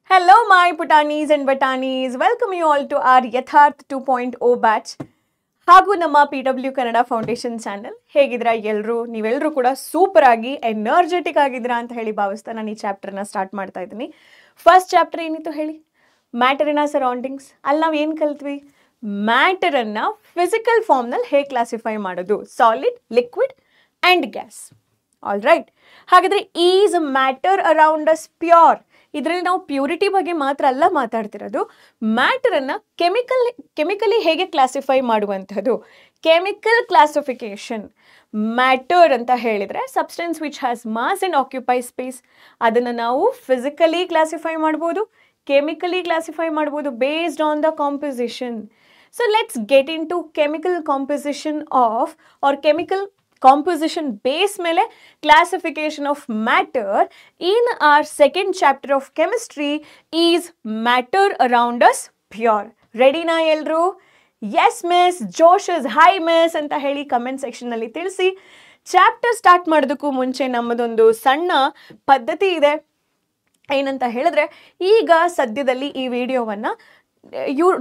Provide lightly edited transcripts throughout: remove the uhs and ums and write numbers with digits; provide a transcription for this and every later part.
Hello, my putanis and batanis. Welcome you all to our Yatharth 2.0 batch. ಹಾಗೂ ನಮ್ಮ P W Kannada foundation channel. ಹೇಗಿದ್ದೀರಾ ಎಲ್ಲರೂ? ನೀವೆಲ್ಲರೂ ಕೂಡ ಸೂಪರ್ ಆಗಿ ಎನರ್ಜೆಟಿಕ್ ಆಗಿದ್ದೀರಾ ಅಂತ ಹೇಳಿ ಭಾವಿಸ್ತಾ ನಾನು ಈ ಚಾಪ್ಟರ್ನ ಸ್ಟಾರ್ಟ್ ಮಾಡ್ತಾ ಇದ್ದೀನಿ. ಫಸ್ಟ್ ಚಾಪ್ಟರ್ ಏನಿತ್ತು ಹೇಳಿ? ಮ್ಯಾಟರಿನ ಸರೌಂಡಿಂಗ್ಸ್. ಅಲ್ಲಿ ನಾವು ಏನು ಕಲ್ತ್ವಿ? ಮ್ಯಾಟರನ್ನು ಫಿಸಿಕಲ್ ಫಾರ್ಮ್ನಲ್ಲಿ ಹೇಗೆ ಕ್ಲಾಸಿಫೈ ಮಾಡೋದು? Solid, liquid and gas. All right. ಹಾಗಾದರೆ is matter around us pure? ಇದರಲ್ಲಿ ನಾವು ಪ್ಯೂರಿಟಿ ಬಗ್ಗೆ ಮಾತ್ರ ಅಲ್ಲ ಮಾತಾಡ್ತಿರೋದು, ಮ್ಯಾಟರನ್ನು ಕೆಮಿಕಲಿ ಹೇಗೆ ಕ್ಲಾಸಿಫೈ ಮಾಡುವಂಥದ್ದು. Chemical classification. ಮ್ಯಾಟರ್ ಅಂತ ಹೇಳಿದರೆ substance which has mass and occupy space. ಅದನ್ನು ನಾವು ಫಿಸಿಕಲಿ ಕ್ಲಾಸಿಫೈ ಮಾಡ್ಬೋದು, ಕೆಮಿಕಲಿ ಕ್ಲಾಸಿಫೈ ಮಾಡ್ಬೋದು based on the composition. So let's get into chemical composition of our chemical composition base mele classification of matter in our second chapter of chemistry is matter around us pure. Ready na elru? Yes miss, Josh is hi miss anta heli comment section nalli tilsi. Chapter start ಮಾಡೋದಕ್ಕೂ ಮುಂಚೆ ನಮ್ಮದೊಂದು ಸಣ್ಣ ಪದ್ಧತಿ ಇದೆ. ಏನಂತ ಹೇಳಿದ್ರೆ, ಈಗ ಸದ್ಯದಲ್ಲಿ ಈ ವಿಡಿಯೋವನ್ನು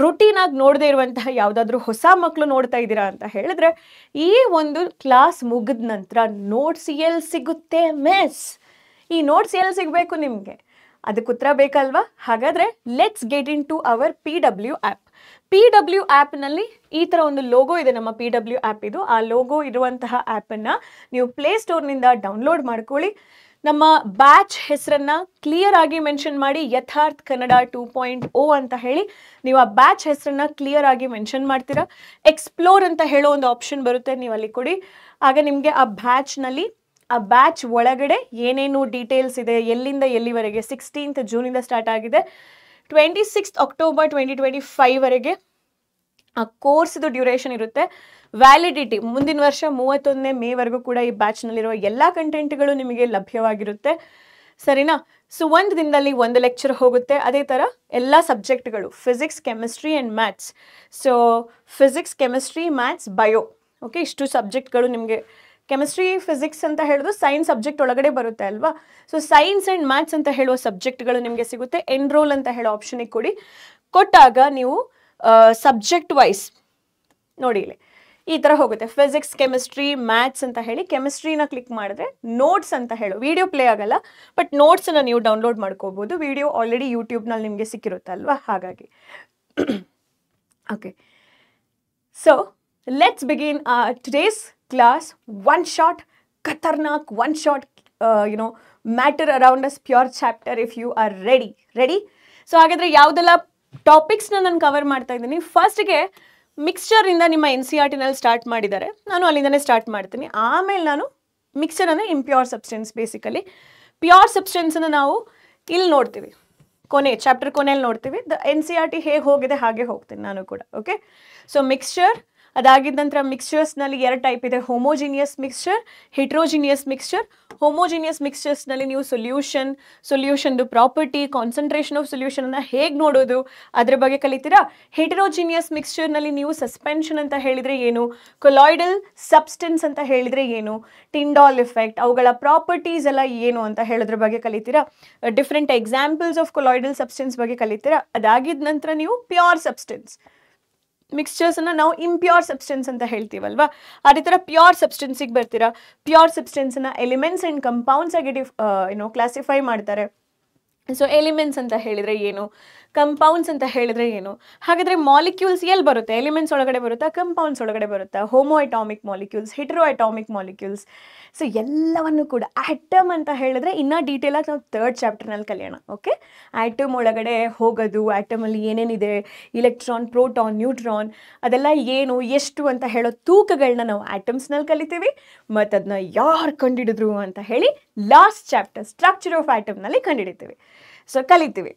ರುಟೀನ್ ಆಗಿ ನೋಡದೇ ಇರುವಂತಹ ಯಾವುದಾದ್ರೂ ಹೊಸ ಮಕ್ಕಳು ನೋಡ್ತಾ ಇದ್ದೀರಾ ಅಂತ ಹೇಳಿದ್ರೆ, ಈ ಒಂದು ಕ್ಲಾಸ್ ಮುಗಿದ ನಂತರ ನೋಟ್ಸ್ ಎಲ್ಲಿ ಸಿಗುತ್ತೆ ಮಿಸ್? ಈ ನೋಟ್ಸ್ ಎಲ್ಲಿ ಸಿಗಬೇಕು ನಿಮಗೆ? ಅದಕ್ಕೆ ಉತ್ತರ ಬೇಕಲ್ವಾ? ಹಾಗಾದರೆ let's get into our P W app. P W ಆ್ಯಪ್ನಲ್ಲಿ ಈ ಥರ ಒಂದು ಲೋಗೋ ಇದೆ, ನಮ್ಮ ಪಿ ಡಬ್ಲ್ಯೂ ಆ್ಯಪ್ ಇದು. ಆ ಲೋಗೋ ಇರುವಂತಹ ಆ್ಯಪನ್ನು ನೀವು ಪ್ಲೇಸ್ಟೋರ್ನಿಂದ ಡೌನ್ಲೋಡ್ ಮಾಡ್ಕೊಳ್ಳಿ. ನಮ್ಮ ಬ್ಯಾಚ್ ಹೆಸರನ್ನು ಕ್ಲಿಯರ್ ಆಗಿ ಮೆನ್ಷನ್ ಮಾಡಿ, ಯಥಾರ್ಥ ಕನ್ನಡ 2.0 ಅಂತ ಹೇಳಿ ನೀವು ಆ ಬ್ಯಾಚ್ ಹೆಸರನ್ನು ಕ್ಲಿಯರ್ ಆಗಿ ಮೆನ್ಷನ್ ಮಾಡ್ತೀರಾ. ಎಕ್ಸ್ಪ್ಲೋರ್ ಅಂತ ಹೇಳೋ ಒಂದು ಆಪ್ಷನ್ ಬರುತ್ತೆ, ನೀವು ಅಲ್ಲಿ ಕೊಡಿ. ಆಗ ನಿಮಗೆ ಆ ಬ್ಯಾಚ್ನಲ್ಲಿ, ಆ ಬ್ಯಾಚ್ ಒಳಗಡೆ ಏನೇನು ಡೀಟೇಲ್ಸ್ ಇದೆ, ಎಲ್ಲಿಂದ ಎಲ್ಲಿವರೆಗೆ, 16th ಜೂನಿಂದ ಸ್ಟಾರ್ಟ್ ಆಗಿದೆ, 26th ಅಕ್ಟೋಬರ್ 2025ವರೆಗೆ ಆ ಕೋರ್ಸ್ದು ಡ್ಯೂರೇಷನ್ ಇರುತ್ತೆ. ವ್ಯಾಲಿಡಿಟಿ ಮುಂದಿನ ವರ್ಷ 31ನೇ ಮೇವರೆಗೂ ಕೂಡ ಈ ಬ್ಯಾಚ್ನಲ್ಲಿರುವ ಎಲ್ಲ ಕಂಟೆಂಟ್ಗಳು ನಿಮಗೆ ಲಭ್ಯವಾಗಿರುತ್ತೆ. ಸರಿನಾ? ಸೊ ಒಂದು ದಿನದಲ್ಲಿ ಒಂದು ಲೆಕ್ಚರ್ ಹೋಗುತ್ತೆ. ಅದೇ ಥರ ಎಲ್ಲ ಸಬ್ಜೆಕ್ಟ್ಗಳು, physics, chemistry and maths. So physics, chemistry, maths, bio, okay, ಇಷ್ಟು ಸಬ್ಜೆಕ್ಟ್ಗಳು ನಿಮಗೆ. ಕೆಮಿಸ್ಟ್ರಿ, ಫಿಸಿಕ್ಸ್ ಅಂತ ಹೇಳೋದು ಸೈನ್ಸ್ ಸಬ್ಜೆಕ್ಟ್ ಒಳಗಡೆ ಬರುತ್ತೆ ಅಲ್ವಾ? ಸೊ ಸೈನ್ಸ್ ಆ್ಯಂಡ್ ಮ್ಯಾಥ್ಸ್ ಅಂತ ಹೇಳುವ ಸಬ್ಜೆಕ್ಟ್ಗಳು ನಿಮಗೆ ಸಿಗುತ್ತೆ. ಎನ್ರೋಲ್ ಅಂತ ಹೇಳೋ ಆಪ್ಷನಿಗೆ ಕೊಡಿ. ಕೊಟ್ಟಾಗ ನೀವು ಸಬ್ಜೆಕ್ಟ್ ವೈಸ್ ನೋಡಿ, ಇಲ್ಲಿ ಈ ಥರ ಹೋಗುತ್ತೆ. ಫಿಸಿಕ್ಸ್, ಕೆಮಿಸ್ಟ್ರಿ, ಮ್ಯಾಥ್ಸ್ ಅಂತ ಹೇಳಿ ಕೆಮಿಸ್ಟ್ರಿನ ಕ್ಲಿಕ್ ಮಾಡಿದ್ರೆ ನೋಟ್ಸ್ ಅಂತ ಹೇಳು, ವಿಡಿಯೋ ಪ್ಲೇ ಆಗಲ್ಲ, ಬಟ್ ನೋಟ್ಸನ್ನು ನೀವು ಡೌನ್ಲೋಡ್ ಮಾಡ್ಕೋಬೋದು. ವಿಡಿಯೋ ಆಲ್ರೆಡಿ ಯೂಟ್ಯೂಬ್ನಲ್ಲಿ ನಿಮಗೆ ಸಿಕ್ಕಿರುತ್ತಲ್ವ, ಹಾಗಾಗಿ. Okay, so let's begin today's class. One short ಖತರ್ನಾಕ್, one short matter around us pure chapter if you are ready. So ಹಾಗಾದರೆ ಯಾವುದೆಲ್ಲ ಟಾಪಿಕ್ಸ್ನ ನಾನು ಕವರ್ ಮಾಡ್ತಾ ಇದ್ದೀನಿ. ಫಸ್ಟ್ಗೆ ಮಿಕ್ಸ್ಚರಿಂದ ನಿಮ್ಮ NCERTನಲ್ಲಿ ಸ್ಟಾರ್ಟ್ ಮಾಡಿದ್ದಾರೆ, ನಾನು ಅಲ್ಲಿಂದನೇ ಸ್ಟಾರ್ಟ್ ಮಾಡ್ತೀನಿ. ಆಮೇಲೆ ನಾನು ಮಿಕ್ಸ್ಚರ್ ಅಂದರೆ ಇಂಪ್ಯೂರ್ ಸಬ್ಸ್ಟೆನ್ಸ್. ಬೇಸಿಕಲಿ ಪ್ಯೂರ್ ಸಬ್ಸ್ಟೆನ್ಸನ್ನು ನಾವು ಇಲ್ಲಿ ನೋಡ್ತೀವಿ, ಚಾಪ್ಟರ್ ಕೊನೆಯಲ್ಲಿ ನೋಡ್ತೀವಿ. NCERT ಹೇಗೆ ಹೋಗಿದೆ ಹಾಗೆ ಹೋಗ್ತೀನಿ ನಾನು ಕೂಡ. ಓಕೆ, ಸೊ ಮಿಕ್ಸ್ಚರ್ ಅದಾಗಿದ್ದ ನಂತರ ಮಿಕ್ಸ್ಚರ್ಸ್ನಲ್ಲಿ 2 ಟೈಪ್ ಇದೆ, ಹೋಮೋಜಿನಿಯಸ್ ಮಿಕ್ಸ್ಚರ್, ಹಿಟ್ರೋಜಿನಿಯಸ್ ಮಿಕ್ಸ್ಚರ್. ಹೋಮೋಜಿನಿಯಸ್ ಮಿಕ್ಸ್ಚರ್ಸ್ನಲ್ಲಿ ನೀವು ಸೊಲ್ಯೂಷನ್ದು ಪ್ರಾಪರ್ಟಿ, ಕಾನ್ಸಂಟ್ರೇಷನ್ ಆಫ್ ಸೊಲ್ಯೂಷನನ್ನು ಹೇಗೆ ನೋಡೋದು ಅದ್ರ ಬಗ್ಗೆ ಕಲಿತೀರಾ. ಹಿಟ್ರೋಜಿನಿಯಸ್ ಮಿಕ್ಸ್ಚರ್ನಲ್ಲಿ ನೀವು ಸಸ್ಪೆನ್ಷನ್ ಅಂತ ಹೇಳಿದರೆ ಏನು, ಕೊಲಾಯ್ಡಲ್ ಸಬ್ಸ್ಟೆನ್ಸ್ ಅಂತ ಹೇಳಿದರೆ ಏನು, ಟಿಂಡಾಲ್ ಎಫೆಕ್ಟ್, ಅವುಗಳ ಪ್ರಾಪರ್ಟೀಸ್ ಎಲ್ಲ ಏನು ಅಂತ ಹೇಳೋದ್ರ ಬಗ್ಗೆ ಕಲಿತೀರಾ. Different examples of colloidal substance ಬಗ್ಗೆ ಕಲಿತೀರಾ. ಅದಾಗಿದ್ದ ನಂತರ ನೀವು ಪ್ಯೂರ್ ಸಬ್ಸ್ಟೆನ್ಸ್ ಮಿಕ್ಸ್ಚರ್ಸನ್ನು ನಾವು ಇಂಪ್ಯೂರ್ ಸಬ್ಸ್ಟೆನ್ಸ್ ಅಂತ ಹೇಳ್ತೀವಲ್ವಾ, ಅದೇ ಥರ ಪ್ಯೂರ್ ಸಬ್ಸ್ಟೆನ್ಸಿಗೆ ಬರ್ತೀರಾ. ಪ್ಯೂರ್ ಸಬ್ಸ್ಟೆನ್ಸನ್ನು ಎಲಿಮೆಂಟ್ಸ್ ಆ್ಯಂಡ್ ಕಂಪೌಂಡ್ಸ್ ಆಗಿ ಕ್ಲಾಸಿಫೈ ಮಾಡ್ತಾರೆ. ಸೊ ಎಲಿಮೆಂಟ್ಸ್ ಅಂತ ಹೇಳಿದರೆ ಏನು, ಕಂಪೌಂಡ್ಸ್ ಅಂತ ಹೇಳಿದರೆ ಏನು. ಹಾಗಾದರೆ ಮಾಲಿಕ್ಯೂಲ್ಸ್ ಎಲ್ಲಿ ಬರುತ್ತೆ? ಎಲಿಮೆಂಟ್ಸ್ ಒಳಗಡೆ ಬರುತ್ತಾ, ಕಂಪೌಂಡ್ಸ್ ಒಳಗಡೆ ಬರುತ್ತಾ? Homo atomic molecules, hetero atomic molecules. So ಎಲ್ಲವನ್ನು ಕೂಡ ಆಟಮ್ ಅಂತ ಹೇಳಿದ್ರೆ ಇನ್ನೂ ಡೀಟೇಲಾಗಿ ನಾವು 3rd ಚಾಪ್ಟರ್ನಲ್ಲಿ ಕಲಿಯೋಣ. ಓಕೆ, ಆಟಮ್ ಒಳಗಡೆ ಹೋಗೋದು, ಆಟಮಲ್ಲಿ ಏನೇನಿದೆ, ಇಲೆಕ್ಟ್ರಾನ್, ಪ್ರೋಟಾನ್, ನ್ಯೂಟ್ರಾನ್, ಅದೆಲ್ಲ ಏನು, ಎಷ್ಟು ಅಂತ ಹೇಳೋ ತೂಕಗಳನ್ನ ನಾವು ಆಟಮ್ಸ್ನಲ್ಲಿ ಕಲಿತೀವಿ. ಮತ್ತು ಅದನ್ನ ಯಾರು ಕಂಡುಹಿಡಿದ್ರು ಅಂತ ಹೇಳಿ ಲಾಸ್ಟ್ ಚಾಪ್ಟರ್ ಸ್ಟ್ರಕ್ಚರ್ ಆಫ್ ಆಟಮ್ನಲ್ಲಿ ಕಂಡುಹಿಡಿತೀವಿ. ಸೊ ಕಲಿತೀವಿ.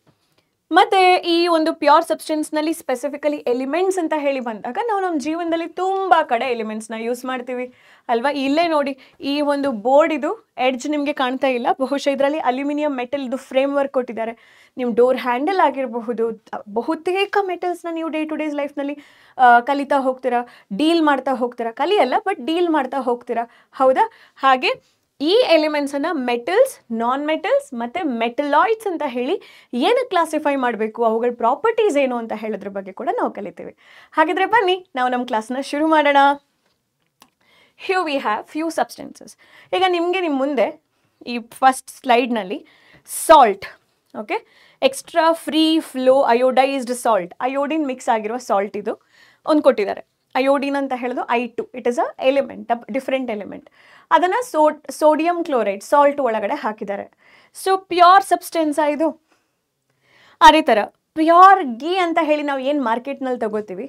ಮತ್ತು ಈ ಒಂದು ಪ್ಯೂರ್ ಸಬ್ಸ್ಟೆನ್ಸ್ನಲ್ಲಿ ಸ್ಪೆಸಿಫಿಕಲಿ ಎಲಿಮೆಂಟ್ಸ್ ಅಂತ ಹೇಳಿ ಬಂದಾಗ ನಾವು ನಮ್ಮ ಜೀವನದಲ್ಲಿ ತುಂಬ ಕಡೆ ಎಲಿಮೆಂಟ್ಸ್ನ ಯೂಸ್ ಮಾಡ್ತೀವಿ ಅಲ್ವಾ. ಇಲ್ಲೇ ನೋಡಿ, ಈ ಒಂದು ಬೋರ್ಡ್ ಇದು ಎಡ್ಜ್ ನಿಮಗೆ ಕಾಣ್ತಾ ಇಲ್ಲ, ಬಹುಶಃ ಇದರಲ್ಲಿ ಅಲ್ಯೂಮಿನಿಯಂ ಮೆಟಲ್ದು ಫ್ರೇಮ್ ವರ್ಕ್ ಕೊಟ್ಟಿದ್ದಾರೆ. ನೀವು ಡೋರ್ ಹ್ಯಾಂಡಲ್ ಆಗಿರಬಹುದು, ಬಹುತೇಕ ಮೆಟಲ್ಸ್ನ ನೀವು ಡೇ ಟು ಡೇಸ್ ಲೈಫ್ನಲ್ಲಿ ಕಲಿತಾ ಹೋಗ್ತೀರಾ, ಡೀಲ್ ಮಾಡ್ತಾ ಹೋಗ್ತೀರಾ. ಕಲಿಯಲ್ಲ, ಬಟ್ ಡೀಲ್ ಮಾಡ್ತಾ ಹೋಗ್ತೀರಾ, ಹೌದಾ? ಹಾಗೆ ಈ ಎಲಿಮೆಂಟ್ಸನ್ನು ಮೆಟಲ್ಸ್, ನಾನ್ ಮೆಟಲ್ಸ್ ಮತ್ತು ಮೆಟಲಾಯ್ಡ್ಸ್ ಅಂತ ಹೇಳಿ ಏನು ಕ್ಲಾಸಿಫೈ ಮಾಡಬೇಕು, ಅವುಗಳ ಪ್ರಾಪರ್ಟೀಸ್ ಏನು ಅಂತ ಹೇಳೋದ್ರ ಬಗ್ಗೆ ಕೂಡ ನಾವು ಕಲಿತೀವಿ. ಹಾಗಿದ್ರೆ ಬನ್ನಿ ನಾವು ನಮ್ಮ ಕ್ಲಾಸ್ನ ಶುರು ಮಾಡೋಣ. Here we have few substances. ಈಗ ನಿಮಗೆ ನಿಮ್ಮ ಮುಂದೆ ಈ ಫಸ್ಟ್ ಸ್ಲೈಡ್ನಲ್ಲಿ salt, okay, extra free flow iodised salt, iodine mix ಆಗಿರುವ ಸಾಲ್ಟ್ ಇದು ಒಂದು ಕೊಟ್ಟಿದ್ದಾರೆ. ಅಯೋಡಿನ್ ಅಂತ ಹೇಳೋದು I2, it is a element, different element. ಅದನ್ನು ಸೋಡಿಯಂ ಕ್ಲೋರೈಡ್ ಸಾಲ್ಟ್ ಒಳಗಡೆ ಹಾಕಿದ್ದಾರೆ. ಸೊ ಪ್ಯೂರ್ ಸಬ್ಸ್ಟೆನ್ಸಾ ಇದು? ಅದೇ ಥರ ಪ್ಯೂರ್ ಗೀ ಅಂತ ಹೇಳಿ ನಾವು ಏನು ಮಾರ್ಕೆಟ್ನಲ್ಲಿ ತಗೋತೀವಿ,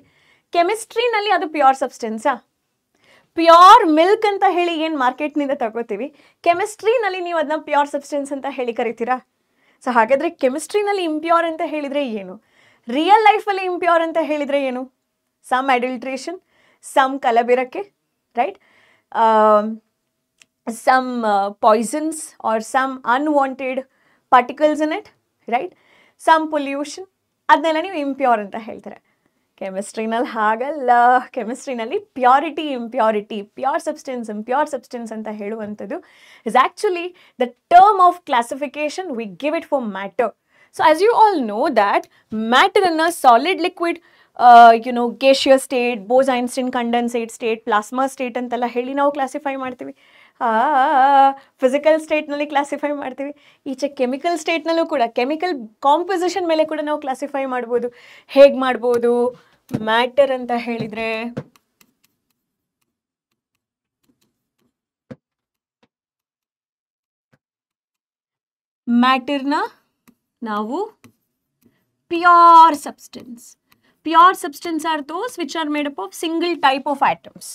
ಕೆಮಿಸ್ಟ್ರಿನಲ್ಲಿ ಅದು ಪ್ಯೂರ್ ಸಬ್ಸ್ಟೆನ್ಸಾ? ಪ್ಯೂರ್ ಮಿಲ್ಕ್ ಅಂತ ಹೇಳಿ ಏನು ಮಾರ್ಕೆಟ್ನಿಂದ ತಗೋತೀವಿ, ಕೆಮಿಸ್ಟ್ರಿನಲ್ಲಿ ನೀವು ಅದನ್ನ ಪ್ಯೂರ್ ಸಬ್ಸ್ಟೆನ್ಸ್ ಅಂತ ಹೇಳಿ ಕರಿತೀರಾ? ಸೊ ಹಾಗಾದರೆ ಕೆಮಿಸ್ಟ್ರಿನಲ್ಲಿ ಇಂಪ್ಯೂರ್ ಅಂತ ಹೇಳಿದರೆ ಏನು, ರಿಯಲ್ ಲೈಫಲ್ಲಿ ಇಂಪ್ಯೂರ್ ಅಂತ ಹೇಳಿದರೆ ಏನು? ಸಮ್ ಅಡಲ್ಟ್ರೇಷನ್, ಸಮ್ ಕಲಬೆರಕೆ, right, some poisons or some unwanted particles in it, right, some pollution, ಅದನ್ನೆಲ್ಲ ನೀವು ಇಂಪ್ಯೂರ್ ಅಂತ ಹೇಳ್ತಾರೆ. ಕೆಮಿಸ್ಟ್ರಿನಲ್ಲಿ ಹಾಗಲ್ಲ. ಕೆಮಿಸ್ಟ್ರಿನಲ್ಲಿ purity, impurity, pure substance, impure substance ಅಂತ ಹೇಳುವಂಥದ್ದು is actually the term of classification we give it for matter. So as you all know that ಮ್ಯಾಟರನ್ನು solid, liquid, gaseous state, Bose Einstein condensate state, plasma state ಅಂತೆಲ್ಲ ಹೇಳಿ ನಾವು classify ಮಾಡ್ತೀವಿ. Physical ಸ್ಟೇಟ್ನಲ್ಲಿ classify ಮಾಡ್ತೀವಿ. ಈಚೆ chemical ಸ್ಟೇಟ್ನಲ್ಲೂ ಕೂಡ ಕೆಮಿಕಲ್ ಕಾಂಪೊಸಿಷನ್ ಮೇಲೆ ಕೂಡ ನಾವು ಕ್ಲಾಸಿಫೈ ಮಾಡ್ಬೋದು. ಹೇಗೆ ಮಾಡ್ಬೋದು? ಮ್ಯಾಟರ್ ಅಂತ ಹೇಳಿದರೆ ಮ್ಯಾಟರ್ನ ನಾವು pure substance, pure substance are those which are made up of single type of atoms.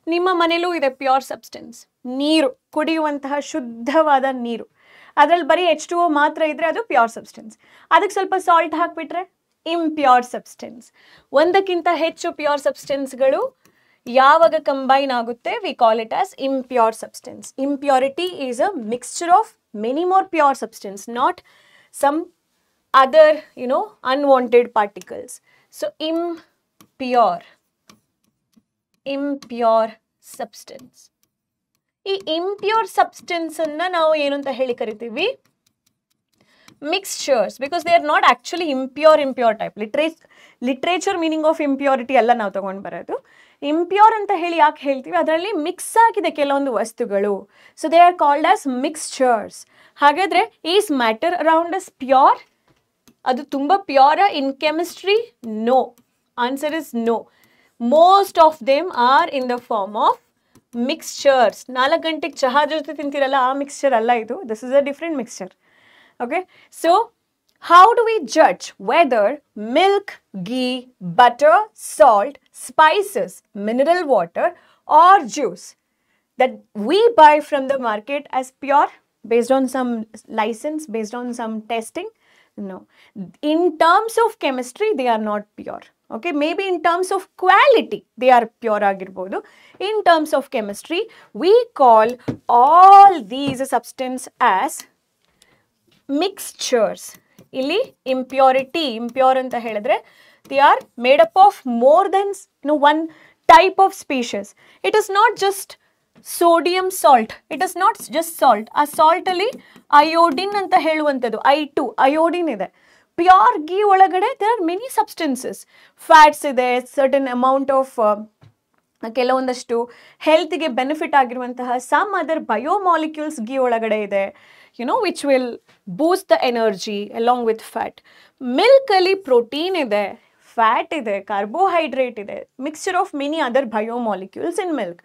ನಿಮ್ಮ ಮನೇಲೂ ಇದೆ ಪ್ಯೂರ್ ಸಬ್ಸ್ಟೆನ್ಸ್, ನೀರು, ಕುಡಿಯುವಂತಹ ಶುದ್ಧವಾದ ನೀರು. ಅದರಲ್ಲಿ ಬರೀ H2O ಮಾತ್ರ ಇದ್ದರೆ ಅದು ಪ್ಯೂರ್ ಸಬ್ಸ್ಟೆನ್ಸ್. ಅದಕ್ಕೆ ಸ್ವಲ್ಪ ಸಾಲ್ಟ್ ಹಾಕಿಬಿಟ್ರೆ ಇಂಪ್ಯೂರ್ ಸಬ್ಸ್ಟೆನ್ಸ್. ಒಂದಕ್ಕಿಂತ ಹೆಚ್ಚು ಪ್ಯೂರ್ ಸಬ್ಸ್ಟೆನ್ಸ್ಗಳು ಯಾವಾಗ ಕಂಬೈನ್ ಆಗುತ್ತೆ, we call it as impure substance. Impurity is a mixture of many more pure substance, not some other unwanted particles. So impure substance. ಈ ಇಂಪ್ಯೂರ್ ಸಬ್ಸ್ಟೆನ್ಸನ್ನು ನಾವು ಏನು ಅಂತ ಹೇಳಿ ಕರಿತೀವಿ? Mixtures, because they are not actually impure type. Literature meaning of impurity ಎಲ್ಲ ನಾವು ತೊಗೊಂಡು ಬರೋದು. ಇಂಪ್ಯೂರ್ ಅಂತ ಹೇಳಿ ಯಾಕೆ ಹೇಳ್ತೀವಿ? ಅದರಲ್ಲಿ ಮಿಕ್ಸ್ ಆಗಿದೆ ಕೆಲವೊಂದು ವಸ್ತುಗಳು. So they are called as mixtures. ಹಾಗಾದರೆ is matter around us pure? ಅದು ತುಂಬ ಪ್ಯೂರ in chemistry? No. Answer is no. Most of them are in the form of mixtures. 4 ಗಂಟೆಗೆ ಚಹಾ ಜೊತೆ ತಿಂತೀರಲ್ಲ, ಆ ಮಿಕ್ಸ್ಚರ್ ಅಲ್ಲ ಇದು. This is a different mixture. Okay, so how do we judge whether milk, ghee, butter, salt, spices, mineral water or juice that we buy from the market as pure based on some license, based on some testing? No. In terms of chemistry, they are not pure. Okay, maybe in terms of quality, they are pure agirbodu. In terms of chemistry, we call all these substances as mixtures. ಇಲ್ಲಿ impure ಅಂತ ಹೇಳಿದ್ರೆ they are made up of more than one type of species. It is not just sodium salt, it is not just salt. ಆ ಸಾಲ್ಟಲ್ಲಿ iodine ಅಂತ ಹೇಳುವಂಥದ್ದು I2 iodine ಇದೆ. Pure ghee ಒಳಗಡೆ there are many substances, fats ಇದೆ, certain amount of ಕೆಲವೊಂದಷ್ಟು ಹೆಲ್ತ್ಗೆ benefit ಆಗಿರುವಂತಹ ಸಮ್ ಅದರ್ ಬಯೋಮಾಲಿಕ್ಯೂಲ್ಸ್ ಗೀ ಒಳಗಡೆ ಇದೆ, which will boost the energy along with fat. Milk ಅಲ್ಲಿ ಪ್ರೋಟೀನ್ ಇದೆ, ಫ್ಯಾಟ್ ಇದೆ, ಕಾರ್ಬೋಹೈಡ್ರೇಟ್ ಇದೆ, mixture of many other biomolecules in milk.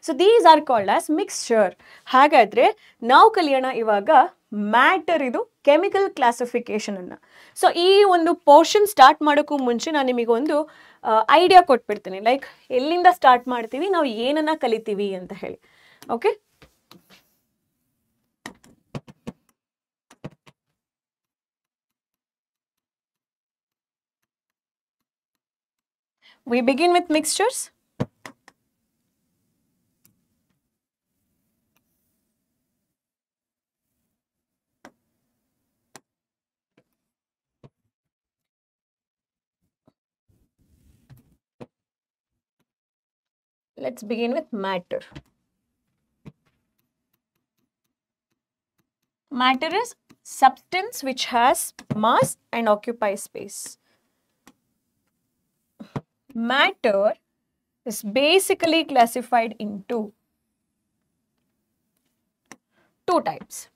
So these are called as mixture. ಹಾಗಾದರೆ ನಾವು ಕಲಿಯೋಣ ಇವಾಗ ಮ್ಯಾಟರ್ ಇದು ಕೆಮಿಕಲ್ ಕ್ಲಾಸಿಫಿಕೇಷನನ್ನು. ಸೊ ಈ ಒಂದು ಪೋರ್ಷನ್ ಸ್ಟಾರ್ಟ್ ಮಾಡೋಕ್ಕೂ ಮುಂಚೆ ನಾನು ನಿಮಗೊಂದು ಐಡಿಯಾ ಕೊಟ್ಬಿಡ್ತೀನಿ, ಲೈಕ್ ಎಲ್ಲಿಂದ ಸ್ಟಾರ್ಟ್ ಮಾಡ್ತೀವಿ, ನಾವು ಏನನ್ನು ಕಲಿತೀವಿ ಅಂತ ಹೇಳಿ. Okay, we begin with mixtures. Let's begin with matter. Matter is substance which has mass and occupies space. Matter is basically classified into two types.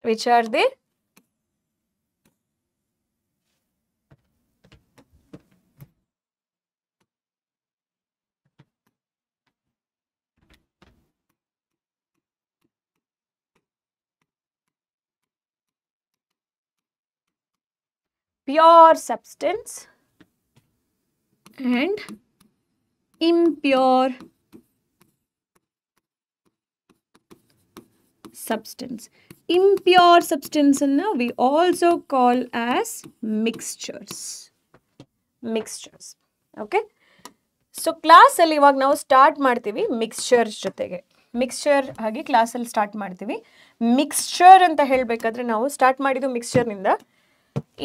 Which are they? Pure substance and impure substance. Impure substance we also call as mixtures. Mixtures. Okay. So class ಅಲ್ಲಿ ಇವಾಗ ನಾವು start ಮಾಡ್ತೀವಿ mixtures ಜೊತೆಗೆ. Mixture ಹಾಗೆ ಕ್ಲಾಸಲ್ಲಿ start ಮಾಡ್ತೀವಿ. Mixture ಅಂತ ಹೇಳಬೇಕಾದ್ರೆ ನಾವು ಸ್ಟಾರ್ಟ್ ಮಾಡಿದ್ದು ಮಿಕ್ಸ್ಚರ್ನಿಂದ.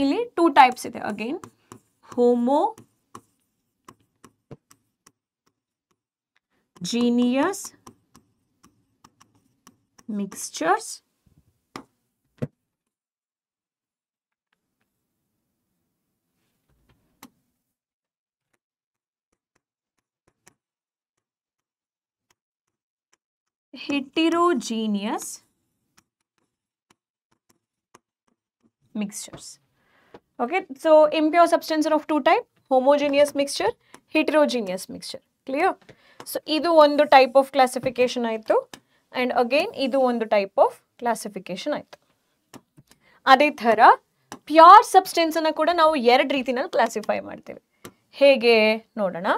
ಇಲ್ಲಿ ಟೂ ಟೈಪ್ಸ್ ಇದೆ again. Homogeneous mixtures heterogeneous mixtures. Okay, so impure substance are of two type, homogeneous mixture, heterogeneous mixture. Clear? So idu ಒಂದು type of classification ಆಯ್ತು and again idu ಒಂದು type of classification ಆಯ್ತು. ಅದೇ ಥರ pure substance ಅನ್ನು ಕೂಡ ನಾವು ಎರಡು ರೀತಿನಲ್ಲಿ ಕ್ಲಾಸಿಫೈ ಮಾಡ್ತೀವಿ. ಹೇಗೆ ನೋಡೋಣ.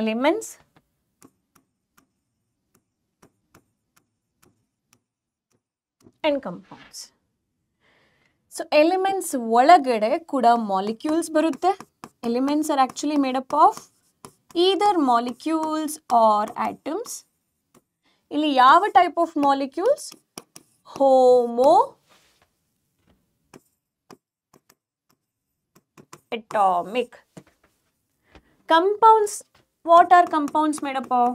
Elements and compounds. So elements ಒಳಗಡೆ ಕೂಡ molecules ಬರುತ್ತೆ. Elements are actually made up of either molecules or atoms. ಇಲ್ಲಿ ಯಾವ type of molecules? homoatomic. Compounds, what are compounds made up of?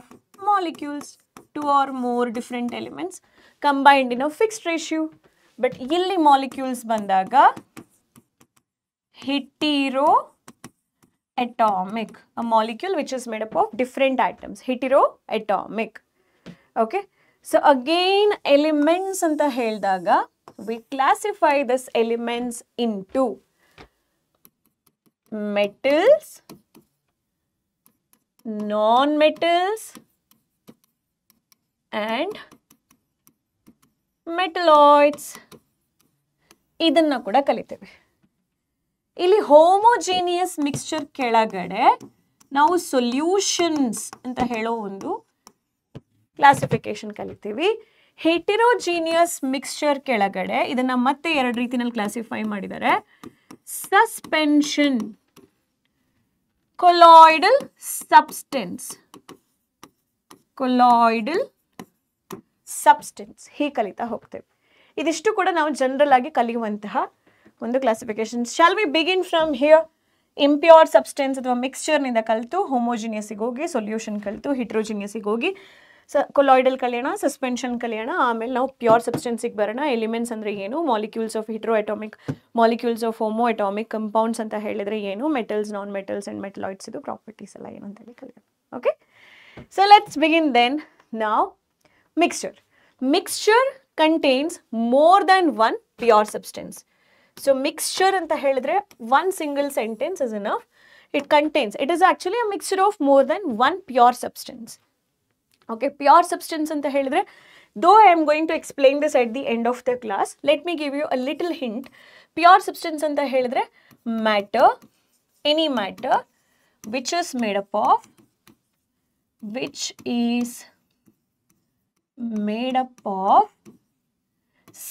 Molecules, two or more different elements combined in a fixed ratio. But illi molecules bandaga heteroatomic, a molecule which is made up of different atoms, heteroatomic. Okay, so again elements anta heldaga we classify this elements into metals, non-metals and metalloids. ಇದನ್ನ ಕೂಡ ಕಲಿತೇವೆ. ಇಲ್ಲಿ homogeneous mixture ಕೆಳಗಡೆ ನಾವು solutions ಅಂತ ಹೇಳೋ ಒಂದು classification ಕಲಿತೀವಿ. Heterogeneous mixture ಕೆಳಗಡೆ ಇದನ್ನ ಮತ್ತೆ ಎರಡು ರೀತಿಯಲ್ಲಿ ಕ್ಲಾಸಿಫೈ ಮಾಡಿದ್ದಾರೆ. Suspension, colloidal substance, colloidal substance ಹೀಗೆ ಕಲಿತಾ ಹೋಗ್ತೇವೆ. ಇದಿಷ್ಟು ಕೂಡ ನಾವು ಜನರಲ್ ಆಗಿ ಕಲಿಯುವಂತಹ ಒಂದು classification. Shall we begin from here? Impure substance ಅಥವಾ ಮಿಕ್ಸ್ಚರ್ನಿಂದ ಕಲಿತು ಹೋಮೋಜಿನಿಯಸ್ಸಿಗೆ ಹೋಗಿ ಸೊಲ್ಯೂಷನ್ ಕಲಿತು ಹಿಟ್ರೋಜಿನಿಯಸ್ಸಿಗೆ ಹೋಗಿ ಕೊಲಾಯ್ಡಲ್ ಕಲಿಯೋಣ, ಸಸ್ಪೆನ್ಷನ್ ಕಲಿಯೋಣ, ಆಮೇಲೆ ನಾವು ಪ್ಯೂರ್ ಸಬ್ಸ್ಟೆನ್ಸಿಗೆ ಬರೋಣ. ಎಲಿಮೆಂಟ್ಸ್ ಅಂದರೆ ಏನು, molecules of heteroatomic, molecules of homoatomic, compounds ಅಂತ ಹೇಳಿದರೆ ಏನು, metals, non metals and metalloids ಇದು ಪ್ರಾಪರ್ಟೀಸ್ ಎಲ್ಲ ಏನು ಅಂತೇಳಿ ಕಲಿಯೋಣ. Okay, so let's begin then. ನಾವು mixture. Mixture contains more than one pure substance. So mixture ಅಂತ ಹೇಳಿದ್ರೆ one single sentence is enough. It is actually a mixture of more than one pure substance. Okay, pure substance anta helidre, though I am going to explain this at the end of the class, let me give you a little hint. Pure substance anta helidre matter, any matter which is made up of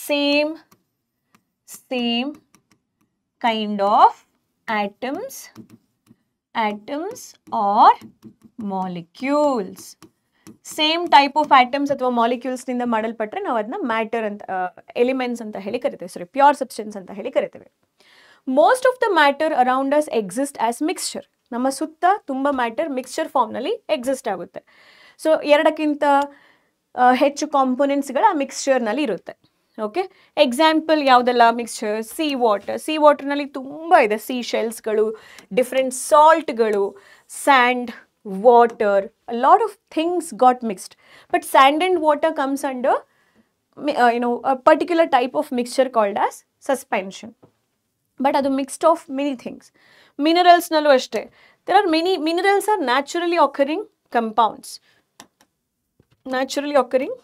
same kind of atoms or molecules. Same type of atoms ಅಥವಾ ಮಾಲಿಕ್ಯೂಲ್ಸ್ನಿಂದ ಮಾಡಲ್ಪಟ್ಟರೆ ನಾವು ಅದನ್ನ matter ಅಂತ elements ಅಂತ ಹೇಳಿ ಕರಿತೇವೆ, ಸಾರಿ pure substance ಅಂತ ಹೇಳಿ ಕರಿತೇವೆ. Most of the matter around us exist as mixture. ನಮ್ಮ ಸುತ್ತ ತುಂಬ ಮ್ಯಾಟರ್ ಮಿಕ್ಸ್ಚರ್ ಫಾರ್ಮ್ನಲ್ಲಿ ಎಕ್ಸಿಸ್ಟ್ ಆಗುತ್ತೆ. ಸೊ ಎರಡಕ್ಕಿಂತ ಹೆಚ್ಚು ಕಾಂಪೊನೆಂಟ್ಸ್ಗಳು ಆ ಮಿಕ್ಸ್ಚರ್ನಲ್ಲಿ ಇರುತ್ತೆ. ಓಕೆ, ಎಕ್ಸಾಂಪಲ್ ಯಾವುದೆಲ್ಲ ಮಿಕ್ಸ್ಚರ್? ಸಿ ವಾಟರ್ನಲ್ಲಿ ತುಂಬ ಇದೆ. ಸಿ ಶೆಲ್ಸ್ಗಳು, ಡಿಫ್ರೆಂಟ್ ಸಾಲ್ಟ್ಗಳು, sand, water, a lot of things got mixed, but sand and water comes under a particular type of mixture called as suspension, but adu mixed of many things. Minerals nallu ashte, there are many minerals are naturally occurring compounds, naturally occurring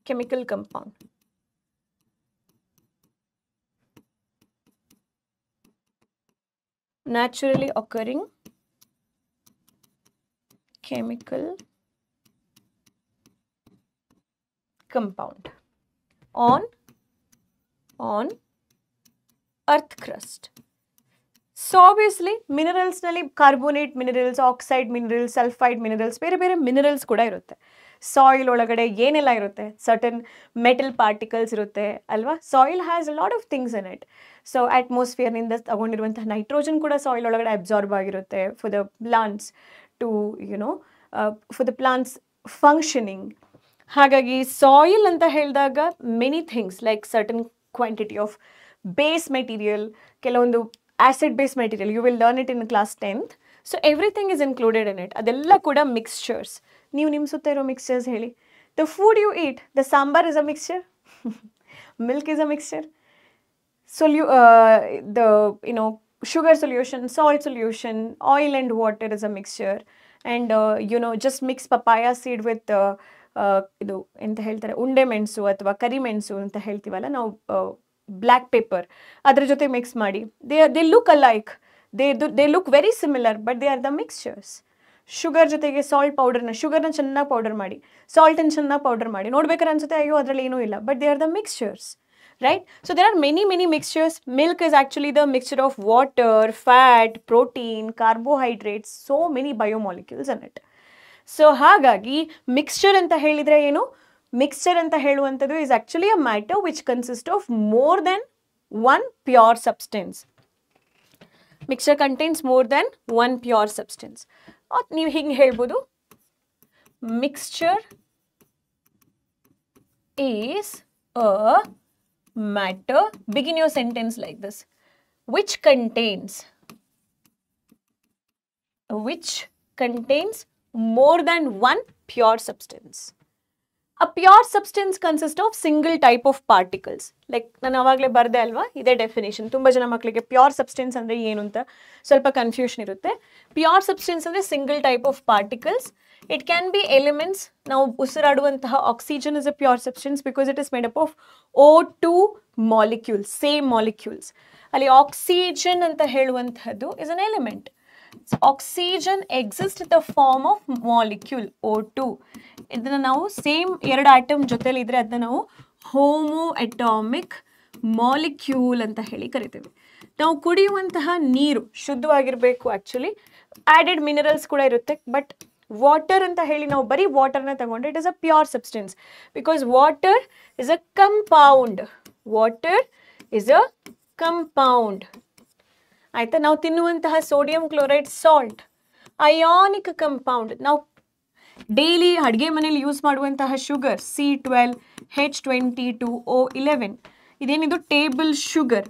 chemical compound. Naturally occurring chemical compound on earth crust. So obviously minerals nalli carbonate minerals, oxide minerals, sulfide minerals, ಬೇರೆ minerals ಕೂಡ ಇರುತ್ತೆ. Soil ಒಳಗಡೆ ಏನೆಲ್ಲ ಇರುತ್ತೆ? Certain metal particles ಇರುತ್ತೆ ಅಲ್ವಾ? Soil has a lot of things in it. So ಅಟ್ಮಾಸ್ಫಿಯರ್ನಿಂದ ತಗೊಂಡಿರುವಂತಹ ನೈಟ್ರೋಜನ್ ಕೂಡ ಸಾಯಿಲ್ ಒಳಗಡೆ ಅಬ್ಸಾರ್ಬ್ ಆಗಿರುತ್ತೆ for the plants to for the plants functioning. ಹಾಗಾಗಿ ಸಾಯಿಲ್ ಅಂತ ಹೇಳಿದಾಗ many things like certain quantity of base material, ಕೆಲವೊಂದು acid base material, you will learn it in class 10th. So everything is included in it. ಅದೆಲ್ಲ ಕೂಡ mixtures. ನೀವು ನಿಮ್ಮ ಸುತ್ತ ಇರೋ ಮಿಕ್ಸ್ಚರ್ಸ್ ಹೇಳಿ. The food you eat, the sambar is a mixture, milk is a mixture, sugar solution, salt solution, oil and water is a mixture, and just mix papaya seed with ಇದು ಎಂತ ಹೇಳ್ತಾರೆ, ಉಂಡೆ ಮೆಣಸು ಅಥವಾ ಕರಿಮೆಣಸು ಅಂತ ಹೇಳ್ತೀವಲ್ಲ ನಾವು, ಬ್ಲ್ಯಾಕ್ ಪೇಪರ್, ಅದ್ರ ಜೊತೆ ಮಿಕ್ಸ್ ಮಾಡಿ, they look alike, they look very similar, but they are the mixtures. Sugar ಜೊತೆಗೆ ಶುಗರ್ನ ಚೆನ್ನಾಗಿ ಪೌಡರ್ ಮಾಡಿ, ಸಾಲ್ಟನ್ನು ಚೆನ್ನಾಗಿ ಪೌಡರ್ ಮಾಡಿ, ನೋಡ್ಬೇಕಾದ್ರೆ ಅನ್ಸುತ್ತೆ ಅಯ್ಯೋ ಅದರಲ್ಲಿ ಏನೂ ಇಲ್ಲ, but they are the mixtures, right? So there are many mixtures. Milk is actually the mixture of water, fat, protein, carbohydrates, so many biomolecules in it. So ಹಾಗಾಗಿ ಮಿಕ್ಸ್ಚರ್ ಅಂತ ಹೇಳಿದ್ರೆ ಏನು? ಮಿಕ್ಸ್ಚರ್ ಅಂತ ಹೇಳುವಂಥದ್ದು is actually a matter which consists of more than one pure substance. Mixture contains more than one pure substance. ನೀವು ಹೀಗೆ ಹೇಳ್ಬೋದು, mixture is a matter, begin your sentence like this, which contains more than one pure substance. A pure substance consists of single type of particles. Like ನಾನು ಆವಾಗಲೇ ಬರ್ದೆ ಅಲ್ವಾ, ಇದೇ definition. ತುಂಬ ಜನ ಮಕ್ಕಳಿಗೆ ಪ್ಯೂರ್ ಸಬ್ಸ್ಟೆನ್ಸ್ ಅಂದರೆ ಏನು ಅಂತ ಸ್ವಲ್ಪ ಕನ್ಫ್ಯೂಷನ್ ಇರುತ್ತೆ. ಪ್ಯೂರ್ ಸಬ್ಸ್ಟೆನ್ಸ್ ಅಂದರೆ single type of particles. It can be elements. ನಾವು ಉಸಿರಾಡುವಂತಹ oxygen is a pure substance because it is made up of O2 molecules, same molecules. ಅಲ್ಲಿ ಆಕ್ಸಿಜನ್ ಅಂತ ಹೇಳುವಂಥದ್ದು is an element. Oxygen exist in the form of molecule O2. ಇದನ್ನು ನಾವು same ಎರಡು atom ಜೊತೆಲಿ ಇದ್ರೆ ಅದನ್ನ ನಾವು ಹೋಮೋ ಅಟಾಮಿಕ್ ಮಾಲಿಕ್ಯೂಲ್ ಅಂತ ಹೇಳಿ ಕರಿತೀವಿ. ನಾವು ಕುಡಿಯುವಂತಹ ನೀರು ಶುದ್ಧವಾಗಿರಬೇಕು. ಆ್ಯಕ್ಚುಲಿ ಆ್ಯಡೆಡ್ ಮಿನರಲ್ಸ್ ಕೂಡ ಇರುತ್ತೆ, ಬಟ್ ವಾಟರ್ ಅಂತ ಹೇಳಿ ನಾವು ಬರೀ ವಾಟರ್ನ ತಗೊಂಡ್ರೆ it is a pure substance because water is a compound. Water is a compound. ಆಯಿತಾ? ನಾವು ತಿನ್ನುವಂತಹ sodium chloride salt ionic compound. ನಾವು ಡೈಲಿ ಅಡುಗೆ ಮನೇಲಿ ಯೂಸ್ ಮಾಡುವಂತಹ ಶುಗರ್ C12H22O11, ಇದೇನಿದು ಟೇಬಲ್ ಶುಗರ್,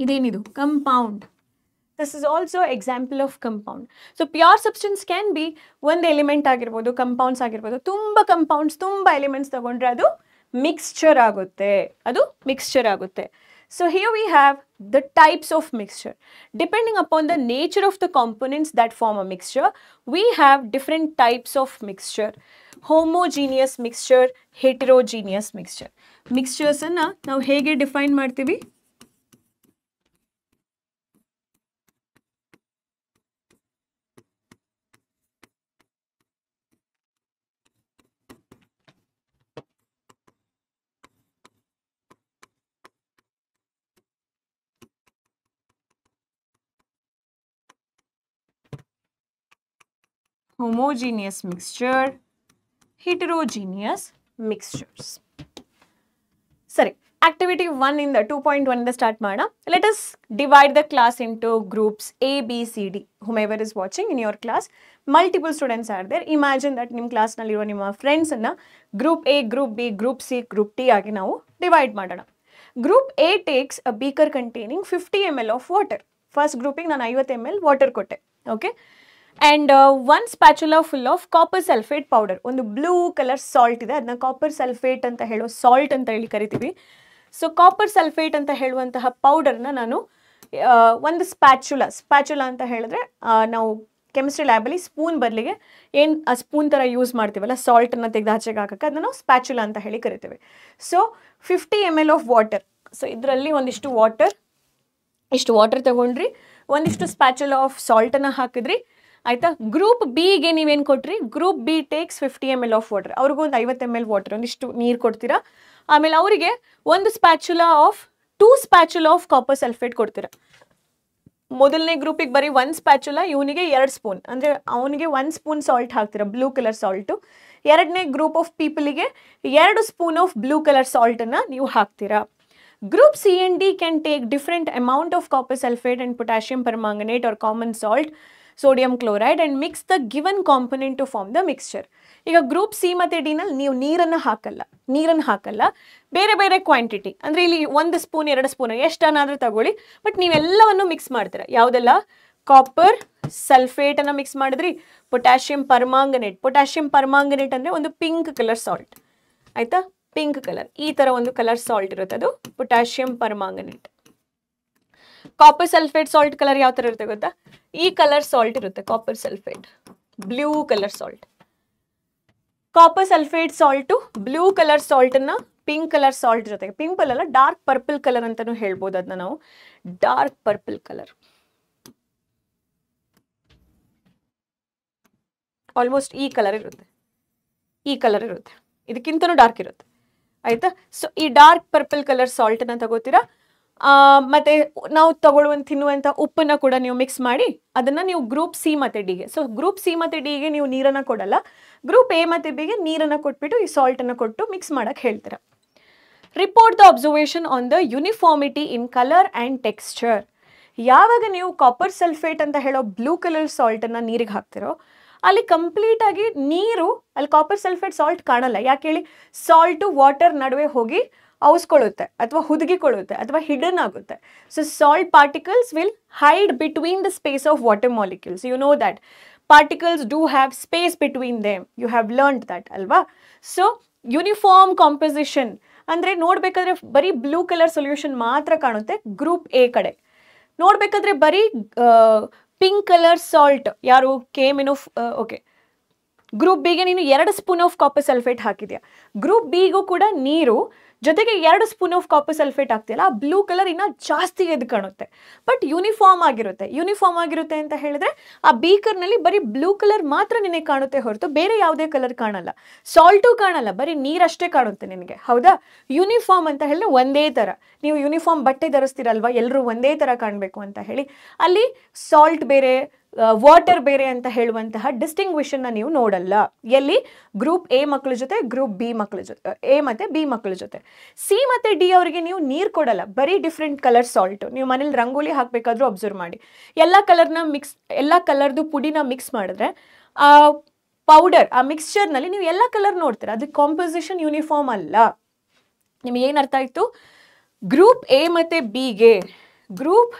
ಇದೇನಿದು compound. This is also example of compound. So pure substance can be ಒಂದು ಎಲಿಮೆಂಟ್ ಆಗಿರ್ಬೋದು, ಕಂಪೌಂಡ್ಸ್ ಆಗಿರ್ಬೋದು. ತುಂಬ ಕಂಪೌಂಡ್ಸ್, ತುಂಬ ಎಲಿಮೆಂಟ್ಸ್ ತಗೊಂಡ್ರೆ ಅದು ಮಿಕ್ಸ್ಚರ್ ಆಗುತ್ತೆ, ಅದು ಮಿಕ್ಸ್ಚರ್ ಆಗುತ್ತೆ. So here we have the types of mixture. Depending upon the nature of the components that form a mixture, we have different types of mixture. Homogeneous mixture, heterogeneous mixture. Mixtures ಅನ್ನ ನಾವು ಹೇಗೆ define ಮಾಡ್ತೀವಿ? Homogeneous mixture, heterogeneous mixtures. Sorry, activity 1 in the 2.1 the start ಮಾಡೋಣ. Let us divide the class into groups A, B, C, D. Whomever is watching in your class, multiple students are there. Imagine that ನಿಮ್ಮ class ನಲ್ಲಿರುವ ನಿಮ್ಮ friends ಅನ್ನ group A, group B, group C, group D ಆಗಿ ನಾವು divide ಮಾಡೋಣ. Group A takes a beaker containing 50 ml of water. First grouping ನಾನು 50 ml water ಕೊಟ್ಟೆ. Okay? And one spatula full of copper sulfate powder. ಒಂದು blue colour salt ಇದೆ, ಅದನ್ನ copper sulphate ಅಂತ ಹೇಳೋ ಸಾಲ್ಟ್ ಅಂತ ಹೇಳಿ ಕರಿತೀವಿ. ಸೊ ಕಾಪರ್ ಸಲ್ಫೇಟ್ ಅಂತ ಹೇಳುವಂತಹ ಪೌಡರ್ನ ನಾನು ಒಂದು ಸ್ಪ್ಯಾಚುಲಾ ಅಂತ ಹೇಳಿದ್ರೆ ನಾವು ಕೆಮಿಸ್ಟ್ರಿ ಲ್ಯಾಬಲ್ಲಿ ಸ್ಪೂನ್ ಬದಲಿಗೆ ಏನು ಆ ಸ್ಪೂನ್ ಥರ ಯೂಸ್ ಮಾಡ್ತೀವಲ್ಲ ಸಾಲ್ಟನ್ನು ತೆಗೆದು ಆಚೆಗೆ ಹಾಕೋಕ್ಕೆ, ಅದನ್ನ ನಾವು ಸ್ಪ್ಯಾಚುಲಾ ಅಂತ ಹೇಳಿ ಕರಿತೀವಿ. So 50 ml of water. So ಇದರಲ್ಲಿ ಒಂದಿಷ್ಟು ವಾಟರ್ ತಗೊಂಡ್ರಿ, ಒಂದಿಷ್ಟು ಸ್ಪ್ಯಾಚುಲಾ ಆಫ್ ಸಾಲ್ಟನ್ನು ಹಾಕಿದ್ರಿ, ಆಯ್ತಾ. ಗ್ರೂಪ್ ಬಿಗೆ ನೀವೇನು ಕೊಟ್ರಿ? Group B takes 50 ml of water. ಅವ್ರಿಗೂ ಒಂದು 50 ml ವಾಟರ್, ಒಂದಿಷ್ಟು ನೀರು ಕೊಡ್ತೀರಾ. ಆಮೇಲೆ ಅವರಿಗೆ ಒಂದು spatula of 2 spatula of copper sulphate ಕೊಡ್ತೀರಾ. ಮೊದಲನೇ ಗ್ರೂಪಿಗೆ ಬರೀ 1 ಸ್ಪ್ಯಾಚುಲಾ, ಇವನಿಗೆ 2 ಸ್ಪೂನ್, ಅಂದರೆ ಅವನಿಗೆ 1 ಸ್ಪೂನ್ ಸಾಲ್ಟ್ ಹಾಕ್ತೀರಾ, ಬ್ಲೂ ಕಲರ್ ಸಾಲ್ಟು. ಎರಡನೇ ಗ್ರೂಪ್ ಆಫ್ ಪೀಪಲಿಗೆ 2 ಸ್ಪೂನ್ ಆಫ್ ಬ್ಲೂ ಕಲರ್ ಸಾಲ್ಟನ್ನು ನೀವು ಹಾಕ್ತೀರಾ. Group C and D can take different amount of copper sulfate and potassium permanganate or common salt, sodium chloride, and mix the given component to form the mixture. ಈಗ group C ಮತ್ತು D ನಲ್ಲಿ ನೀವು ನೀರನ್ನು ಹಾಕಲ್ಲ, ಬೇರೆ ಬೇರೆ quantity, ಅಂದರೆ ಇಲ್ಲಿ 1 ಸ್ಪೂನ್ 2 ಸ್ಪೂನ್ ಎಷ್ಟನ್ನಾದರೂ ತಗೊಳ್ಳಿ, ಬಟ್ ನೀವೆಲ್ಲವನ್ನು ಮಿಕ್ಸ್ ಮಾಡ್ತೀರಾ. ಯಾವುದೆಲ್ಲ? ಕಾಪರ್ ಸಲ್ಫೇಟನ್ನು ಮಿಕ್ಸ್ ಮಾಡಿದ್ರಿ, ಪೊಟ್ಯಾಷಿಯಂ ಪರ್ಮಾಂಗನೇಟ್ ಅಂದರೆ ಒಂದು ಪಿಂಕ್ ಕಲರ್ ಸಾಲ್ಟ್, ಆಯಿತಾ. ಪಿಂಕ್ ಕಲರ್, ಈ ಥರ ಒಂದು ಕಲರ್ ಸಾಲ್ಟ್ ಇರುತ್ತೆ, ಅದು potassium permanganate. Copper sulphate salt colour ಯಾವ ಥರ ಇರುತ್ತೆ ಗೊತ್ತಾ? ಈ ಕಲರ್ ಸಾಲ್ಟ್ ಇರುತ್ತೆ, copper sulphate, blue colour salt. Copper sulphate salt blue colour ಸಾಲ್ಟನ್ನು ಪಿಂಕ್ ಕಲರ್ ಸಾಲ್ಟ್ ಜೊತೆಗೆ, ಪಿಂಪಲ್ ಅಲ್ಲ, ಡಾರ್ಕ್ ಪರ್ಪಲ್ ಕಲರ್ ಅಂತಲೂ ಹೇಳ್ಬೋದು ಅದನ್ನ ನಾವು, ಡಾರ್ಕ್ ಪರ್ಪಲ್ ಕಲರ್, ಆಲ್ಮೋಸ್ಟ್ ಈ ಕಲರ್ ಇರುತ್ತೆ, ಇದಕ್ಕಿಂತನೂ ಡಾರ್ಕ್ ಇರುತ್ತೆ, ಆಯಿತಾ. ಸೊ ಈ ಡಾರ್ಕ್ ಪರ್ಪಲ್ ಕಲರ್ ಸಾಲ್ಟನ್ನು ತಗೋತೀರಾ. ಮತ್ತು ನಾವು ತಿನ್ನುವಂಥ ಉಪ್ಪನ್ನು ಕೂಡ ನೀವು ಮಿಕ್ಸ್ ಮಾಡಿ ಅದನ್ನು ನೀವು ಗ್ರೂಪ್ ಸಿ ಮತ್ತು ಡಿಗೆ, ಸೊ ಗ್ರೂಪ್ ಸಿ ಮತ್ತು ಡಿಗೆ ನೀವು ನೀರನ್ನು ಕೊಡಲ್ಲ, ಗ್ರೂಪ್ ಎ ಮತ್ತು ಬಿಗೆ ನೀರನ್ನು ಕೊಟ್ಬಿಟ್ಟು ಈ ಸಾಲ್ಟನ್ನು ಕೊಟ್ಟು ಮಿಕ್ಸ್ ಮಾಡೋಕ್ಕೆ ಹೇಳ್ತೀರಾ. Report the observation on the uniformity in colour and texture. ಯಾವಾಗ ನೀವು ಕಾಪರ್ ಸಲ್ಫೇಟ್ ಅಂತ ಹೇಳೋ ಬ್ಲೂ ಕಲರ್ ಸಾಲ್ಟನ್ನು ನೀರಿಗೆ ಹಾಕ್ತಿರೋ, ಅಲ್ಲಿ ಕಂಪ್ಲೀಟಾಗಿ ನೀರು, ಅಲ್ಲಿ ಕಾಪರ್ ಸಲ್ಫೇಟ್ ಸಾಲ್ಟ್ ಕಾಣಲ್ಲ. ಯಾಕೆ ಹೇಳಿ? ಸಾಲ್ಟು ವಾಟರ್ ನಡುವೆ ಹೋಗಿ ಅವಸ್ಕೊಳ್ಳುತ್ತೆ ಅಥವಾ ಹುದುಗಿಕೊಳ್ಳುತ್ತೆ ಅಥವಾ ಹಿಡನ್ ಆಗುತ್ತೆ. So salt particles will hide between the space of water molecules. You know that particles do have space between them. You have learned that, alva. So uniform composition ಅಂದ್ರೆ ನೋಡ್ಬೇಕಾದ್ರೆ ಬರೀ blue colour solution ಮಾತ್ರ ಕಾಣುತ್ತೆ group A ಕಡೆ. ನೋಡ್ಬೇಕಾದ್ರೆ ಬರೀ pink colour salt, ಯಾರು ಕೇಮಿನೋ, okay. Group ಬಿಗೆ ನೀನು 2 ಸ್ಪೂನ್ ಆಫ್ ಕಾಪರ್ ಸಲ್ಫೇಟ್ ಹಾಕಿದ್ಯಾ, ಗ್ರೂಪ್ ಬಿಗೂ ಕೂಡ ನೀರು ಜೊತೆಗೆ 2 ಸ್ಪೂನ್ ಆಫ್ ಕಾಪರ್ ಸಲ್ಫೇಟ್ ಹಾಕ್ತಿಯಲ್ಲ, ಆ ಬ್ಲೂ ಕಲರ್ ಇನ್ನೂ ಜಾಸ್ತಿ ಎದ್ದು ಕಾಣುತ್ತೆ. ಬಟ್ ಯೂನಿಫಾರ್ಮ್ ಆಗಿರುತ್ತೆ ಅಂತ ಹೇಳಿದ್ರೆ ಆ ಬೀಕರ್ನಲ್ಲಿ ಬರೀ ಬ್ಲೂ ಕಲರ್ ಮಾತ್ರ ನಿನಗೆ ಕಾಣುತ್ತೆ ಹೊರತು ಬೇರೆ ಯಾವುದೇ ಕಲರ್ ಕಾಣಲ್ಲ, ಸಾಲ್ಟು ಕಾಣಲ್ಲ, ಬರೀ ನೀರಷ್ಟೇ ಕಾಣುತ್ತೆ ನಿನಗೆ, ಹೌದಾ. ಯೂನಿಫಾರ್ಮ್ ಅಂತ ಹೇಳಿದ್ರೆ ಒಂದೇ ಥರ, ನೀವು ಯೂನಿಫಾರ್ಮ್ ಬಟ್ಟೆ ಧರಿಸ್ತೀರಲ್ವ, ಎಲ್ಲರೂ ಒಂದೇ ಥರ ಕಾಣಬೇಕು ಅಂತ ಹೇಳಿ, ಅಲ್ಲಿ ಸಾಲ್ಟ್ ಬೇರೆ ವಾಟರ್ ಬೇರೆ ಅಂತ ಹೇಳುವಂತಹ ಡಿಸ್ಟಿಂಗ್ವಿಷನ್ನ ನೀವು ನೋಡಲ್ಲ. ಎಲ್ಲಿ? ಗ್ರೂಪ್ ಎ ಮಕ್ಕಳ ಜೊತೆ, ಗ್ರೂಪ್ ಬಿ ಮಕ್ಕಳ ಜೊತೆ, ಎ ಮತ್ತು ಬಿ ಮಕ್ಕಳ ಜೊತೆ. ಸಿ ಮತ್ತು ಡಿ ಅವರಿಗೆ ನೀವು ನೀರು ಕೊಡಲ್ಲ, ಬರೀ ಡಿಫ್ರೆಂಟ್ ಕಲರ್ ಸಾಲ್ಟು. ನೀವು ಮನೇಲಿ ರಂಗೋಲಿ ಹಾಕಬೇಕಾದ್ರೂ ಅಬ್ಸರ್ವ್ ಮಾಡಿ, ಎಲ್ಲ ಕಲರ್ದು ಪುಡಿನ ಮಿಕ್ಸ್ ಮಾಡಿದ್ರೆ ಆ ಪೌಡರ್, ಆ ಮಿಕ್ಸ್ಚರ್ನಲ್ಲಿ ನೀವು ಎಲ್ಲ ಕಲರ್ ನೋಡ್ತೀರ, ಅದು ಕಾಂಪೋಸಿಷನ್ ಯೂನಿಫಾರ್ಮ್ ಅಲ್ಲ. ನಿಮಗೆ ಏನು ಅರ್ಥ ಆಯಿತು? ಗ್ರೂಪ್ ಎ ಮತ್ತು ಬಿಗೆ, ಗ್ರೂಪ್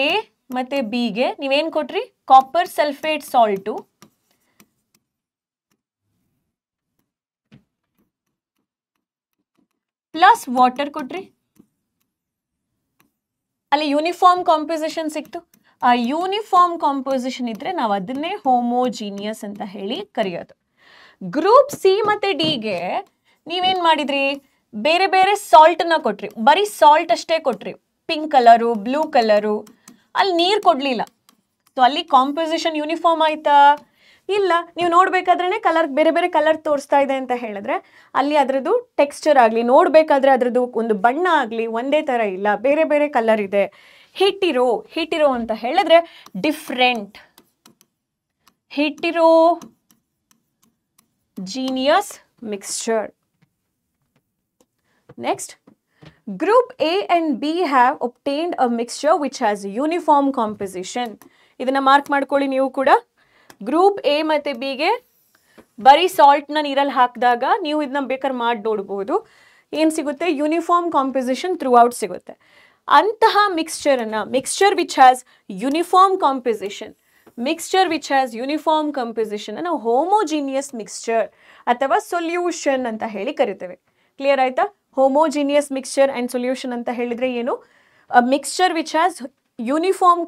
ಎ ಮತ್ತು ಬಿಗೆ ನೀವೇನು ಕೊಟ್ರಿ? Copper sulphate salt, plus water ಕೊಟ್ರಿ, ಅಲ್ಲಿ ಯೂನಿಫಾರ್ಮ್ ಕಾಂಪೋಸಿಷನ್ ಸಿಕ್ತು. ಆ ಯೂನಿಫಾರ್ಮ್ ಕಾಂಪೋಸಿಷನ್ ಇದ್ರೆ ನಾವು ಅದನ್ನೇ ಹೋಮೋಜಿನಿಯಸ್ ಅಂತ ಹೇಳಿ ಕರೆಯೋದು. ಗ್ರೂಪ್ ಸಿ ಮತ್ತೆ ಡಿಗೆ ನೀವೇನ್ ಮಾಡಿದ್ರಿ, ಬೇರೆ ಬೇರೆ ಸಾಲ್ಟ್ನ ಕೊಟ್ರಿ, ಬರೀ ಸಾಲ್ಟ್ ಅಷ್ಟೇ ಕೊಟ್ರಿ, ಪಿಂಕ್ ಕಲರು, ಬ್ಲೂ ಕಲರು, ಅಲ್ಲಿ ನೀರು ಕೊಡ್ಲಿಲ್ಲ. ಸೊ ಅಲ್ಲಿ ಕಾಂಪೋಸಿಷನ್ ಯೂನಿಫಾರ್ಮ್ ಆಯ್ತಾ? ಇಲ್ಲ. ನೀವು ನೋಡ್ಬೇಕಾದ್ರೆ ಕಲರ್ ಬೇರೆ ಬೇರೆ ಕಲರ್ ತೋರಿಸ್ತಾ ಇದೆ ಅಂತ ಹೇಳಿದ್ರೆ ಅಲ್ಲಿ ಅದರದ್ದು ಟೆಕ್ಸ್ಚರ್ ಆಗಲಿ, ನೋಡ್ಬೇಕಾದ್ರೆ ಅದರದ್ದು ಒಂದು ಬಣ್ಣ ಆಗಲಿ ಒಂದೇ ಥರ ಇಲ್ಲ, ಬೇರೆ ಬೇರೆ ಕಲರ್ ಇದೆ. ಹಿಟ್ಟಿರೋ ಅಂತ ಹೇಳಿದ್ರೆ different, heterogeneous mixture. Next, group A and B have obtained a mixture which has uniform composition. ಇದನ್ನ ಮಾರ್ಕ್ ಮಾಡ್ಕೊಳ್ಳಿ ನೀವು ಕೂಡ. ಗ್ರೂಪ್ ಎ ಮತ್ತು ಬಿಗೆ ಬರೀ ಸಾಲ್ಟ್ನ ನೀರಲ್ಲಿ ಹಾಕಿದಾಗ ನೀವು ಇದನ್ನ ಬೇಕಾದ್ರೆ ಮಾಡಿ ನೋಡ್ಬೋದು. ಏನು ಸಿಗುತ್ತೆ? ಯೂನಿಫಾರ್ಮ್ ಕಾಂಪೋಸಿಷನ್ ಥ್ರೂ ಔಟ್ ಸಿಗುತ್ತೆ. ಅಂತಹ mixture which has uniform composition, ನಾವು ಹೋಮೋಜಿನಿಯಸ್ ಮಿಕ್ಸ್ಚರ್ ಅಥವಾ ಸೊಲ್ಯೂಷನ್ ಅಂತ ಹೇಳಿ ಕರಿತೇವೆ. ಕ್ಲಿಯರ್ ಆಯ್ತಾ? ಹೋಮೋಜಿನಿಯಸ್ ಮಿಕ್ಸ್ಚರ್ ಆ್ಯಂಡ್ ಸೊಲ್ಯೂಷನ್ ಅಂತ ಹೇಳಿದರೆ ಏನು? Mixture which has uniform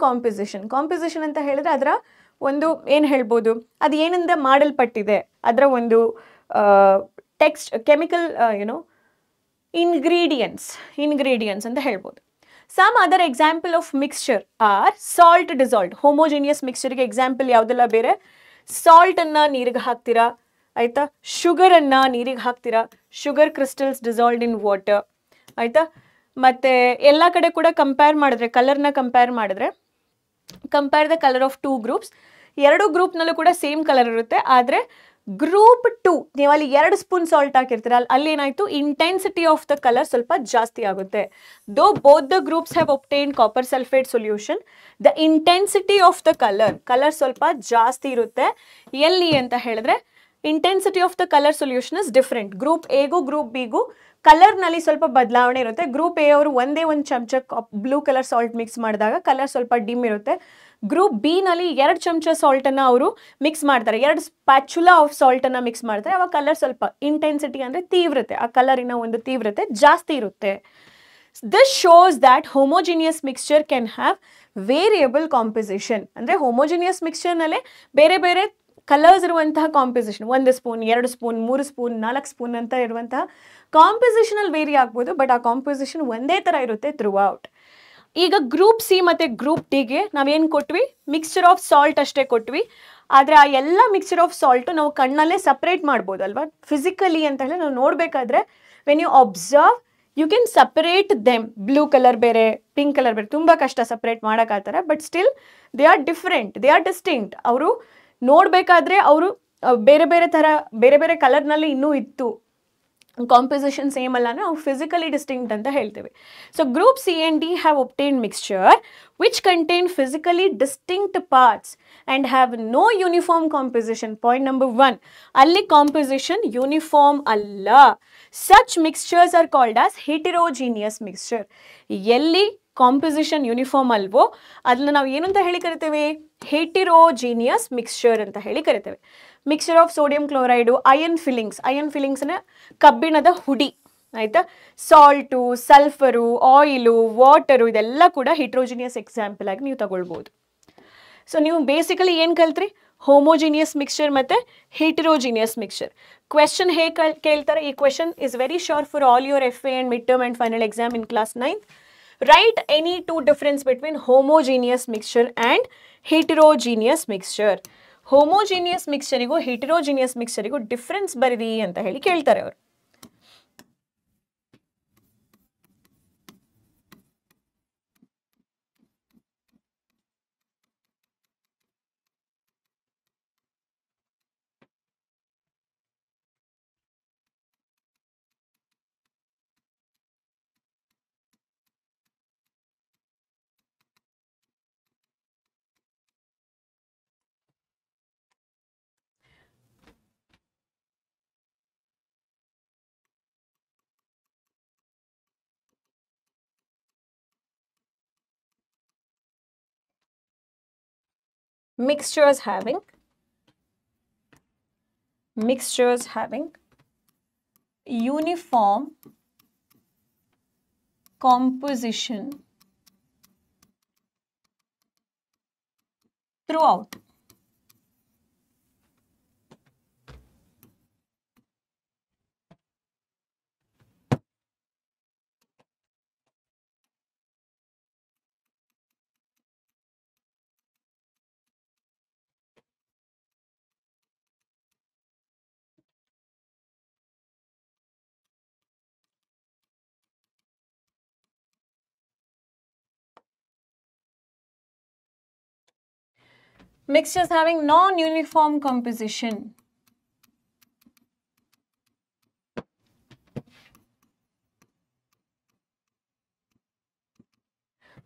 composition ಅಂತ ಹೇಳಿದ್ರೆ ಅದರ ಒಂದು ಏನು ಹೇಳ್ಬೋದು, ಅದು ಏನಿಂದ ಮಾಡಲ್ಪಟ್ಟಿದೆ, ಅದರ ಒಂದು ಕೆಮಿಕಲ್ ಇಂಗ್ರೀಡಿಯೆಂಟ್ಸ್ ಅಂತ ಹೇಳ್ಬೋದು. Some other example of mixture are salt dissolved. Homogeneous mixture ಗೆ ಎಕ್ಸಾಂಪಲ್ ಯಾವುದೆಲ್ಲ ಬೇರೆ? ಸಾಲ್ಟ್ ಅನ್ನ ನೀರಿಗೆ ಹಾಕ್ತೀರಾ, ಆಯ್ತಾ? ಶುಗರ್ ಅನ್ನ ನೀರಿಗೆ ಹಾಕ್ತೀರಾ, sugar crystals dissolved in water, ಆಯ್ತಾ? ಮತ್ತೆ ಎಲ್ಲ ಕಡೆ ಕೂಡ ಕಂಪೇರ್ ಮಾಡಿದ್ರೆ, ಕಲರ್ನ ಕಂಪೇರ್ ಮಾಡಿದ್ರೆ, compare the colour of 2 groups. 2 ಗ್ರೂಪ್ನಲ್ಲೂ ಕೂಡ ಸೇಮ್ ಕಲರ್ ಇರುತ್ತೆ. ಆದರೆ ಗ್ರೂಪ್ 2 ನೀವು ಅಲ್ಲಿ 2 ಸ್ಪೂನ್ ಸಾಲ್ಟ್ ಹಾಕಿರ್ತೀರ, ಅಲ್ಲಿ ಏನಾಯ್ತು, ಇಂಟೆನ್ಸಿಟಿ ಆಫ್ ದ ಕಲರ್ ಸ್ವಲ್ಪ ಜಾಸ್ತಿ ಆಗುತ್ತೆ. Though both the groups have obtained copper sulphate solution, the intensity of the colour ಸ್ವಲ್ಪ ಜಾಸ್ತಿ ಇರುತ್ತೆ. ಎಲ್ಲಿ ಅಂತ ಹೇಳಿದ್ರೆ intensity of the colour solution is different. Group ಎಗೂ ಗ್ರೂಪ್ ಬಿಗೂ ಕಲರ್ನಲ್ಲಿ ಸ್ವಲ್ಪ ಬದಲಾವಣೆ ಇರುತ್ತೆ. ಗ್ರೂಪ್ ಎ ಅವರು ಒಂದೇ ಒಂದು ಚಮಚ ಬ್ಲೂ ಕಲರ್ ಸಾಲ್ಟ್ ಮಿಕ್ಸ್ ಮಾಡಿದಾಗ ಕಲರ್ ಸ್ವಲ್ಪ ಡಿಮ್ ಇರುತ್ತೆ. ಗ್ರೂಪ್ ಬಿ ನಲ್ಲಿ 2 ಚಮಚ ಸಾಲ್ಟನ್ನು ಅವರು ಮಿಕ್ಸ್ ಮಾಡ್ತಾರೆ, 2 ಸ್ಪ್ಯಾಚುಲಾ ಆಫ್ ಸಾಲ್ಟನ್ನು ಮಿಕ್ಸ್ ಮಾಡ್ತಾರೆ. ಅವಾಗ ಕಲರ್ ಸ್ವಲ್ಪ ಇಂಟೆನ್ಸಿಟಿ ಅಂದರೆ ತೀವ್ರತೆ, ಆ ಕಲರಿನ ಒಂದು ತೀವ್ರತೆ ಜಾಸ್ತಿ ಇರುತ್ತೆ. This shows that homogeneous mixture can have variable composition. ಅಂದರೆ ಹೋಮೋಜಿನಿಯಸ್ ಮಿಕ್ಸ್ಚರ್ನಲ್ಲೇ ಬೇರೆ ಬೇರೆ ಕಲರ್ಸ್ ಇರುವಂತಹ composition, 1 spoon, 2 spoon, 3 spoon, 4 spoon ಅಂತ ಇರುವಂತಹ ಕಾಂಪೋಸಿಷನಲ್ಲಿ ವೇರಿ ಆಗ್ಬೋದು. ಬಟ್ ಆ ಕಾಂಪೋಸಿಷನ್ ಒಂದೇ ಥರ ಇರುತ್ತೆ ಥ್ರೂ ಔಟ್. ಈಗ ಗ್ರೂಪ್ ಸಿ ಮತ್ತು ಗ್ರೂಪ್ ಡಿಗೆ ನಾವೇನು ಕೊಟ್ವಿ? ಮಿಕ್ಸ್ಚರ್ ಆಫ್ ಸಾಲ್ಟ್ ಅಷ್ಟೇ ಕೊಟ್ವಿ. ಆದರೆ ಆ ಎಲ್ಲ ಮಿಕ್ಸ್ಚರ್ ಆಫ್ ಸಾಲ್ಟು ನಾವು ಕಣ್ಣಲ್ಲೇ ಸಪ್ರೇಟ್ ಮಾಡ್ಬೋದು ಅಲ್ವಾ? ಫಿಸಿಕಲಿ ಅಂತ ಹೇಳಿ ನಾವು ನೋಡಬೇಕಾದ್ರೆ when you observe you can separate them. Blue colour ಬೇರೆ, ಪಿಂಕ್ ಕಲರ್ ಬೇರೆ, ತುಂಬ ಕಷ್ಟ ಸಪ್ರೇಟ್ ಮಾಡೋಕ್ಕಾಗ್ತಾರೆ. But still they are different, they are distinct. ಅವರು ನೋಡಬೇಕಾದ್ರೆ ಅವರು ಬೇರೆ ಬೇರೆ ಥರ ಬೇರೆ ಬೇರೆ ಕಲರ್ನಲ್ಲಿ ಇನ್ನೂ ಇತ್ತು, ಕಾಂಪೋಸಿಷನ್ ಸೇಮ್ ಅಲ್ಲ, ನಾವು ಫಿಸಿಕಲಿ ಡಿಸ್ಟಿಂಕ್ಟ್ ಅಂತ ಹೇಳ್ತೇವೆ. So group C and D have obtained mixture which contain physically distinct parts and have no uniform composition. Point number 1, ಅಲ್ಲಿ ಕಾಂಪೋಸಿಷನ್ ಯೂನಿಫಾರ್ಮ್ ಅಲ್ಲ. Such mixtures are called as heterogeneous mixture. ಎಲ್ಲಿ composition uniform ಅಲ್ವೋ ಅದನ್ನ ನಾವು ಏನು ಅಂತ ಹೇಳಿ ಕರಿತೇವೆ? ಹೆಟಿರೋಜಿನಿಯಸ್ ಮಿಕ್ಸ್ಚರ್ ಅಂತ ಹೇಳಿ ಕರಿತೇವೆ. Mixture of sodium chloride, iron ಫಿಲ್ಲಿಂಗ್ಸ್ನ ಕಬ್ಬಿಣದ ಹುಡಿ, ಆಯಿತಾ? ಸಾಲ್ಟು, ಸಲ್ಫರು, ಆಯಿಲು, ವಾಟರು, ಇದೆಲ್ಲ ಕೂಡ ಹೆಟ್ರೋಜಿನಿಯಸ್ ಎಕ್ಸಾಂಪಲ್ ಆಗಿ ನೀವು ತಗೊಳ್ಬೋದು. ಸೊ ನೀವು ಬೇಸಿಕಲಿ ಏನು ಕಲ್ತ್ರಿ? ಹೋಮೋಜಿನಿಯಸ್ ಮಿಕ್ಸ್ಚರ್ ಮತ್ತು ಹೆಟಿರೋಜಿನಿಯಸ್ ಮಿಕ್ಸ್ಚರ್. ಕ್ವೆಶನ್ ಹೇಗೆ ಕೇಳ್ತಾರೆ? ಈ question is very sure for all your FA and midterm and final exam in class 9. Write any 2 difference between homogeneous mixture and heterogeneous mixture. Homogeneous ಮಿಕ್ಸ್ಚರಿಗೂ heterogeneous ಮಿಕ್ಸ್ಚರಿಗೂ difference ಬರೀರಿ ಅಂತ ಹೇಳಿ ಕೇಳ್ತಾರೆ ಅವರು. Mixtures having uniform, composition throughout. Mixtures having non-uniform composition.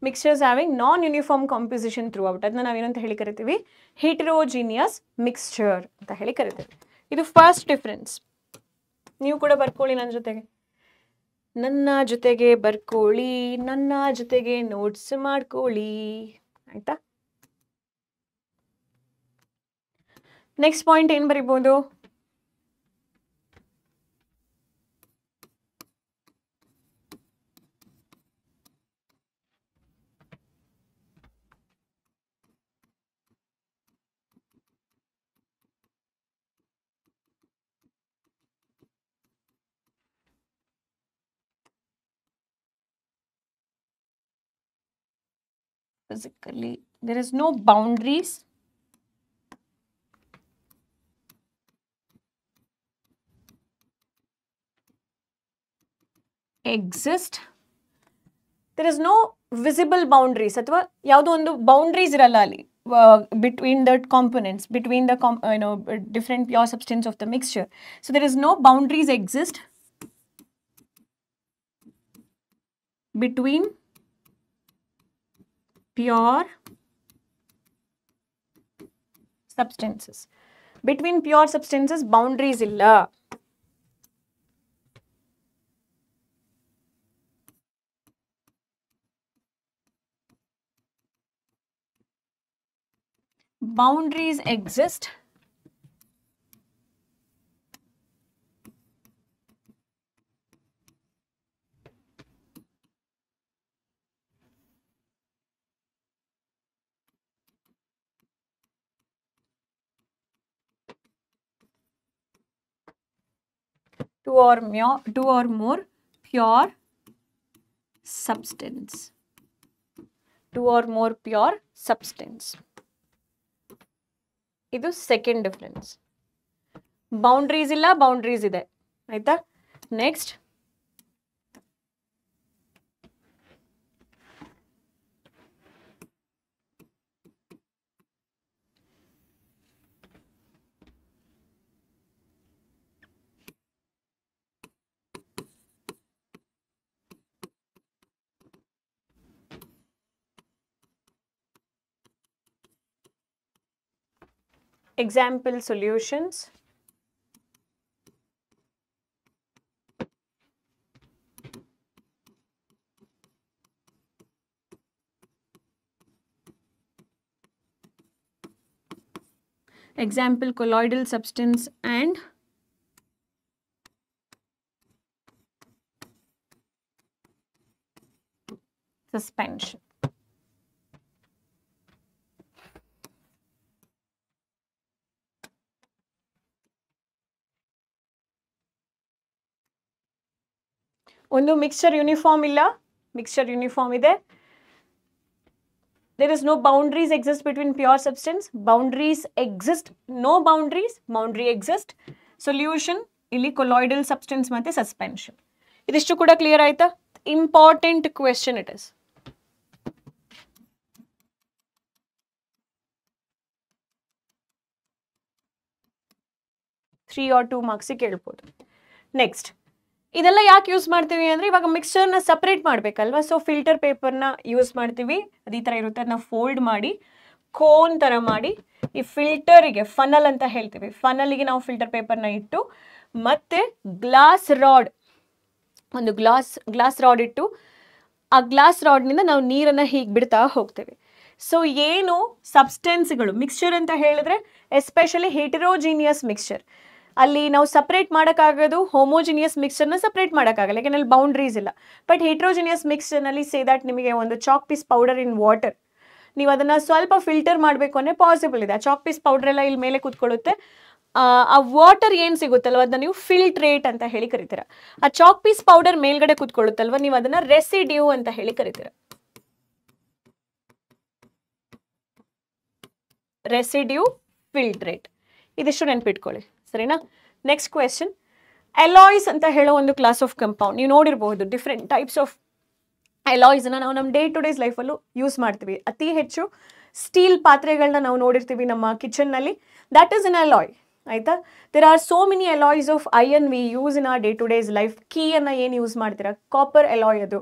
Mixtures having non-uniform composition throughout. ಅದನ್ನ ನಾವೇನಂತ ಹೇಳಿ ಕರಿತೀವಿ? Heterogeneous mixture ಅಂತ ಹೇಳಿ ಕರಿತೀವಿ. ಇದು ಫಸ್ಟ್ ಡಿಫರೆನ್ಸ್. ನೀವು ಕೂಡ ಬರ್ಕೊಳ್ಳಿ ನನ್ನ ಜೊತೆಗೆ. ನನ್ನ ಜೊತೆಗೆ ಬರ್ಕೊಳ್ಳಿ, ನನ್ನ ಜೊತೆಗೆ ನೋಟ್ಸ್ ಮಾಡ್ಕೊಳ್ಳಿ. ಆಯ್ತಾ? ನೆಕ್ಸ್ಟ್ ಪಾಯಿಂಟ್ ಏನು ಬರಿಬೋದು? Physically, there is no boundaries. Exist. There is no visible boundaries. ಅಥವಾ ಯಾವುದೋ ಒಂದು boundaries ಇರಲ್ಲ ಅಲ್ಲಿ between the components, between the different pure substance of the mixture. So there is no boundaries exist between pure substances. Between pure substances boundaries illa. Boundaries exist two or more pure substance. Two or more pure substance. ಇದು second difference. Boundaries ಇಲ್ಲ, boundaries ಇದೆ. ಆಯ್ತಾ? Next example solutions. Example colloidal substance and suspension. ಒಂದು mixture uniform ಇಲ್ಲ, mixture uniform ಇದೆ. There is no boundaries exist between pure substance. Boundaries exist. No boundaries. Boundary exist. Solution ಇಲ್ಲಿ colloidal substance ಮತ್ತೆ suspension. ಇದಿಷ್ಟು ಕೂಡ clear ಆಯ್ತಾ? Important question it is. 3 or 2 marks ಕೇಳ್ಬೋದು. Next ಇದೆಲ್ಲ ಯಾಕೆ ಯೂಸ್ ಮಾಡ್ತೀವಿ ಅಂದರೆ ಇವಾಗ ಮಿಕ್ಸ್ಚರ್ನ ಸಪ್ರೇಟ್ ಮಾಡಬೇಕಲ್ವ. ಸೊ ಫಿಲ್ಟರ್ ಪೇಪರ್ನ ಯೂಸ್ ಮಾಡ್ತೀವಿ. ಅದು ಈ ಥರ ಇರುತ್ತೆ. ಅದನ್ನ ಫೋಲ್ಡ್ ಮಾಡಿ ಕೋನ್ ಥರ ಮಾಡಿ ಈ ಫಿಲ್ಟರಿಗೆ ಫನಲ್ ಅಂತ ಹೇಳ್ತೀವಿ. ಫನಲ್ಗೆ ನಾವು ಫಿಲ್ಟರ್ ಪೇಪರ್ನ ಇಟ್ಟು ಮತ್ತೆ ಗ್ಲಾಸ್ ರಾಡ್, ಒಂದು ಗ್ಲಾಸ್ ರಾಡ್ ಇಟ್ಟು ಆ ಗ್ಲಾಸ್ ರಾಡ್ನಿಂದ ನಾವು ನೀರನ್ನು ಹೀಗೆ ಬಿಡ್ತಾ ಹೋಗ್ತೇವೆ. ಸೊ ಏನು ಸಬ್ಸ್ಟೆನ್ಸ್ಗಳು ಮಿಕ್ಸ್ಚರ್ ಅಂತ ಹೇಳಿದ್ರೆ ಎಸ್ಪೆಷಲಿ ಹೆಟೆರೋಜಿನಿಯಸ್ ಮಿಕ್ಸ್ಚರ್, ಅಲ್ಲಿ ನಾವು ಸಪ್ರೇಟ್ ಮಾಡೋಕ್ಕಾಗೋದು ಹೋಮೋಜಿನಿಯಸ್ ಮಿಕ್ಸ್ಚರ್ನ ಸಪ್ರೇಟ್ ಮಾಡೋಕ್ಕಾಗಲ್ಲ, ಯಾಕೆಂದ್ರೆ ಅಲ್ಲಿ ಬೌಂಡ್ರೀಸ್ ಇಲ್ಲ. ಬಟ್ ಹೆಟ್ರೋಜಿನಿಯಸ್ ಮಿಕ್ಸ್ಚರ್ನಲ್ಲಿ ಸೇ ದಟ್ ನಿಮಗೆ ಒಂದು chalk piece powder in water, ನೀವು ಅದನ್ನು ಸ್ವಲ್ಪ ಫಿಲ್ಟರ್ ಮಾಡಬೇಕು ಅಂದರೆ ಪಾಸಿಬಲ್ ಇದೆ. ಆ ಚಾಕ್ ಪೀಸ್ ಪೌಡರ್ ಎಲ್ಲ ಇಲ್ಲಿ ಮೇಲೆ ಕೂತ್ಕೊಳ್ಳುತ್ತೆ, ಆ ವಾಟರ್ ಏನು ಸಿಗುತ್ತಲ್ವ ಅದನ್ನ ನೀವು ಫಿಲ್ಟ್ರೇಟ್ ಅಂತ ಹೇಳಿ ಕರಿತೀರ. ಆ ಚಾಕ್ ಪೀಸ್ ಪೌಡರ್ ಮೇಲ್ಗಡೆ ಕೂತ್ಕೊಳ್ಳುತ್ತಲ್ವ, ನೀವು ಅದನ್ನ ರೆಸಿಡ್ಯೂ ಅಂತ ಹೇಳಿ ಕರಿತೀರ. ರೆಸಿಡ್ಯೂ, ಫಿಲ್ಟ್ರೇಟ್, ಇದಿಷ್ಟು ನೆನ್ಪಿಟ್ಕೊಳ್ಳಿ, ಸರಿನಾ? ನೆಕ್ಸ್ಟ್ ಕ್ವೆಶನ್, ಅಲಾಯ್ಸ್ ಅಂತ ಹೇಳೋ ಒಂದು ಕ್ಲಾಸ್ ಆಫ್ ಕಂಪೌಂಡ್ ನೀವು ನೋಡಿರಬಹುದು. ಡಿಫ್ರೆಂಟ್ ಟೈಪ್ಸ್ ಆಫ್ ಅಲಾಯ್ಸ್ನ ನಾವು ನಮ್ಮ ಡೇ ಟು ಡೇಸ್ ಲೈಫಲ್ಲೂ ಯೂಸ್ ಮಾಡ್ತೀವಿ. ಅತಿ ಹೆಚ್ಚು ಸ್ಟೀಲ್ ಪಾತ್ರೆಗಳನ್ನ ನಾವು ನೋಡಿರ್ತೀವಿ ನಮ್ಮ ಕಿಚನ್ನಲ್ಲಿ, ದಟ್ ಈಸ್ ಅನ್ ಅಲಾಯ್. ಆಯಿತಾ? There are so many alloys of iron we use in our day to days life. ಕೀಯನ್ನು ಏನು ಯೂಸ್ ಮಾಡ್ತೀರಾ? ಕಾಪರ್ ಅಲಾಯ್ ಅದು.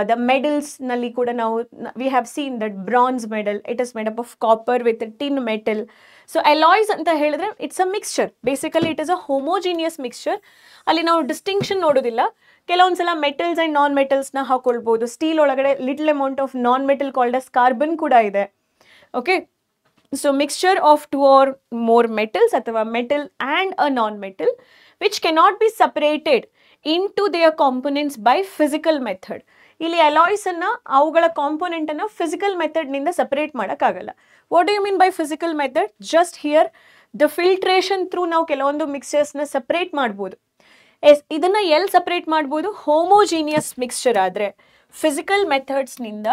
ದ ಮೆಡಲ್ಸ್ನಲ್ಲಿ ಕೂಡ ನಾವು we have seen that bronze medal, it is made up of copper with tin metal. So alloys ಅಂತ ಹೇಳಿದ್ರೆ it's a mixture, basically it is a homogeneous mixture. ಅಲ್ಲಿ ನಾವು ಡಿಸ್ಟಿಂಕ್ಷನ್ ನೋಡೋದಿಲ್ಲ. ಕೆಲವೊಂದ್ಸಲ ಮೆಟಲ್ಸ್ ಆ್ಯಂಡ್ ನಾನ್ ಮೆಟಲ್ಸ್ನ ಹಾಕೊಳ್ಬೋದು. ಸ್ಟೀಲ್ ಒಳಗಡೆ little amount of non metal called as carbon ಕೂಡ ಇದೆ. Okay, so mixture of 2 or more metals ಅಥವಾ metal and a non metal which cannot be separated into their components by physical method. ಇಲ್ಲಿ ಅಲಾಯ್ಸನ್ನು ಅವುಗಳ ಕಾಂಪೊನೆಂಟನ್ನು physical ಮೆಥಡ್ನಿಂದ separate ಮಾಡೋಕ್ಕಾಗಲ್ಲ. What do you mean by physical method? Just here the filtration through ನಾವು ಕೆಲವೊಂದು ಮಿಕ್ಸ್ಚರ್ಸ್ನ ಸಪ್ರೇಟ್ ಮಾಡ್ಬೋದು. ಇದನ್ನು ಎಲ್ಲಿ ಸಪ್ರೇಟ್ ಮಾಡ್ಬೋದು? ಹೋಮೋಜಿನಿಯಸ್ ಮಿಕ್ಸ್ಚರ್ ಆದರೆ ಫಿಸಿಕಲ್ ಮೆಥಡ್ಸ್ನಿಂದ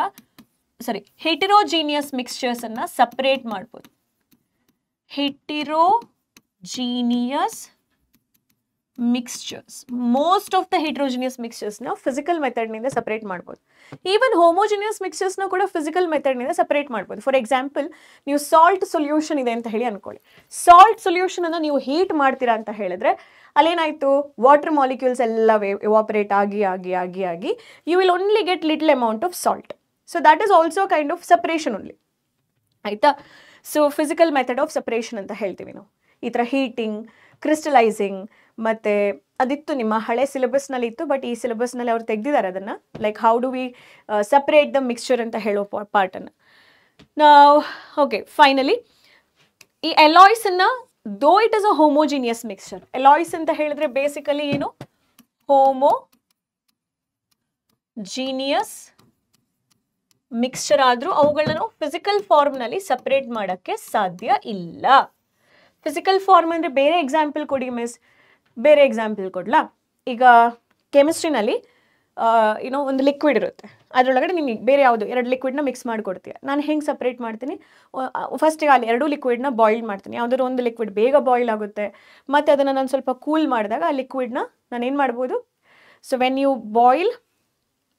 ಹೆಟಿರೋಜಿನಿಯಸ್ ಮಿಕ್ಸ್ಚರ್ಸನ್ನು ಸಪ್ರೇಟ್ ಮಾಡ್ಬೋದು. Heterogeneous mixtures, most of the heterogeneous ಮಿಕ್ಸ್ಚರ್ಸ್ನ ಫಿಸಿಕಲ್ ಮೆಥಡ್ನಿಂದ ಸಪ್ರೇಟ್ ಮಾಡ್ಬೋದು. ಈವನ್ ಹೋಮೋಜಿನಿಯಸ್ ಮಿಕ್ಸ್ಚರ್ಸ್ನ ಕೂಡ ಫಿಸಿಕಲ್ ಮೆಥಡ್ನಿಂದ ಸಪ್ರೇಟ್ ಮಾಡ್ಬೋದು. ಫಾರ್ ಎಕ್ಸಾಂಪಲ್, ನೀವು ಸಾಲ್ಟ್ ಸೊಲ್ಯೂಷನ್ ಇದೆ ಅಂತ ಹೇಳಿ ಅನ್ಕೊಳ್ಳಿ. ಸಾಲ್ಟ್ ಸೊಲ್ಯೂಷನನ್ನು ನೀವು ಹೀಟ್ ಮಾಡ್ತೀರಾ ಅಂತ ಹೇಳಿದ್ರೆ ಅಲ್ಲೇನಾಯಿತು? ವಾಟರ್ ಮಾಲಿಕ್ಯೂಲ್ಸ್ ಎಲ್ಲ ಎವಾಪರೇಟ್ ಆಗಿ ಆಗಿ ಆಗಿ ಆಗಿ you will only get little amount of salt. So that is also kind of separation only. ಆಯಿತಾ? So physical method of separation ಅಂತ ಹೇಳ್ತೀವಿ ನಾವು. ಈ ಥರ ಹೀಟಿಂಗ್, ಕ್ರಿಸ್ಟಲೈಸಿಂಗ್, ಮತ್ತು ಅದಿತ್ತು ನಿಮ್ಮ ಹಳೆ ಸಿಲೆಬಸ್ನಲ್ಲಿ ಇತ್ತು, ಬಟ್ ಈ ಸಿಲೆಬಸ್ನಲ್ಲಿ ಅವ್ರು ತೆಗೆದಿದ್ದಾರೆ ಅದನ್ನು, like how do we separate the mixture ಅಂತ ಹೇಳೋ ಪಾರ್ಟನ್ನು. ನಾವು ಓಕೆ, ಫೈನಲಿ ಈ ಅಲಾಯ್ಸನ್ನು though it is a homogeneous mixture. Alloys ಅಂತ ಹೇಳಿದ್ರೆ ಬೇಸಿಕಲಿ ಏನು? ಹೋಮೋಜಿನಿಯಸ್ ಮಿಕ್ಸ್ಚರ್ ಆದರೂ ಅವುಗಳನ್ನ ಫಿಸಿಕಲ್ ಫಾರ್ಮ್ನಲ್ಲಿ ಸಪ್ರೇಟ್ ಮಾಡೋಕ್ಕೆ ಸಾಧ್ಯ ಇಲ್ಲ. ಫಿಸಿಕಲ್ ಫಾರ್ಮ್ ಅಂದರೆ ಬೇರೆ ಎಕ್ಸಾಂಪಲ್ ಕೊಡಿ ಮಿಸ್. ಬೇರೆ ಎಕ್ಸಾಂಪಲ್ ಕೊಡ್ಲಾ? ಈಗ ಕೆಮಿಸ್ಟ್ರಿನಲ್ಲಿ ಒಂದು ಲಿಕ್ವಿಡ್ ಇರುತ್ತೆ, ಅದರೊಳಗಡೆ ನೀನು ಬೇರೆ ಯಾವುದು 2 ಲಿಕ್ವಿಡ್ನ ಮಿಕ್ಸ್ ಮಾಡಿಕೊಡ್ತೀಯ. ನಾನು ಹೆಂಗೆ ಸಪ್ರೇಟ್ ಮಾಡ್ತೀನಿ? ಫಸ್ಟಿಗೆ ಅಲ್ಲಿ 2 ಲಿಕ್ವಿಡ್ನ ಬಾಯ್ಲ್ ಮಾಡ್ತೀನಿ. ಯಾವುದಾದ್ರು ಒಂದು ಲಿಕ್ವಿಡ್ ಬೇಗ ಬಾಯ್ಲ್ ಆಗುತ್ತೆ, ಮತ್ತು ಅದನ್ನು ನಾನು ಸ್ವಲ್ಪ ಕೂಲ್ ಮಾಡಿದಾಗ ಆ ಲಿಕ್ವಿಡ್ನ ನಾನು ಏನು ಮಾಡ್ಬೋದು? So when you boil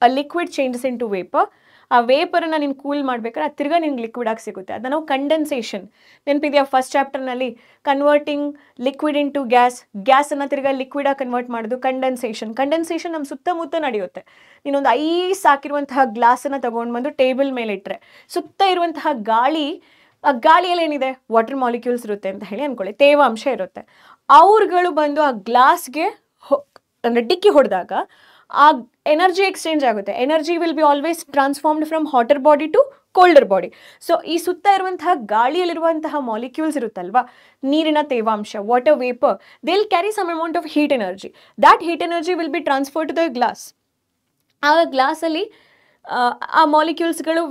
a liquid changes into vapour, ಆ ವೇಪರನ್ನು ನೀನು ಕೂಲ್ ಮಾಡ್ಬೇಕಾದ್ರೆ ಅದು ತಿರ್ಗಾ ನಿನ್ಗೆ ಲಿಕ್ವಿಡ್ ಆಗಿ ಸಿಗುತ್ತೆ. ಅದನ್ನು ನಾವು ಕಂಡೆನ್ಸೇಷನ್, ನೆನಪಿದೆಯಾ ಫಸ್ಟ್ ಚಾಪ್ಟರ್ನಲ್ಲಿ? ಕನ್ವರ್ಟಿಂಗ್ ಲಿಕ್ವಿಡ್ ಇನ್ ಟು ಗ್ಯಾಸನ್ನು ತಿರ್ಗಾ ಲಿಕ್ವಿಡಾಗಿ ಕನ್ವರ್ಟ್ ಮಾಡೋದು ಕಂಡೆನ್ಸೇಷನ್. ಕಂಡೆನ್ಸೇಷನ್ ನಮ್ಮ ಸುತ್ತಮುತ್ತ ನಡೆಯುತ್ತೆ. ನೀನೊಂದು ಐಸ್ ಹಾಕಿರುವಂತಹ ಗ್ಲಾಸನ್ನು ತೊಗೊಂಡು ಬಂದು ಟೇಬಲ್ ಮೇಲೆ ಇಟ್ಟರೆ ಸುತ್ತ ಇರುವಂತಹ ಗಾಳಿ, ಆ ಗಾಳಿಯಲ್ಲಿ ಏನಿದೆ? ವಾಟರ್ ಮಾಲಿಕ್ಯೂಲ್ಸ್ ಇರುತ್ತೆ ಅಂತ ಹೇಳಿ ಅಂದ್ಕೊಳ್ಳಿ, ತೇವಾಂಶ ಇರುತ್ತೆ. ಅವ್ರುಗಳು ಬಂದು ಆ ಗ್ಲಾಸ್ಗೆ ಅಂದರೆ ಡಿಕ್ಕಿ ಹೊಡೆದಾಗ ಆ ಎನರ್ಜಿ ಎಕ್ಸ್ಚೇಂಜ್ ಆಗುತ್ತೆ. Energy will be always transformed from hotter body to colder body. So ಈ ಸುತ್ತ ಇರುವಂತಹ ಗಾಳಿಯಲ್ಲಿರುವಂತಹ ಮಾಲಿಕ್ಯೂಲ್ಸ್ ಇರುತ್ತಲ್ವಾ, ನೀರಿನ ತೇವಾಂಶ, water vapour, they will carry some amount of heat energy. That heat energy will be transfer to the glass. ಆ ಗ್ಲಾಸಲ್ಲಿ ಆ ಮಾಲಿಕ್ಯೂಲ್ಸ್ಗಳು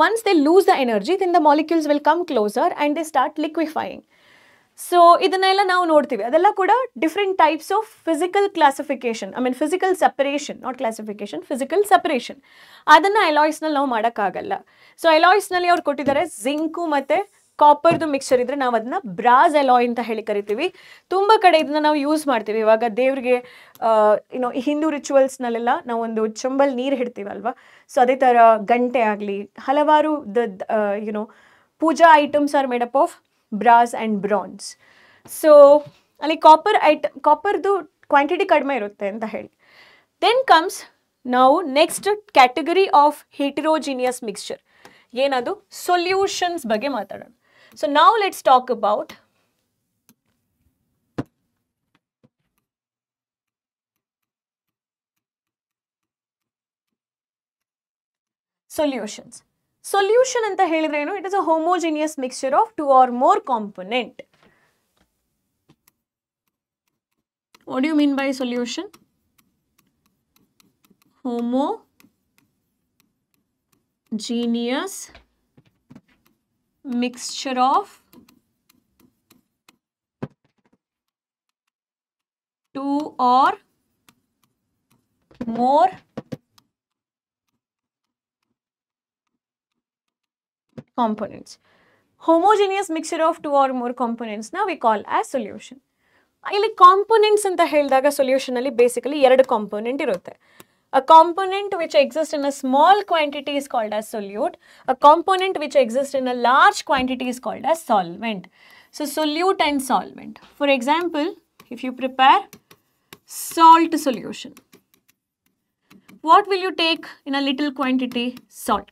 once they lose the energy, then the molecules will come closer and they start liquefying. So ಇದನ್ನೆಲ್ಲ ನಾವು ನೋಡ್ತೀವಿ. ಅದೆಲ್ಲ ಕೂಡ different types of physical classification, physical separation, not classification, physical separation. ಅದನ್ನು ಅಲಾಯ್ಸ್ನಲ್ಲಿ ನಾವು ಮಾಡೋಕ್ಕಾಗಲ್ಲ. ಸೊ ಅಲಾಯ್ಸ್ನಲ್ಲಿ ಅವ್ರು ಕೊಟ್ಟಿದ್ದಾರೆ ಜಿಂಕು ಮತ್ತು ಕಾಪರ್ದು ಮಿಕ್ಸ್ಚರ್ ಇದ್ದರೆ ನಾವು ಅದನ್ನ ಬ್ರಾಸ್ ಅಲಾಯ್ ಅಂತ ಹೇಳಿ ಕರಿತೀವಿ. ತುಂಬ ಕಡೆ ಇದನ್ನ ನಾವು ಯೂಸ್ ಮಾಡ್ತೀವಿ. ಇವಾಗ ದೇವ್ರಿಗೆ ಹಿಂದೂ ರಿಚುವಲ್ಸ್ನಲ್ಲೆಲ್ಲ ನಾವು ಒಂದು ಚಂಬಲ್ ನೀರು ಹಿಡ್ತೀವಲ್ವ, ಸೊ ಅದೇ ಥರ ಗಂಟೆ ಆಗಲಿ ಹಲವಾರು puja items are made up of brass and bronze. So ಅಲ್ಲಿ ಕಾಪರ್ದು ಕ್ವಾಂಟಿಟಿ ಕಡಿಮೆ ಇರುತ್ತೆ ಅಂತ ಹೇಳಿ. ದೆನ್ ಕಮ್ಸ್ ನಾವು next category of heterogeneous mixture. ಏನದು? ಸೊಲ್ಯೂಷನ್ಸ್ ಬಗ್ಗೆ ಮಾತಾಡೋಣ. ಸೊ ನಾವು let's talk about solutions. Solution ಅಂತ ಹೇಳಿದ್ರೆ ಏನು? It is a homogeneous mixture of 2 or more component. What do you mean by solution? Homogeneous mixture of two or more components. Homogeneous mixture of two or more components now we call as solution. ಇಲ್ಲಿ components ಅಂತ ಹೇಳಿದಾಗ solution ಅಲ್ಲಿ basically ಎರಡು component ಇರುತ್ತೆ. A component which exists in a small quantity is called as solute. A component which exists in a large quantity is called as solvent. So solute and solvent. For example, if you prepare salt solution, what will you take in a little quantity? Salt.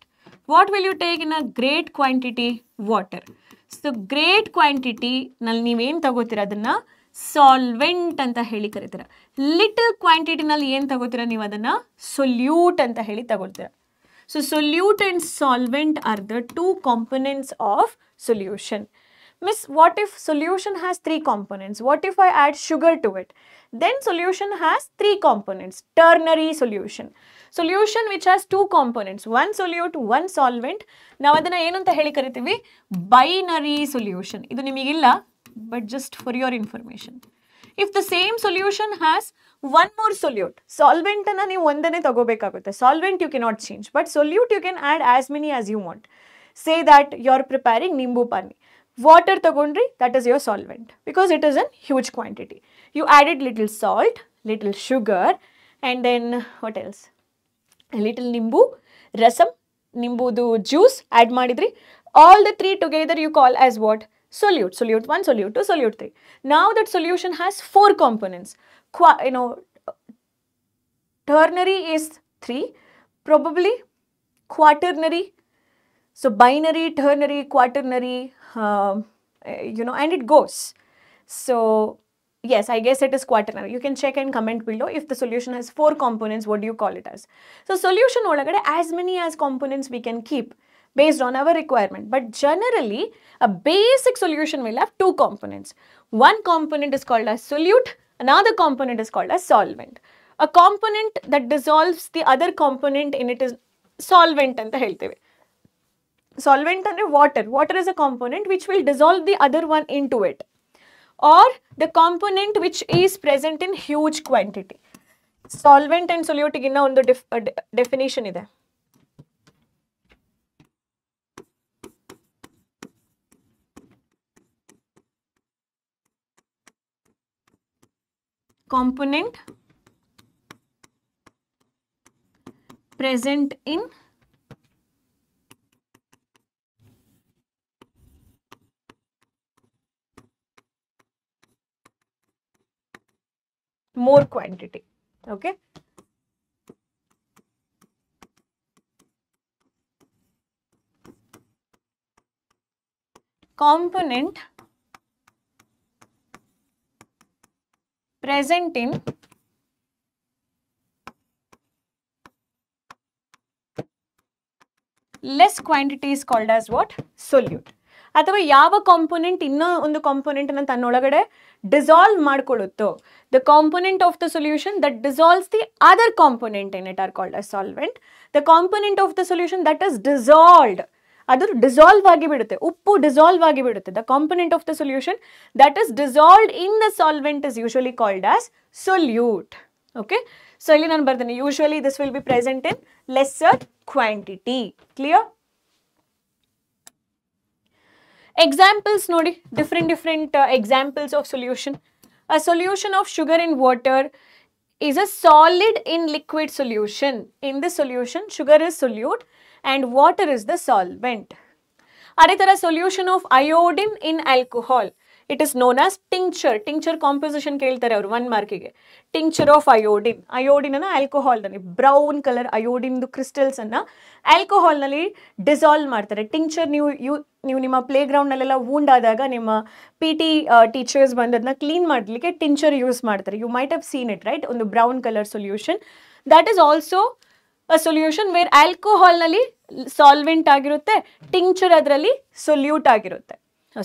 What will you take in a great quantity? Water. So great quantity ನಲ್ಲಿ ನೀವೇನು ತಗೋತೀರ ಅದನ್ನ solvent ಅಂತ ಹೇಳಿ ಕರೀತೀರ. Little ಕ್ವಾಂಟಿಟಿನಲ್ಲಿ ಏನು ತಗೋತೀರ ನೀವು ಅದನ್ನ solute ಅಂತ ಹೇಳಿ ತಗೋತೀರ. So solute and solvent are the two components of solution. Miss, what if solution has three components? What if I add sugar to it? Then solution has three components. Ternary solution. Solution which has two components. One solute, one solvent. Now adana enu anta heli karitivi? Binary solution. Idu nimigilla, but just for your information. If the same solution has one more solute, solvent anna ನೀವು ಒಂದನೇ ತಗೋಬೇಕಾಗುತ್ತೆ. Solvent you cannot change, but solute you can add as many as you want. Say that you are preparing nimbu pani. Water tagondri, that is your solvent because it is in huge quantity. You added little salt, little sugar, and then what else? A little nimbu, rasam, nimbudu juice add madidri. All the three together you call as what? Solute. Solute 1, solute 2, solute 3. Now that solution has four components. Ternary is 3, probably quaternary. So binary, ternary, quaternary, and it goes. So yes, I guess it is quaternary. You can check and comment below if the solution has four components, what do you call it as? So solution olagade as many as components we can keep based on our requirement. But generally, a basic solution will have two components. One component is called as solute, another component is called as solvent. A component that dissolves the other component in it is solvent anta helteve. Solvent and water. Water is a component which will dissolve the other one into it. Or the component which is present in huge quantity. Solvent and solute ginna ಒಂದು definition ಇದೆ. Component present in more quantity. Okay. Component present in less quantity is called as what? Solute. ಅಥವಾ ಯಾವ component ಇನ್ನೂ ಒಂದು component ಅನ್ನು ತನ್ನೊಳಗಡೆ dissolve ಮಾಡ್ಕೊಳ್ಳುತ್ತೋ, the component of the solution that dissolves the other component in it are called as solvent. The component of the solution that is dissolved, ಅದು dissolve ಆಗಿ ಬಿಡುತ್ತೆ, ಉಪ್ಪು ಡಿಸಾಲ್ವ್ ಆಗಿ ಬಿಡುತ್ತೆ. The component of the solution that is dissolved in the solvent is usually called as solute. Okay, so ಇಲ್ಲಿ ನಾನು ಬರ್ತೀನಿ, usually this will be present in lesser quantity. Clear? Examples nodi, different examples of solution. A solution of sugar in water is a solid in liquid solution. In this solution, sugar is solute and water is the solvent. Are there a solution of iodine in alcohol? It is known as tincture. Tincture composition keltare avaru 1 mark ige. Tincture of iodine. Iodine anna alcohol nalli brown color iodine du crystals anna alcohol nalli dissolve ಮಾಡ್ತಾರೆ. Tincture ನೀವು ನಿಮ್ಮ play ground ನಲ್ಲೆಲ್ಲ wound ಆದಾಗ ನಿಮ್ಮ PT teachers ಬಂದದನ್ನ clean ಮಾಡಲಿಕ್ಕೆ tincture use ಮಾಡ್ತಾರೆ. You might have seen it, right? ಒಂದು brown colour solution. That is also a solution where ಆಲ್ಕೋಹಾಲ್ನಲ್ಲಿ ಸಾಲ್ವೆಂಟ್ ಆಗಿರುತ್ತೆ, ಟಿಂಚರ್ ಅದರಲ್ಲಿ ಸೊಲ್ಯೂಟ್ ಆಗಿರುತ್ತೆ.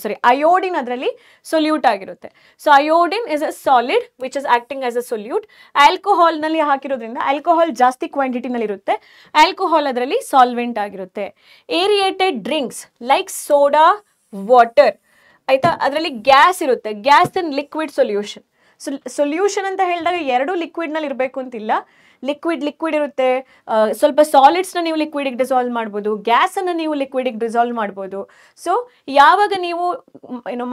ಸಾರಿ ಅಯೋಡಿನ್ ಅದರಲ್ಲಿ ಸೊಲ್ಯೂಟ್ ಆಗಿರುತ್ತೆ. So iodine is a solid which is acting as a solute. ಆಲ್ಕೋಹಾಲ್ನಲ್ಲಿ ಹಾಕಿರೋದ್ರಿಂದ alcohol ಜಾಸ್ತಿ ಕ್ವಾಂಟಿಟಿನಲ್ಲಿ ಇರುತ್ತೆ, ಆಲ್ಕೋಹಾಲ್ ಅದರಲ್ಲಿ ಸಾಲ್ವೆಂಟ್ ಆಗಿರುತ್ತೆ. Aerated drinks like soda, water, ಆಯ್ತಾ, ಅದರಲ್ಲಿ ಗ್ಯಾಸ್ ಇರುತ್ತೆ, ಗ್ಯಾಸ್ ಇನ್ ಲಿಕ್ವಿಡ್ ಸೊಲ್ಯೂಷನ್. ಸೊಲ್ಯೂಷನ್ ಅಂತ ಹೇಳಿದಾಗ ಎರಡು ಲಿಕ್ವಿಡ್ನಲ್ಲಿ ಇರಬೇಕು ಅಂತಿಲ್ಲ, ಲಿಕ್ವಿಡ್ ಇರುತ್ತೆ, ಸ್ವಲ್ಪ ಸಾಲಿಡ್ಸ್ನ ನೀವು ಲಿಕ್ವಿಡಿಗೆ ಡಿಸಾಲ್ವ್ ಮಾಡ್ಬೋದು, ಗ್ಯಾಸನ್ನು ನೀವು ಲಿಕ್ವಿಡಿಗೆ ಡಿಸಾಲ್ವ್ ಮಾಡ್ಬೋದು. ಸೊ ಯಾವಾಗ ನೀವು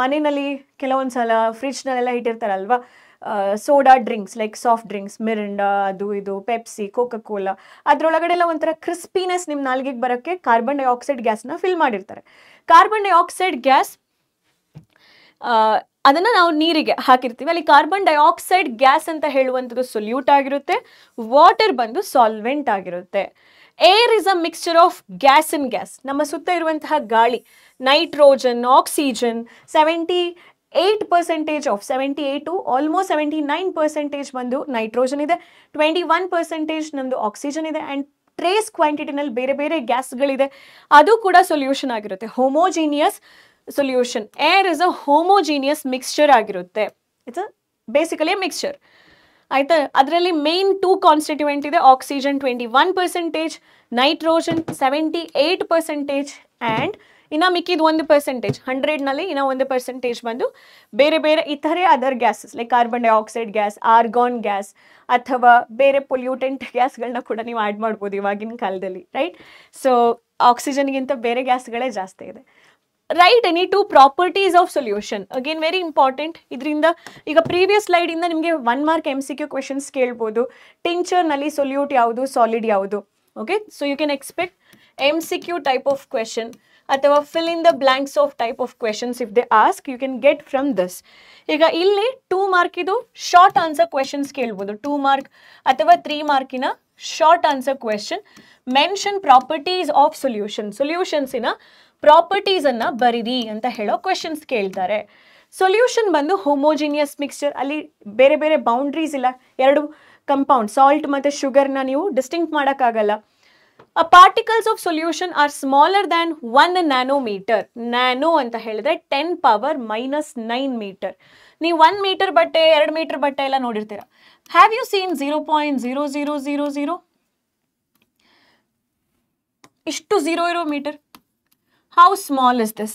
ಮನೆಯಲ್ಲಿ ಕೆಲವೊಂದು ಸಲ ಫ್ರಿಜ್ನಲ್ಲೆಲ್ಲ ಇಟ್ಟಿರ್ತಾರಲ್ವ soda drinks like soft drinks, Mirinda, ಅದು ಇದು, ಪೆಪ್ಸಿ, ಕೋಕಾ ಕೋಲಾ, ಅದರೊಳಗಡೆ ಎಲ್ಲ ಒಂಥರ ಕ್ರಿಸ್ಪಿನೆಸ್ ನಿಮ್ಮ ನಾಲ್ಗೆಗೆ ಬರೋಕ್ಕೆ ಕಾರ್ಬನ್ ಡೈಆಕ್ಸೈಡ್ ಗ್ಯಾಸ್ನ ಫಿಲ್ ಮಾಡಿರ್ತಾರೆ. ಕಾರ್ಬನ್ ಡೈಆಕ್ಸೈಡ್ ಗ್ಯಾಸ್ ಅದನ್ನು ನಾವು ನೀರಿಗೆ ಹಾಕಿರ್ತೀವಿ, ಅಲ್ಲಿ ಕಾರ್ಬನ್ ಡೈಆಕ್ಸೈಡ್ ಗ್ಯಾಸ್ ಅಂತ ಹೇಳುವಂಥದ್ದು ಸೊಲ್ಯೂಟ್ ಆಗಿರುತ್ತೆ, ವಾಟರ್ ಬಂದು ಸಾಲ್ವೆಂಟ್ ಆಗಿರುತ್ತೆ. Air is a mixture of gas in gas. ನಮ್ಮ ಸುತ್ತ ಇರುವಂತಹ ಗಾಳಿ, ನೈಟ್ರೋಜನ್, ಆಕ್ಸಿಜನ್, 78% ಆಫ್ 78 ಆಲ್ಮೋಸ್ಟ್ 79% ಬಂದು ನೈಟ್ರೋಜನ್ ಇದೆ, 21% ನಮ್ಮದು ಆಕ್ಸಿಜನ್ ಇದೆ, ಆ್ಯಂಡ್ ಟ್ರೇಸ್ ಕ್ವಾಂಟಿಟಿನಲ್ಲಿ ಬೇರೆ ಬೇರೆ ಗ್ಯಾಸ್ಗಳಿದೆ, ಅದು ಕೂಡ ಸೊಲ್ಯೂಷನ್ ಆಗಿರುತ್ತೆ. Homogeneous solution. Air is a homogeneous mixture ಆಗಿರುತ್ತೆ. ಇಟ್ಸ್ ಬೇಸಿಕಲಿ ಮಿಕ್ಸ್ಚರ್, ಆಯ್ತಾ. ಅದರಲ್ಲಿ ಮೇನ್ 2 ಕಾನ್ಸ್ಟಿಟ್ಯೂಯೆಂಟ್ ಇದೆ, ಆಕ್ಸಿಜನ್ 21%, ನೈಟ್ರೋಜನ್ 78%, ಆ್ಯಂಡ್ ಇನ್ನು ಮಿಕ್ಕಿದ 1%, 100ನಲ್ಲಿ ಇನ್ನು 1% ಬಂದು ಬೇರೆ ಬೇರೆ ಇತರೆ other gases like carbon dioxide gas, argon gas, ಅಥವಾ ಬೇರೆ ಪೊಲ್ಯೂಟೆಂಟ್ ಗ್ಯಾಸ್ಗಳನ್ನ ಕೂಡ ನೀವು ಆ್ಯಡ್ ಮಾಡ್ಬೋದು ಇವಾಗಿನ ಕಾಲದಲ್ಲಿ, ರೈಟ್. ಸೊ ಆಕ್ಸಿಜನ್ಗಿಂತ ಬೇರೆ ಗ್ಯಾಸ್ಗಳೇ ಜಾಸ್ತಿ ಇದೆ. Right any 2 properties of solution. Again very important. ಇದರಿಂದ ಈಗ ಪ್ರೀವಿಯಸ್ ಸ್ಲೈಡಿಂದ ನಿಮಗೆ 1 ಮಾರ್ಕ್ MCQ ಕ್ವೆಶನ್ಸ್ ಕೇಳ್ಬೋದು. ಟಿಂಚರ್ನಲ್ಲಿ ಸೊಲ್ಯೂಟ್ ಯಾವುದು, ಸಾಲಿಡ್ ಯಾವುದು. Okay, so you can expect MCQ type of question ಅಥವಾ fill in the blanks of type of questions if they ask, you can get from this. ಈಗ ಇಲ್ಲಿ 2 ಮಾರ್ಕಿದು short answer questions ಕೇಳ್ಬೋದು, 2 mark ಅಥವಾ 3 ಮಾರ್ಕಿನ short answer question. Mention properties of solution, ಸೊಲ್ಯೂಷನ್ಸಿನ ಪ್ರಾಪರ್ಟೀಸನ್ನು ಬರೀರಿ ಅಂತ ಹೇಳೋ ಕ್ವೆಶನ್ಸ್ ಕೇಳ್ತಾರೆ. ಸೊಲ್ಯೂಷನ್ ಬಂದು ಹೋಮೋಜಿನಿಯಸ್ ಮಿಕ್ಸ್ಚರ್, ಅಲ್ಲಿ ಬೇರೆ ಬೇರೆ ಬೌಂಡ್ರೀಸ್ ಇಲ್ಲ, ಎರಡು ಕಂಪೌಂಡ್ ಸಾಲ್ಟ್ ಮತ್ತು ಶುಗರ್ನ ನೀವು ಡಿಸ್ಟಿಂಕ್ಟ್ ಮಾಡೋಕ್ಕಾಗಲ್ಲ. Particles of solution are smaller than 1 nanometre. Nano ಅಂತ ಹೇಳಿದ್ರೆ 10⁻⁹ ಮೀಟರ್. ನೀವು 1 ಮೀಟರ್ ಬಟ್ಟೆ, 2 ಮೀಟರ್ ಬಟ್ಟೆ ಎಲ್ಲ ನೋಡಿರ್ತೀರ. Have you seen 0.0000? ಇಷ್ಟು 0 ಇರೋ metre. How small is this?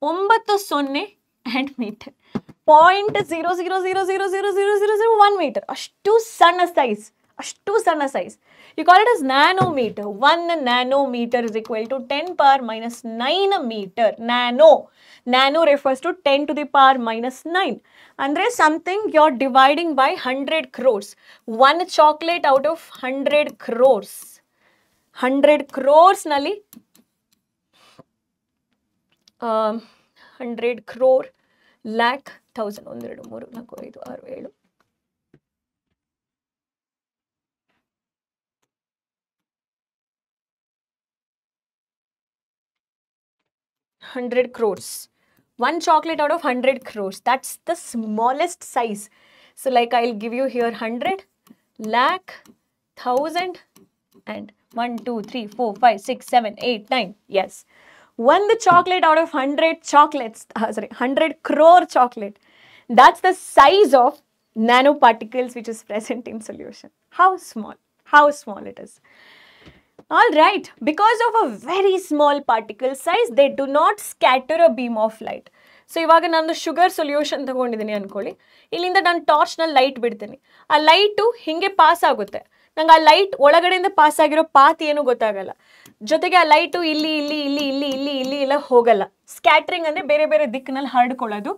9 and meter. 0.00000001 meter. ಅಷ್ಟು ಸಣ್ಣ ಸೈಜ್, ಅಷ್ಟು ಸಣ್ಣ size. You call it as nanometer. 1 nanometer is equal to 10⁻⁹ meter. Nano refers to 10 to the power -9. Andre something you're dividing by 100 crores. 1 chocolate out of 100 crores. 100 crores ನಲ್ಲಿ 100 crore, lakh, 1000, 1, 2, 3, 4, 5, 6, 7. 100 crores. 1 chocolate out of 100 crores. That's the smallest size. So like I'll give you here 100, lakh, 1000, and 1, 2, 3, 4, 5, 6, 7, 8, 9. Yes. 1 chocolate out of 100 chocolates, 100 crore chocolate. That's the size of nanoparticles which is present in solution. How small it is. All right, because of a very small particle size, they do not scatter a beam of light. So ಇವಾಗ ನಾನು sugar solution ತಗೊಂಡಿದ್ದೀನಿ ಅನ್ಕೊಳ್ಳಿ, ಇಲ್ಲಿಂದ ನಾನು ಟಾರ್ಚ್ನಲ್ಲಿ light ಬಿಡ್ತೀನಿ, ಆ light ಹಿಂಗೆ pass ಆಗುತ್ತೆ, ನಂಗೆ ಆ ಲೈಟ್ ಒಳಗಡೆಯಿಂದ ಪಾಸ್ ಆಗಿರೋ ಪಾತ್ ಏನು ಗೊತ್ತಾಗಲ್ಲ, ಜೊತೆಗೆ ಆ ಲೈಟು ಇಲ್ಲಿ ಇಲ್ಲಿ ಇಲ್ಲಿ ಇಲ್ಲಿ ಇಲ್ಲಿ ಇಲ್ಲಿ ಎಲ್ಲ ಹೋಗಲ್ಲ. ಸ್ಕ್ಯಾಟ್ರಿಂಗ್ ಅಂದರೆ ಬೇರೆ ಬೇರೆ ದಿಕ್ಕಿನಲ್ಲಿ ಹರಡ್ಕೊಳ್ಳೋದು,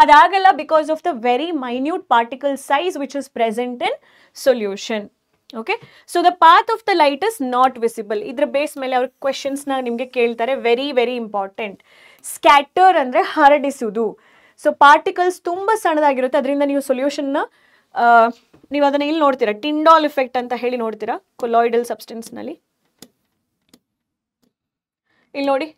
ಅದಾಗಲ್ಲ because of the very minute particle size which is present in solution. Okay, so the path of the light is not visible. ಇದ್ರ ಬೇಸ್ ಮೇಲೆ ಅವ್ರ ಕ್ವೆಶನ್ಸ್ನ ನಿಮಗೆ ಕೇಳ್ತಾರೆ, ವೆರಿ ವೆರಿ ಇಂಪಾರ್ಟೆಂಟ್. ಸ್ಕ್ಯಾಟರ್ ಅಂದರೆ ಹರಡಿಸುವುದು. ಸೊ ಪಾರ್ಟಿಕಲ್ಸ್ ತುಂಬ ಸಣ್ಣದಾಗಿರುತ್ತೆ, ಅದರಿಂದ ನೀವು ಸೊಲ್ಯೂಷನ್ನ ನೀವು ಅದನ್ನು ಇಲ್ಲಿ ನೋಡ್ತೀರಾ, ಟಿಂಡಾಲ್ ಇಫೆಕ್ಟ್ ಅಂತ ಹೇಳಿ ನೋಡ್ತೀರಾ ಕೊಲಾಯ್ಡಲ್ ಸಬ್ಸ್ಟೆನ್ಸ್ನಲ್ಲಿ. ಇಲ್ಲಿ ನೋಡಿ,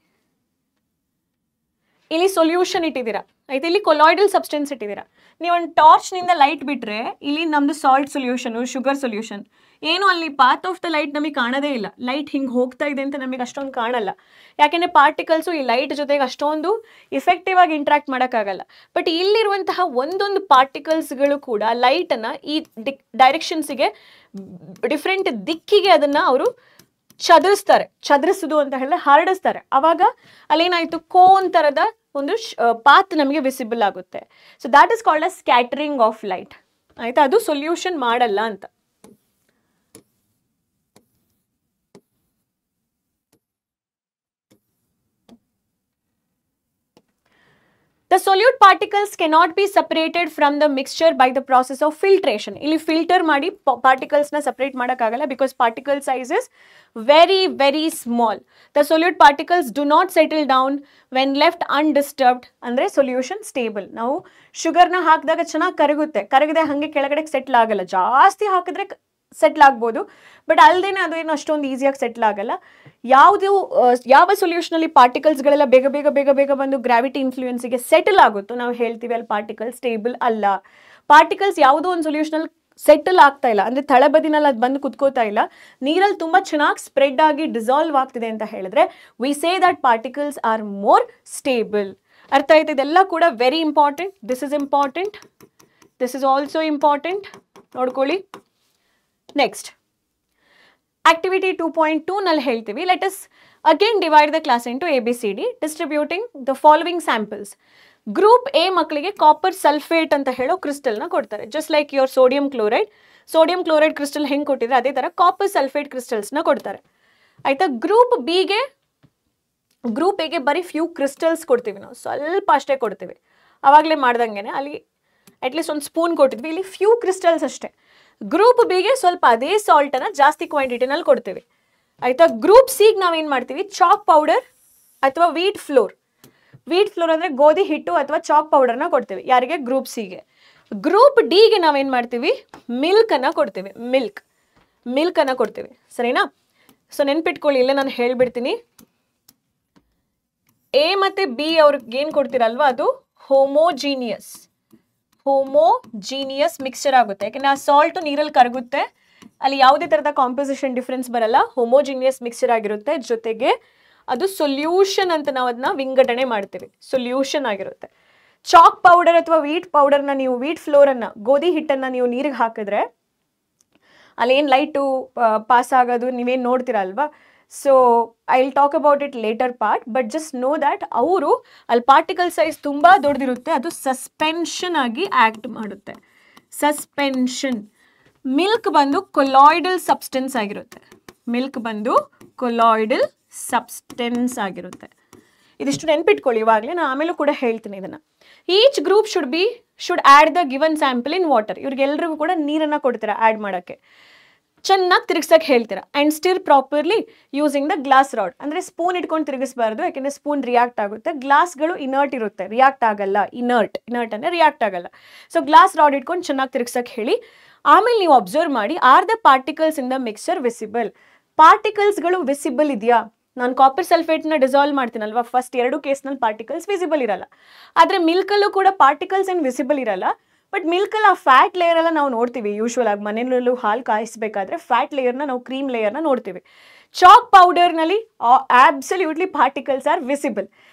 ಇಲ್ಲಿ ಸೊಲ್ಯೂಷನ್ ಇಟ್ಟಿದ್ದೀರಾ, ಆಯ್ತು, ಇಲ್ಲಿ ಕೊಲಾಯ್ಡಲ್ ಸಬ್ಸ್ಟೆನ್ಸ್ ಇಟ್ಟಿದ್ದೀರಾ. ನೀವು ಒಂದು ಟಾರ್ಚ್ನಿಂದ ಲೈಟ್ ಬಿಟ್ಟರೆ ಇಲ್ಲಿ ನಮ್ಮದು ಸಾಲ್ಟ್ ಸೊಲ್ಯೂಷನು, ಶುಗರ್ ಸೊಲ್ಯೂಷನ್, ಏನು ಅಲ್ಲಿ ಪಾತ್ ಆಫ್ ದ ಲೈಟ್ ನಮಗೆ ಕಾಣೋದೇ ಇಲ್ಲ. ಲೈಟ್ ಹಿಂಗೆ ಹೋಗ್ತಾ ಇದೆ ಅಂತ ನಮಗೆ ಅಷ್ಟೊಂದು ಕಾಣಲ್ಲ, ಯಾಕೆಂದರೆ ಪಾರ್ಟಿಕಲ್ಸು ಈ ಲೈಟ್ ಜೊತೆಗೆ ಅಷ್ಟೊಂದು ಇಫೆಕ್ಟಿವ್ ಆಗಿ ಇಂಟ್ರಾಕ್ಟ್ ಮಾಡೋಕ್ಕಾಗಲ್ಲ. ಬಟ್ ಇಲ್ಲಿರುವಂತಹ ಒಂದೊಂದು ಪಾರ್ಟಿಕಲ್ಸ್ಗಳು ಕೂಡ ಲೈಟನ್ನು ಈ ಡೈರೆಕ್ಷನ್ಸಿಗೆ ಡಿಫ್ರೆಂಟ್ ದಿಕ್ಕಿಗೆ ಅದನ್ನು ಅವರು ಚದುರಿಸೋದು ಅಂತ ಹೇಳಿದ್ರೆ ಹರಡಿಸ್ತಾರೆ. ಅವಾಗ ಅಲ್ಲೇನಾಯಿತು, ಕೋನ್ ಥರದ ಒಂದು ಪಾತ್ ನಮಗೆ ವಿಸಿಬಲ್ ಆಗುತ್ತೆ. So that is called a scattering of light. ಆಯಿತಾ, ಅದು ಸೊಲ್ಯೂಷನ್ ಮಾಡಲ್ಲ ಅಂತ. The solute particles cannot be separated from the mixture by the process of filtration. ಇಲ್ಲಿ ಫಿಲ್ಟರ್ ಮಾಡಿ ಪಾರ್ಟಿಕಲ್ಸ್ನ ಸಪ್ರೇಟ್ ಮಾಡೋಕ್ಕಾಗಲ್ಲ, because particle size is very very small. The solute particles do not settle down when left undisturbed. ಅಂದರೆ solution stable. ನಾವು ಶುಗರ್ನ ಹಾಕಿದಾಗ ಚೆನ್ನಾಗಿ ಕರಗದೆ ಹಾಗೆ ಕೆಳಗಡೆ settle ಆಗಲ್ಲ. ಜಾಸ್ತಿ ಹಾಕಿದ್ರೆ ಸೆಟ್ಲ್ ಆಗ್ಬೋದು, ಬಟ್ ಅಲ್ಲದೇನೆ ಅದು ಏನು ಅಷ್ಟೊಂದು ಈಸಿಯಾಗಿ ಸೆಟ್ಲ್ ಆಗಲ್ಲ. ಯಾವ ಸೊಲ್ಯೂಷನಲ್ಲಿ ಪಾರ್ಟಿಕಲ್ಸ್ಗಳೆಲ್ಲ ಬೇಗ ಬಂದು ಗ್ರಾವಿಟಿ ಇನ್ಫ್ಲೂಯೆನ್ಸಿಗೆ ಸೆಟಲ್ ಆಗುತ್ತೋ ನಾವು ಹೇಳ್ತೀವಿ ಅಲ್ಲಿ ಪಾರ್ಟಿಕಲ್ ಸ್ಟೇಬಲ್ ಅಲ್ಲ. ಪಾರ್ಟಿಕಲ್ಸ್ ಯಾವುದೋ ಒಂದು ಸೊಲ್ಯೂಷನಲ್ಲಿ ಸೆಟಲ್ ಆಗ್ತಾ ಇಲ್ಲ, ಅಂದರೆ ತಳಬದಿನಲ್ಲಿ ಅದು ಬಂದು ಕುತ್ಕೋತಾ ಇಲ್ಲ, ನೀರಲ್ಲಿ ತುಂಬ ಚೆನ್ನಾಗಿ ಸ್ಪ್ರೆಡ್ ಆಗಿ ಡಿಸಾಲ್ವ್ ಆಗ್ತಿದೆ ಅಂತ ಹೇಳಿದ್ರೆ V say that particles R more stable. ಅರ್ಥ ಆಯ್ತು? ಇದೆಲ್ಲ ಕೂಡ very important. This is important, this is also important, ನೋಡ್ಕೊಳ್ಳಿ. ನೆಕ್ಸ್ಟ್ ಆಕ್ಟಿವಿಟಿ 2.2 ನಲ್ಲಿ ಹೇಳ್ತೀವಿ, let us again divide the class into ABCD distributing the following samples. Group A ಮಕ್ಕಳಿಗೆ copper sulphate ಅಂತ ಹೇಳೋ ಕ್ರಿಸ್ಟಲ್ನ ಕೊಡ್ತಾರೆ. Just like your sodium chloride crystal ಹೆಂಗೆ ಕೊಟ್ಟಿದ್ರೆ ಅದೇ ಥರ ಕಾಪರ್ ಸಲ್ಫೇಟ್ ಕ್ರಿಸ್ಟಲ್ಸ್ನ ಕೊಡ್ತಾರೆ. ಆಯಿತಾ. ಗ್ರೂಪ್ ಎಗೆ ಬರೀ ಫ್ಯೂ ಕ್ರಿಸ್ಟಲ್ಸ್ ಕೊಡ್ತೀವಿ, ನಾವು ಸ್ವಲ್ಪ ಅಷ್ಟೇ ಕೊಡ್ತೀವಿ. ಆವಾಗಲೇ ಮಾಡ್ದಂಗೆ ಅಲ್ಲಿ ಅಟ್ಲೀಸ್ಟ್ ಒಂದು ಸ್ಪೂನ್ ಕೊಟ್ಟಿದ್ವಿ, ಇಲ್ಲಿ ಫ್ಯೂ ಕ್ರಿಸ್ಟಲ್ಸ್ ಅಷ್ಟೇ. ಗ್ರೂಪ್ ಬಿಗೆ ಸ್ವಲ್ಪ ಅದೇ ಸಾಲ್ಟನ್ನು ಜಾಸ್ತಿ ಕ್ವಾಂಟಿಟಿನಲ್ಲಿ ಕೊಡ್ತೀವಿ. ಆಯಿತಾ. ಗ್ರೂಪ್ ಸಿಗೆ ನಾವೇನು ಮಾಡ್ತೀವಿ, ಚಾಕ್ ಪೌಡರ್ ಅಥವಾ ವೀಟ್ ಫ್ಲೋರ್ ಅಂದರೆ ಗೋಧಿ ಹಿಟ್ಟು ಅಥವಾ ಚಾಕ್ ಪೌಡರ್ನ ಕೊಡ್ತೀವಿ. ಯಾರಿಗೆ? ಗ್ರೂಪ್ ಸಿಗೆ. ಗ್ರೂಪ್ ಡಿಗೆ ನಾವೇನು ಮಾಡ್ತೀವಿ, ಮಿಲ್ಕನ್ನು ಕೊಡ್ತೀವಿ. ಸರಿನಾ? ಸೊ ನೆನ್ಪಿಟ್ಕೊಳ್ಳಿ, ಇಲ್ಲೇ ನಾನು ಹೇಳ್ಬಿಡ್ತೀನಿ. ಎ ಮತ್ತು ಬಿ ಅವ್ರಿಗೆ ಏನು ಕೊಡ್ತೀರಲ್ವ ಅದು ಹೋಮೋಜೀನಿಯಸ್ ಮಿಕ್ಸ್ಚರ್ ಆಗುತ್ತೆ. ಯಾಕೆಂದರೆ ಆ ಸಾಲ್ಟು ನೀರಲ್ಲಿ ಕರಗುತ್ತೆ, ಅಲ್ಲಿ ಯಾವುದೇ ಥರದ ಕಾಂಪೋಸಿಷನ್ ಡಿಫ್ರೆನ್ಸ್ ಬರಲ್ಲ, ಹೋಮೋಜಿನಿಯಸ್ ಮಿಕ್ಸ್ಚರ್ ಆಗಿರುತ್ತೆ. ಜೊತೆಗೆ ಅದು ಸೊಲ್ಯೂಷನ್ ಅಂತ ನಾವು ಅದನ್ನ ವಿಂಗಡಣೆ ಮಾಡ್ತೀವಿ, ಸೊಲ್ಯೂಷನ್ ಆಗಿರುತ್ತೆ. ಚಾಕ್ ಪೌಡರ್ ಅಥವಾ ವೀಟ್ ಫ್ಲೋರನ್ನು, ಗೋಧಿ ಹಿಟ್ಟನ್ನು ನೀವು ನೀರಿಗೆ ಹಾಕಿದ್ರೆ ಅಲ್ಲೇನು ಲೈಟು ಪಾಸ್ ಆಗೋದು ನೀವೇನು ನೋಡ್ತೀರಾ ಅಲ್ವಾ. So I will talk about it later part, but just know that ಅವರು ಅಲ್ಲಿ ಪಾರ್ಟಿಕಲ್ ಸೈಜ್ ತುಂಬ ದೊಡ್ಡದಿರುತ್ತೆ, ಅದು ಸಸ್ಪೆನ್ಷನ್ ಆಗಿ ಆ್ಯಕ್ಟ್ ಮಾಡುತ್ತೆ. ಸಸ್ಪೆನ್ಷನ್. ಮಿಲ್ಕ್ ಬಂದು ಕೊಲಾಯ್ಡಲ್ ಸಬ್ಸ್ಟೆನ್ಸ್ ಆಗಿರುತ್ತೆ. ಇದಿಷ್ಟು ನೆನ್ಪಿಟ್ಕೊಳ್ಳಿ ಇವಾಗಲೇ, ನಾನು ಆಮೇಲೂ ಕೂಡ ಹೇಳ್ತೀನಿ ಇದನ್ನು. Each group should add the given sample in water. ಇವ್ರಿಗೆಲ್ರಿಗೂ ಕೂಡ ನೀರನ್ನು ಕೊಡ್ತೀರಾ ಆ್ಯಡ್ ಮಾಡೋಕ್ಕೆ. ಚೆನ್ನಾಗಿ ತಿರುಗಿಸೋಕೆ ಹೇಳ್ತೀರಾ. And stir properly using the glass rod. ಅಂದರೆ ಸ್ಪೂನ್ ಇಟ್ಕೊಂಡು ತಿರುಗಿಸಬಾರ್ದು, ಯಾಕೆಂದರೆ ಸ್ಪೂನ್ ರಿಯಾಕ್ಟ್ ಆಗುತ್ತೆ. ಗ್ಲಾಸ್ಗಳು ಇನರ್ಟ್ ಇರುತ್ತೆ, ರಿಯಾಕ್ಟ್ ಆಗಲ್ಲ. ಇನರ್ಟ್ ಅಂದರೆ ರಿಯಾಕ್ಟ್ ಆಗಲ್ಲ. ಸೊ ಗ್ಲಾಸ್ ರಾಡ್ ಇಟ್ಕೊಂಡು ಚೆನ್ನಾಗಿ ತಿರುಗಿಸೋಕೆ ಹೇಳಿ. ಆಮೇಲೆ ನೀವು ಅಬ್ಸರ್ವ್ ಮಾಡಿ, are the particles in the mixture visible. ಪಾರ್ಟಿಕಲ್ಸ್ಗಳು ವಿಸಿಬಲ್ ಇದೆಯಾ? ನಾನು ಕಾಪರ್ ಸಲ್ಫೇಟ್ನ ಡಿಸಾಲ್ವ್ ಮಾಡ್ತೀನಲ್ವಾ, ಫಸ್ಟ್ 2 ಕೇಸ್ನಲ್ಲಿ ಪಾರ್ಟಿಕಲ್ಸ್ ವಿಸಿಬಲ್ ಇರಲ್ಲ. ಆದರೆ ಮಿಲ್ಕಲ್ಲೂ ಕೂಡ ಪಾರ್ಟಿಕಲ್ಸ್ ಏನು ವಿಸಿಬಲ್ ಇರಲ್ಲ. ಬಟ್ ಮಿಲ್ಕಲ್ಲಿ ಆ ಫ್ಯಾಟ್ ಲೇಯರ್ ಎಲ್ಲ ನಾವು ನೋಡ್ತೀವಿ. ಯೂಶ್ವಲ್ ಆಗಿ ಮನೆಯಲ್ಲೂ ಹಾಲು ಕಾಯಿಸಬೇಕಾದ್ರೆ ಫ್ಯಾಟ್ ಲೇಯರ್ನ ನಾವು ಕ್ರೀಮ್ ಲೇಯರ್ನ ನೋಡ್ತೀವಿ. ಚಾಕ್ ಪೌಡರ್ನಲ್ಲಿ ಆಬ್ಸಲ್ಯೂಟ್ಲಿ ಪಾರ್ಟಿಕಲ್ಸ್ ಆರ್ ವಿಸಿಬಲ್.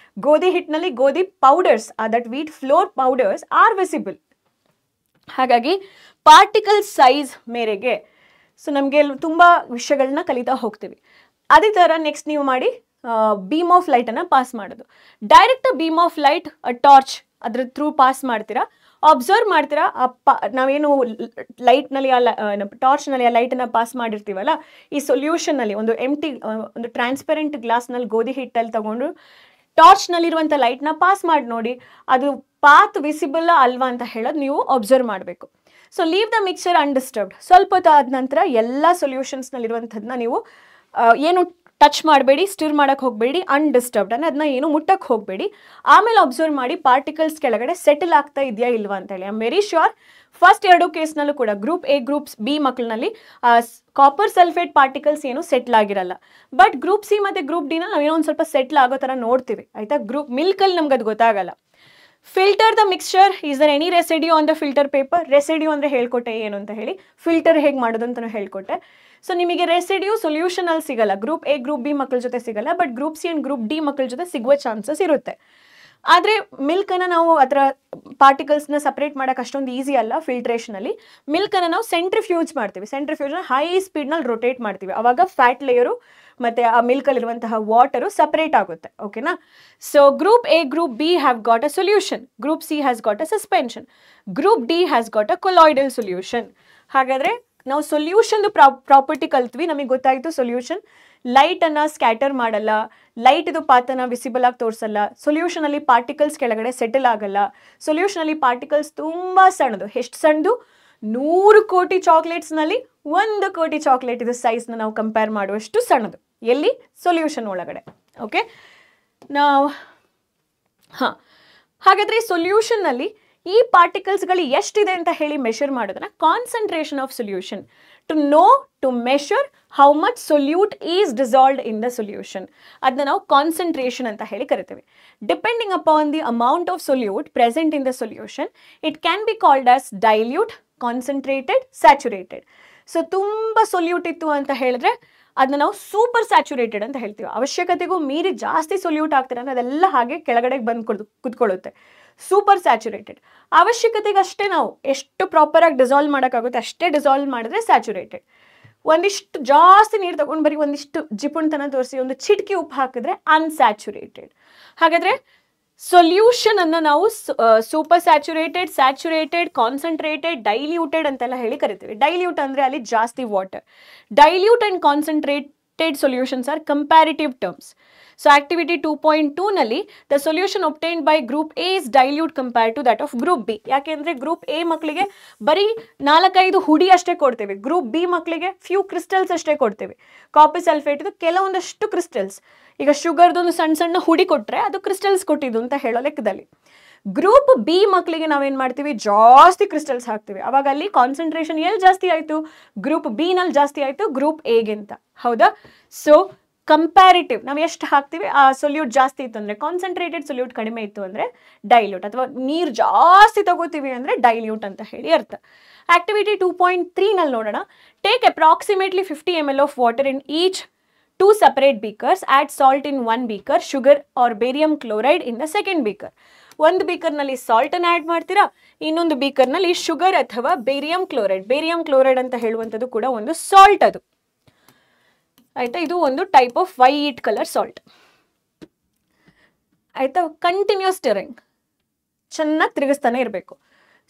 ಗೋಧಿ ಹಿಟ್ಟಿನಲ್ಲಿ ಗೋಧಿ powders, that wheat flour powders are visible. ಹಾಗಾಗಿ ಪಾರ್ಟಿಕಲ್ ಸೈಜ್ ಮೇರೆಗೆ ಸೊ ನಮಗೆ ತುಂಬ ವಿಷಯಗಳನ್ನ ಕಲಿತಾ ಹೋಗ್ತೀವಿ. ಅದೇ ಥರ ನೆಕ್ಸ್ಟ್ ನೀವು ಮಾಡಿ ಬೀಮ್ ಆಫ್ ಲೈಟನ್ನು ಪಾಸ್ ಮಾಡೋದು. Direct beam of light torch ಅದ್ರ ಥ್ರೂ ಪಾಸ್ ಮಾಡ್ತೀರಾ, ಅಬ್ಸರ್ವ್ ಮಾಡ್ತೀರಾ. ನಾವೇನು ಲೈಟ್ನಲ್ಲಿ ಟಾರ್ಚ್ನಲ್ಲಿ ಆ ಲೈಟನ್ನು ಪಾಸ್ ಮಾಡಿರ್ತೀವಲ್ಲ, ಈ ಸೊಲ್ಯೂಷನ್ನಲ್ಲಿ ಒಂದು ಟ್ರಾನ್ಸ್ಪರೆಂಟ್ ಗ್ಲಾಸ್ನಲ್ಲಿ ಗೋಧಿ ಹಿಟ್ಟಲ್ಲಿ ತಗೊಂಡು ಟಾರ್ಚ್ನಲ್ಲಿರುವಂಥ ಲೈಟ್ನ ಪಾಸ್ ಮಾಡಿ ನೋಡಿ, ಅದು ಪಾತ್ ವಿಸಿಬಲ್ ಅಲ್ವಾ ಅಂತ ಹೇಳೋದು ನೀವು ಅಬ್ಸರ್ವ್ ಮಾಡಬೇಕು. So leave the mixture undisturbed. ಸ್ವಲ್ಪ ಹೊತ್ತು ಆದ ನಂತರ ಎಲ್ಲ ಸೊಲ್ಯೂಷನ್ಸ್ನಲ್ಲಿರುವಂಥದ್ದನ್ನ ನೀವು ಏನು ಟಚ್ ಮಾಡಬೇಡಿ, ಸ್ಟಿರ್ ಮಾಡೋಕ್ಕೆ ಹೋಗಬೇಡಿ, ಅನ್ಡಿಸ್ಟರ್ಬ್ಡ್ ಅಂದರೆ ಅದನ್ನ ಏನು ಮುಟ್ಟಕ್ಕೆ ಹೋಗಬೇಡಿ. ಆಮೇಲೆ ಅಬ್ಸರ್ವ್ ಮಾಡಿ ಪಾರ್ಟಿಕಲ್ಸ್ ಕೆಳಗಡೆ ಸೆಟಲ್ ಆಗ್ತಾ ಇದೆಯಾ ಇಲ್ವಾ ಅಂತೇಳಿ. I am very sure first 2 ಕೇಸ್ನಲ್ಲೂ ಕೂಡ ಗ್ರೂಪ್ ಎ ಗ್ರೂಪ್ ಬಿ ಮಕ್ಕಳಲ್ಲಿ ಕಾಪರ್ ಸಲ್ಫೇಟ್ ಪಾರ್ಟಿಕಲ್ಸ್ ಏನು ಸೆಟ್ಲ್ ಆಗಿರಲ್ಲ. ಬಟ್ ಗ್ರೂಪ್ ಸಿ ಮತ್ತು ಗ್ರೂಪ್ ಡಿನ ನಾವೇನೋ ಒಂದು ಸ್ವಲ್ಪ ಸೆಟ್ಲ್ ಆಗೋ ಥರ ನೋಡ್ತೀವಿ. ಆಯಿತಾ. ಗ್ರೂಪ್ ಮಿಲ್ಕಲ್ಲಿ ನಮ್ಗೆ ಅದು ಗೊತ್ತಾಗಲ್ಲ. Filter the mixture. Is there any residue on the filter paper? Residue ಅಂದರೆ ಹೇಳ್ಕೊಟ್ಟೆ ಏನು ಅಂತ ಹೇಳಿ, ಫಿಲ್ಟರ್ ಹೇಗೆ ಮಾಡೋದು ಅಂತಲೂ ಹೇಳ್ಕೊಟ್ಟೆ. ಸೊ ನಿಮಗೆ ರೆಸಿಡ್ಯೂ ಸೊಲ್ಯೂಷನಲ್ಲಿ ಸಿಗಲ್ಲ, ಗ್ರೂಪ್ ಎ ಗ್ರೂಪ್ ಬಿ ಮಕ್ಕಳ ಜೊತೆ ಸಿಗಲ್ಲ, but group C and group D ಮಕ್ಕಳ ಜೊತೆ ಸಿಗುವ ಚಾನ್ಸಸ್ ಇರುತ್ತೆ. ಆದರೆ ಮಿಲ್ಕನ್ನು ನಾವು ಅದರ ಪಾರ್ಟಿಕಲ್ಸ್ನ ಸಪ್ರೇಟ್ ಮಾಡೋಕೆ ಅಷ್ಟೊಂದು ಈಸಿ ಅಲ್ಲ ಫಿಲ್ಟ್ರೇಷನಲ್ಲಿ. ಮಿಲ್ಕನ್ನು ನಾವು ಸೆಂಟ್ರಿಫ್ಯೂಜ್ ಮಾಡ್ತೀವಿ, ಸೆಂಟ್ರಿಫ್ಯೂಜ್ನ ಹೈ ಸ್ಪೀಡ್ನಲ್ಲಿ ರೊಟೇಟ್ ಮಾಡ್ತೀವಿ, ಆವಾಗ ಫ್ಯಾಟ್ ಲೇಯರು ಮತ್ತು ಆ ಮಿಲ್ಕಲ್ಲಿರುವಂತಹ ವಾಟರು ಸಪ್ರೇಟ್ ಆಗುತ್ತೆ. ಓಕೆನಾ? So group A group B have got a solution, group C has got a suspension, group D has got a colloidal solution. ಹಾಗಾದರೆ ನಾವು ಸೊಲ್ಯೂಷನ್ದು ಪ್ರಾಪರ್ಟಿ ಕಲ್ತ್ವಿ, ನಮಗೆ ಗೊತ್ತಾಯಿತು ಸೊಲ್ಯೂಷನ್ ಲೈಟನ್ನು ಸ್ಕ್ಯಾಟರ್ ಮಾಡಲ್ಲ, ಲೈಟ್ದು ಪಾತನ್ನು ವಿಸಿಬಲ್ ಆಗಿ ತೋರಿಸಲ್ಲ, ಸೊಲ್ಯೂಷನಲ್ಲಿ ಪಾರ್ಟಿಕಲ್ಸ್ ಕೆಳಗಡೆ ಸೆಟಲ್ ಆಗಲ್ಲ, ಸೊಲ್ಯೂಷನಲ್ಲಿ ಪಾರ್ಟಿಕಲ್ಸ್ ತುಂಬ ಸಣ್ಣದು. ಎಷ್ಟು ಸಣ್ಣದು? 100 ಕೋಟಿ ಚಾಕ್ಲೇಟ್ಸ್ನಲ್ಲಿ 1 ಕೋಟಿ ಚಾಕ್ಲೇಟ್ ಇದು ಸೈಜ್ನ ನಾವು ಕಂಪೇರ್ ಮಾಡುವಷ್ಟು ಸಣ್ಣದು. ಎಲ್ಲಿ? ಸೊಲ್ಯೂಷನ್ ಒಳಗಡೆ. ಓಕೆ, ನಾವು ಹಾಗಾದರೆ ಸೊಲ್ಯೂಷನ್ನಲ್ಲಿ ಈ ಪಾರ್ಟಿಕಲ್ಸ್ಗಳು ಎಷ್ಟಿದೆ ಅಂತ ಹೇಳಿ ಮೆಷರ್ ಮಾಡೋದನ್ನ concentration of solution. To measure how much solute is dissolved in the solution, ಅದನ್ನ ನಾವು ಕಾನ್ಸಂಟ್ರೇಷನ್ ಅಂತ ಹೇಳಿ ಕರಿತೀವಿ. Depending upon the amount of solute present in the solution, it can be called as dilute, concentrated, saturated. So ತುಂಬ solute ಇತ್ತು ಅಂತ ಹೇಳಿದ್ರೆ ಅದನ್ನ ನಾವು ಸೂಪರ್ ಸ್ಯಾಚುರೇಟೆಡ್ ಅಂತ ಹೇಳ್ತೀವಿ. ಅವಶ್ಯಕತೆಗೂ ಮೀರಿ ಜಾಸ್ತಿ ಸೊಲ್ಯೂಟ್ ಆಗ್ತಾರೆ ಅಂದರೆ ಅದೆಲ್ಲ ಹಾಗೆ ಕೆಳಗಡೆ ಬಂದು ಕುತ್ಕೊಳ್ಳುತ್ತೆ. ಸೂಪರ್ ಸ್ಯಾಚುರೇಟೆಡ್ ಅವಶ್ಯಕತೆಗೆ ಅಷ್ಟೇ ನಾವು ಎಷ್ಟು ಪ್ರಾಪರಾಗಿ ಡಿಸಾಲ್ವ್ ಮಾಡೋಕ್ಕಾಗುತ್ತೆ ಅಷ್ಟೇ ಡಿಸಾಲ್ವ್ ಮಾಡಿದ್ರೆ ಸ್ಯಾಚುರೇಟೆಡ್. ಒಂದಿಷ್ಟು ಜಾಸ್ತಿ ನೀರು ತಗೊಂಡು ಬರೀ ಒಂದಿಷ್ಟು ಜಿಪುಣ್ತನ ತೋರಿಸಿ ಒಂದು ಚಿಟಿಕೆ ಉಪ್ಪು ಹಾಕಿದ್ರೆ ಅನ್ಸ್ಯಾಚುರೇಟೆಡ್. ಹಾಗಾದರೆ ಸೊಲ್ಯೂಷನನ್ನು ನಾವು super saturated, saturated, concentrated, diluted ಅಂತೆಲ್ಲ ಹೇಳಿ ಕರಿತೀವಿ. ಡೈಲ್ಯೂಟ್ ಅಂದರೆ ಅಲ್ಲಿ ಜಾಸ್ತಿ water. Dilute and concentrated solutions are comparative terms. So activity 2.2 ನಲ್ಲಿ the solution obtained by group A is dilute compare to that of group B. ಯಾಕೆಂದರೆ ಗ್ರೂಪ್ ಎ ಮಕ್ಕಳಿಗೆ ಬರೀ 4-5 ಹುಡಿ ಅಷ್ಟೇ ಕೊಡ್ತೇವೆ, ಗ್ರೂಪ್ ಬಿ ಮಕ್ಕಳಿಗೆ ಫ್ಯೂ ಕ್ರಿಸ್ಟಲ್ಸ್ ಅಷ್ಟೇ ಕೊಡ್ತೇವೆ. ಕಾಪರ್ ಸಲ್ಫೇಟ್ದು ಕೆಲವೊಂದಷ್ಟು ಕ್ರಿಸ್ಟಲ್ಸ್, ಈಗ ಶುಗರ್ದೊಂದು ಸಣ್ಣ ಸಣ್ಣ ಹುಡಿ ಕೊಟ್ಟರೆ ಅದು ಕ್ರಿಸ್ಟಲ್ಸ್ ಕೊಟ್ಟಿದ್ದು ಅಂತ ಹೇಳೋ ಲೆಕ್ಕದಲ್ಲಿ. ಗ್ರೂಪ್ ಬಿ ಮಕ್ಕಳಿಗೆ ನಾವೇನು ಮಾಡ್ತೀವಿ? ಜಾಸ್ತಿ ಕ್ರಿಸ್ಟಲ್ಸ್ ಹಾಕ್ತೀವಿ. ಅವಾಗ ಅಲ್ಲಿ ಕಾನ್ಸಂಟ್ರೇಷನ್ ಎಲ್ಲಿ ಜಾಸ್ತಿ ಆಯಿತು? ಗ್ರೂಪ್ ಬಿ ನಲ್ಲಿ ಜಾಸ್ತಿ ಆಯಿತು ಗ್ರೂಪ್ ಎಗಿಂತ. ಹೌದಾ? ಸೊ ಕಂಪ್ಯಾರಿಟಿವ್ ನಾವು ಎಷ್ಟು ಹಾಕ್ತೀವಿ ಆ ಸೊಲ್ಯೂಟ್ ಜಾಸ್ತಿ ಇತ್ತು ಅಂದರೆ ಕಾನ್ಸಂಟ್ರೇಟೆಡ್, ಸೊಲ್ಯೂಟ್ ಕಡಿಮೆ ಇತ್ತು ಅಂದರೆ ಡೈಲ್ಯೂಟ್, ಅಥವಾ ನೀರು ಜಾಸ್ತಿ ತಗೋತೀವಿ ಅಂದರೆ ಡೈಲ್ಯೂಟ್ ಅಂತ ಹೇಳಿ ಅರ್ಥ. ಆಕ್ಟಿವಿಟಿ 2.3 ನಲ್ಲಿ ನೋಡೋಣ. Take approximately 50 ml of water in each 2 separate beakers, add salt in 1 beaker, sugar or barium chloride in the second beaker. ಒಂದು ಬೀಕರ್ನಲ್ಲಿ ಸಾಲ್ಟನ್ನು ಆ್ಯಡ್ ಮಾಡ್ತೀರಾ, ಇನ್ನೊಂದು ಬೀಕರ್ನಲ್ಲಿ ಶುಗರ್ ಅಥವಾ ಬೇರಿಯಂ ಕ್ಲೋರೈಡ್. ಬೇರಿಯಂ ಕ್ಲೋರೈಡ್ ಅಂತ ಹೇಳುವಂಥದ್ದು ಕೂಡ ಒಂದು ಸಾಲ್ಟ್ ಅದು, ಆಯಿತಾ? ಇದು ಒಂದು type of white colour salt, ಆಯಿತಾ? ಕಂಟಿನ್ಯೂಸ್ ಸ್ಟಿರಿಂಗ್, ಚೆನ್ನಾಗಿ ತಿರುಗಿಸ್ತಾನೆ ಇರಬೇಕು.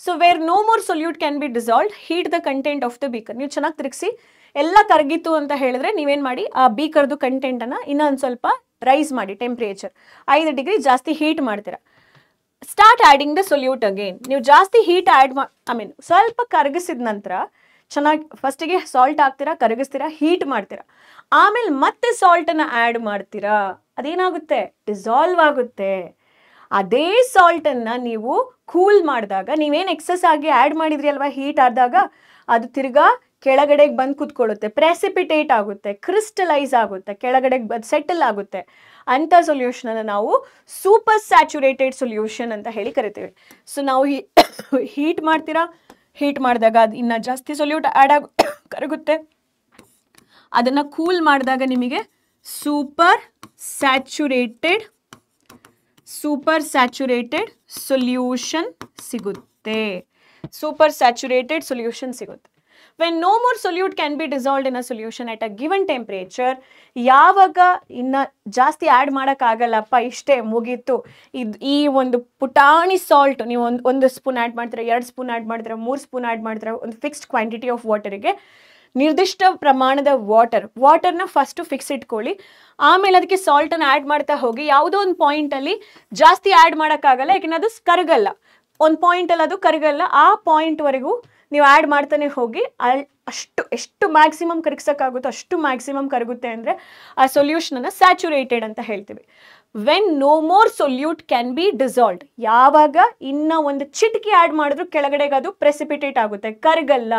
So where no more solute can be dissolved, heat the content of the beaker. ನೀವು ಚೆನ್ನಾಗಿ ತಿರುಗಿಸಿ ಎಲ್ಲ ಕರಗಿತ್ತು ಅಂತ ಹೇಳಿದ್ರೆ ನೀವೇನು ಮಾಡಿ, ಆ ಬೀಕರ್ದು ಕಂಟೆಂಟನ್ನು ಇನ್ನೊಂದು ಸ್ವಲ್ಪ ರೈಸ್ ಮಾಡಿ, ಟೆಂಪ್ರೇಚರ್ 5 ಡಿಗ್ರಿ ಜಾಸ್ತಿ ಹೀಟ್ ಮಾಡ್ತೀರಾ. Start adding the solute again. ನೀವು ಜಾಸ್ತಿ ಹೀಟ್ ಆ್ಯಡ್ ಸ್ವಲ್ಪ ಕರಗಿಸಿದ ನಂತರ ಚೆನ್ನಾಗಿ ಫಸ್ಟಿಗೆ ಸಾಲ್ಟ್ ಹಾಕ್ತೀರಾ, ಕರಗಿಸ್ತೀರಾ, ಹೀಟ್ ಮಾಡ್ತೀರಾ, ಆಮೇಲೆ ಮತ್ತೆ ಸಾಲ್ಟನ್ನು ಆ್ಯಡ್ ಮಾಡ್ತೀರಾ. ಅದೇನಾಗುತ್ತೆ? ಡಿಸಾಲ್ವ್ ಆಗುತ್ತೆ. ಅದೇ ಸಾಲ್ಟನ್ನು ನೀವು ಕೂಲ್ ಮಾಡಿದಾಗ, ನೀವೇನು ಎಕ್ಸಸ್ ಆಗಿ ಆ್ಯಡ್ ಮಾಡಿದ್ರಿ ಅಲ್ವಾ ಹೀಟ್ ಆದಾಗ, ಅದು ತಿರ್ಗಾ ಕೆಳಗಡೆಗೆ ಬಂದು ಕೂತ್ಕೊಳ್ಳುತ್ತೆ, ಪ್ರೆಸಿಪಿಟೇಟ್ ಆಗುತ್ತೆ, ಕ್ರಿಸ್ಟಲೈಸ್ ಆಗುತ್ತೆ, ಕೆಳಗಡೆಗೆ ಬಂದು ಸೆಟಲ್ ಆಗುತ್ತೆ. ಅಂಥ ಸೊಲ್ಯೂಷನನ್ನು ನಾವು ಸೂಪರ್ ಸ್ಯಾಚುರೇಟೆಡ್ ಸೊಲ್ಯೂಷನ್ ಅಂತ ಹೇಳಿ ಕರಿತೀವಿ. ಸೊ ನಾವು ಹೀಟ್ ಮಾಡ್ತೀರಾ, ಹೀಟ್ ಮಾಡಿದಾಗ ಅದು ಇನ್ನೂ ಜಾಸ್ತಿ ಸೊಲ್ಯೂಟ್ ಆ್ಯಡ್ ಕರಗುತ್ತೆ. ಅದನ್ನು ಕೂಲ್ ಮಾಡಿದಾಗ ನಿಮಗೆ ಸೂಪರ್ ಸ್ಯಾಚುರೇಟೆಡ್ ಸೊಲ್ಯೂಷನ್ ಸಿಗುತ್ತೆ. ಸೂಪರ್ ಸ್ಯಾಚುರೇಟೆಡ್ ಸೊಲ್ಯೂಷನ್ ಸಿಗುತ್ತೆ. When no more solute can be dissolved in a solution at a given temperature, ಯಾವಾಗ ಇನ್ನು ಜಾಸ್ತಿ ಆ್ಯಡ್ ಮಾಡೋಕ್ಕಾಗಲ್ಲಪ್ಪ, ಇಷ್ಟೇ ಮುಗೀತು, ಈ ಒಂದು ಪುಟಾಣಿ ಸಾಲ್ಟ್ ನೀವು ಒಂದು ಸ್ಪೂನ್ ಆ್ಯಡ್ ಮಾಡ್ತೀರಾ, 2 ಸ್ಪೂನ್ ಆ್ಯಡ್ ಮಾಡ್ತೀರಾ, 3 ಸ್ಪೂನ್ ಆ್ಯಡ್ ಮಾಡ್ತೀರಾ, ಒಂದು ಫಿಕ್ಸ್ಡ್ ಕ್ವಾಂಟಿಟಿ ಆಫ್ ವಾಟರಿಗೆ ನಿರ್ದಿಷ್ಟ ಪ್ರಮಾಣದ ವಾಟರ್ನ ಫಸ್ಟು ಫಿಕ್ಸ್ ಇಟ್ಕೊಳ್ಳಿ. ಆಮೇಲೆ ಅದಕ್ಕೆ ಸಾಲ್ಟನ್ನು ಆ್ಯಡ್ ಮಾಡ್ತಾ ಹೋಗಿ. ಯಾವುದೋ ಒಂದು ಪಾಯಿಂಟಲ್ಲಿ ಜಾಸ್ತಿ ಆ್ಯಡ್ ಮಾಡೋಕ್ಕಾಗಲ್ಲ, ಯಾಕೆಂದರೆ ಅದು ಕರಗಲ್ಲ. ಒಂದು ಪಾಯಿಂಟಲ್ಲಿ ಅದು ಕರಗಲ್ಲ, ಆ ಪಾಯಿಂಟ್ವರೆಗೂ ನೀವು ಆ್ಯಡ್ ಮಾಡ್ತಾನೆ ಹೋಗಿ. ಎಷ್ಟು ಮ್ಯಾಕ್ಸಿಮಮ್ ಕರಗಿಸೋಕ್ಕಾಗುತ್ತೋ ಅಷ್ಟು ಮ್ಯಾಕ್ಸಿಮಮ್ ಕರಗುತ್ತೆ ಅಂದರೆ ಆ ಸೊಲ್ಯೂಷನನ್ನು ಸ್ಯಾಚುರೇಟೆಡ್ ಅಂತ ಹೇಳ್ತೀವಿ. When no more solute can be dissolved, ಯಾವಾಗ ಇನ್ನು ಒಂದು ಚಿಟಿಕೆ ಆ್ಯಡ್ ಮಾಡಿದ್ರು ಕೆಳಗಡೆಗೆ ಅದು ಪ್ರೆಸಿಪಿಟೇಟ್ ಆಗುತ್ತೆ, ಕರಗಲ್ಲ,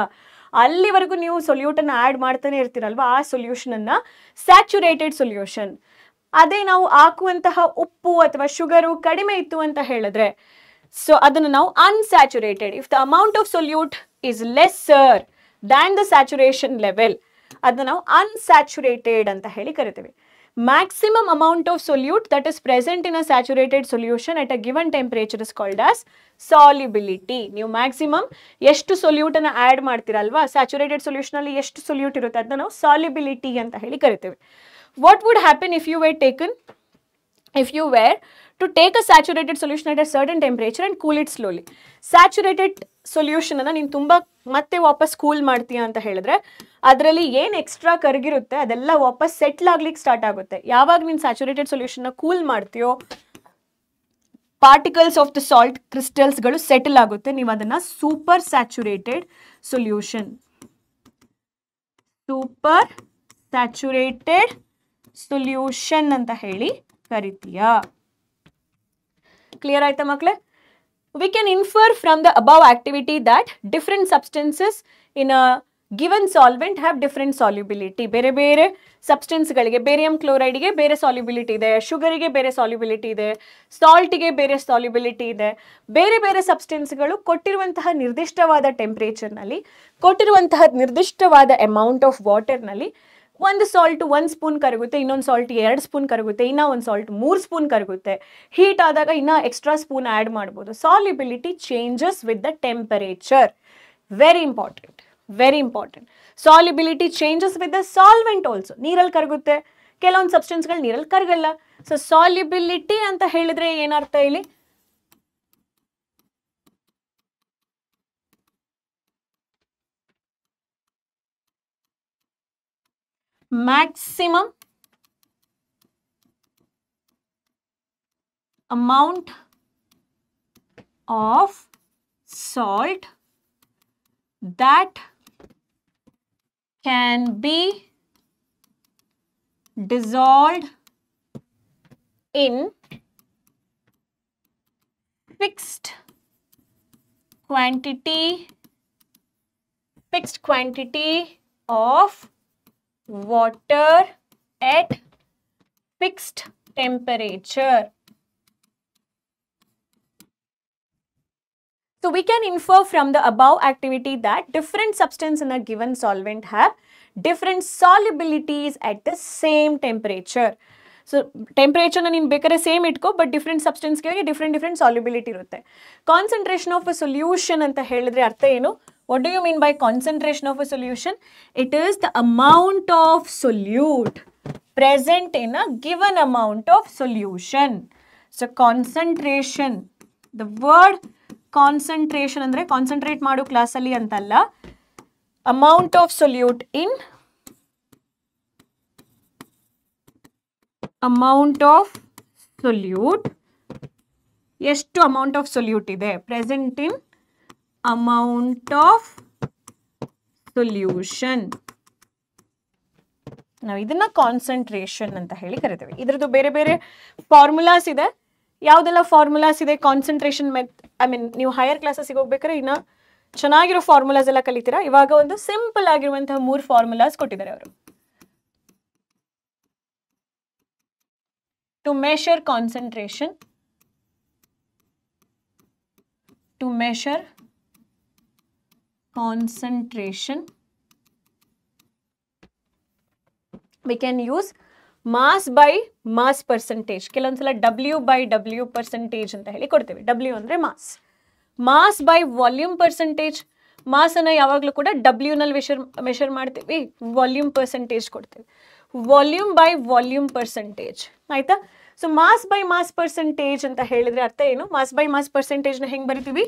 ಅಲ್ಲಿವರೆಗೂ ನೀವು ಸೊಲ್ಯೂಟನ್ನು ಆ್ಯಡ್ ಮಾಡ್ತಾನೆ ಇರ್ತೀರಲ್ವ, ಆ ಸೊಲ್ಯೂಷನನ್ನು ಸ್ಯಾಚುರೇಟೆಡ್ ಸೊಲ್ಯೂಷನ್. ಅದೇ ನಾವು ಹಾಕುವಂತಹ ಉಪ್ಪು ಅಥವಾ ಶುಗರು ಕಡಿಮೆ ಇತ್ತು ಅಂತ ಹೇಳಿದ್ರೆ, ಸೊ ಅದನ್ನು ನಾವು unsaturated. If the amount of solute is lesser than the saturation level, ಅದನ್ನ ನಾವು ಅನ್ಸ್ಯಾಚುರೇಟೆಡ್ ಅಂತ ಹೇಳಿ ಕರಿತೀವಿ. Maximum amount of solute that is present in a saturated solution at a given temperature is called as solubility. ನೀವು maximum ಎಷ್ಟು solute ಅನ್ನ add ಮಾಡ್ತೀರಲ್ವಾ, saturated solution ಅಲ್ಲಿ ಎಷ್ಟು ಸೊಲ್ಯೂಟ್ ಇರುತ್ತೆ ಅದನ್ನ ನಾವು ಸಾಲ್ಯುಬಿಲಿಟಿ ಅಂತ ಹೇಳಿ ಕರಿತೀವಿ. What would happen if you were to take a saturated solution at a certain temperature and cool it slowly. Saturated solution ಅನ್ನ ನೀನು ತುಂಬ ಮತ್ತೆ ವಾಪಸ್ ಕೂಲ್ ಮಾಡ್ತೀಯ ಅಂತ ಹೇಳಿದ್ರೆ ಅದರಲ್ಲಿ ಏನು ಎಕ್ಸ್ಟ್ರಾ ಕರಗಿರುತ್ತೆ ಅದೆಲ್ಲ ವಾಪಸ್ ಸೆಟ್ಲ್ ಆಗ್ಲಿಕ್ಕೆ ಸ್ಟಾರ್ಟ್ ಆಗುತ್ತೆ. ಯಾವಾಗ ನೀನು ಸ್ಯಾಚುರೇಟೆಡ್ ಸೊಲ್ಯೂಷನ್ನ ಕೂಲ್ ಮಾಡ್ತೀಯೋ ಪಾರ್ಟಿಕಲ್ಸ್ ಆಫ್ ದ ಸಾಲ್ಟ್ ಕ್ರಿಸ್ಟಲ್ಸ್ಗಳು ಸೆಟಲ್ ಆಗುತ್ತೆ. ನೀವು ಅದನ್ನ ಸೂಪರ್ ಸ್ಯಾಚುರೇಟೆಡ್ ಸೊಲ್ಯೂಷನ್ ಅಂತ ಹೇಳಿ ಕರಿತೀಯಾ. ಕ್ಲಿಯರ್ ಆಯ್ತಾ ಮಕ್ಕಳೇ? We can infer from the above activity that different substances in a given solvent have different solubility. ಬೇರೆ ಬೇರೆ ಸಬ್ಸ್ಟೆನ್ಸ್ಗಳಿಗೆ, ಬೇರಿಯಂ ಕ್ಲೋರೈಡ್ಗೆ ಬೇರೆ ಸಾಲ್ಯುಬಿಲಿಟಿ ಇದೆ, ಶುಗರಿಗೆ ಬೇರೆ ಸಾಲ್ಯುಬಿಲಿಟಿ ಇದೆ, ಸಾಲ್ಟ್ಗೆ ಬೇರೆ ಸಾಲ್ಯುಬಿಲಿಟಿ ಇದೆ. ಬೇರೆ ಬೇರೆ ಸಬ್ಸ್ಟೆನ್ಸ್ಗಳು ಕೊಟ್ಟಿರುವಂತಹ ನಿರ್ದಿಷ್ಟವಾದ ಟೆಂಪರೇಚರ್ನಲ್ಲಿ, ಕೊಟ್ಟಿರುವಂತಹ ನಿರ್ದಿಷ್ಟವಾದ ಅಮೌಂಟ್ ಆಫ್ ವಾಟರ್ನಲ್ಲಿ ಒಂದು ಸಾಲ್ಟ್ 1 ಸ್ಪೂನ್ ಕರಗುತ್ತೆ, ಇನ್ನೊಂದು ಸಾಲ್ಟ್ 2 ಸ್ಪೂನ್ ಕರಗುತ್ತೆ, ಇನ್ನೂ ಒಂದು ಸಾಲ್ಟ್ 3 ಸ್ಪೂನ್ ಕರಗುತ್ತೆ. ಹೀಟ್ ಆದಾಗ ಇನ್ನೂ ಎಕ್ಸ್ಟ್ರಾ ಸ್ಪೂನ್ ಆ್ಯಡ್ ಮಾಡ್ಬೋದು. Solubility changes with the temperature. Very important, very important. Solubility changes with the solvent also. ನೀರಲ್ಲಿ ಕರಗುತ್ತೆ, ಕೆಲವೊಂದು ಸಬ್ಸ್ಟೆನ್ಸ್ಗಳು ನೀರಲ್ಲಿ ಕರಗಲ್ಲ. ಸೊ ಸಾಲ್ಯುಬಿಲಿಟಿ ಅಂತ ಹೇಳಿದ್ರೆ ಏನರ್ಥ ಇಲ್ಲಿ? maximum amount of salt that can be dissolved in fixed quantity of water at fixed temperature. So we can infer from the above activity that different substances in a given solvent have different solubilities at the same temperature. So temperature na neen bekare same itko, but different substance ge different solubility irutte. Concentration of a solution anta helidre artha enu? What do you mean by concentration of a solution? It is the amount of solute present in a given amount of solution. So concentration, the word concentration andre concentrate madu class alli antalla, amount of solute in amount of solute, ಎಷ್ಟು amount of solute ಇದೆ present in amount of solution. ನಾವು ಇದನ್ನ concentration ಅಂತ ಹೇಳಿ ಕರಿತೀವಿ. ಇದರದ್ದು ಬೇರೆ ಬೇರೆ ಫಾರ್ಮುಲಾಸ್ ಇದೆ. ಯಾವುದೆಲ್ಲ ಫಾರ್ಮುಲಾಸ್ ಇದೆ ಕಾನ್ಸಂಟ್ರೇಷನ್ ನೀವು ಹೈಯರ್ ಕ್ಲಾಸಸ್ಗೆ ಹೋಗ್ಬೇಕಾದ್ರೆ ಇನ್ನ ಚೆನ್ನಾಗಿರೋ ಫಾರ್ಮುಲಾಸ್ ಎಲ್ಲ ಕಲಿತೀರಾ. ಇವಾಗ ಒಂದು ಸಿಂಪಲ್ ಆಗಿರುವಂತಹ 3 ಫಾರ್ಮುಲಾಸ್ ಕೊಟ್ಟಿದ್ದಾರೆ ಅವರು. To measure concentration, we can use mass by mass percentage. ಕೆಲವೊಂದ್ಸಲ W by W percentage ಅಂತ ಹೇಳಿ ಕೊಡ್ತೇವೆ. W ಅಂದ್ರೆ mass. Mass by volume percentage. ಮಾಸನ್ನು ಯಾವಾಗಲೂ ಕೂಡ W ನಲ್ಲಿ ಮೆಷರ್ ಮಾಡ್ತೀವಿ, ವಾಲ್ಯೂಮ್ ಪರ್ಸೆಂಟೇಜ್ ಕೊಡ್ತೇವೆ. ವಾಲ್ಯೂಮ್ ಬೈ ವಾಲ್ಯೂಮ್ ಪರ್ಸೆಂಟೇಜ್, ಆಯ್ತಾ? So mass by mass percentage ಅಂತ ಹೇಳಿದ್ರೆ ಅರ್ಥ ಏನು? ಮಾಸ್ ಬೈ ಮಾಸ್ ಪರ್ಸೆಂಟೇಜ್ನ ಹೆಂಗೆ ಬರಿತೀವಿ?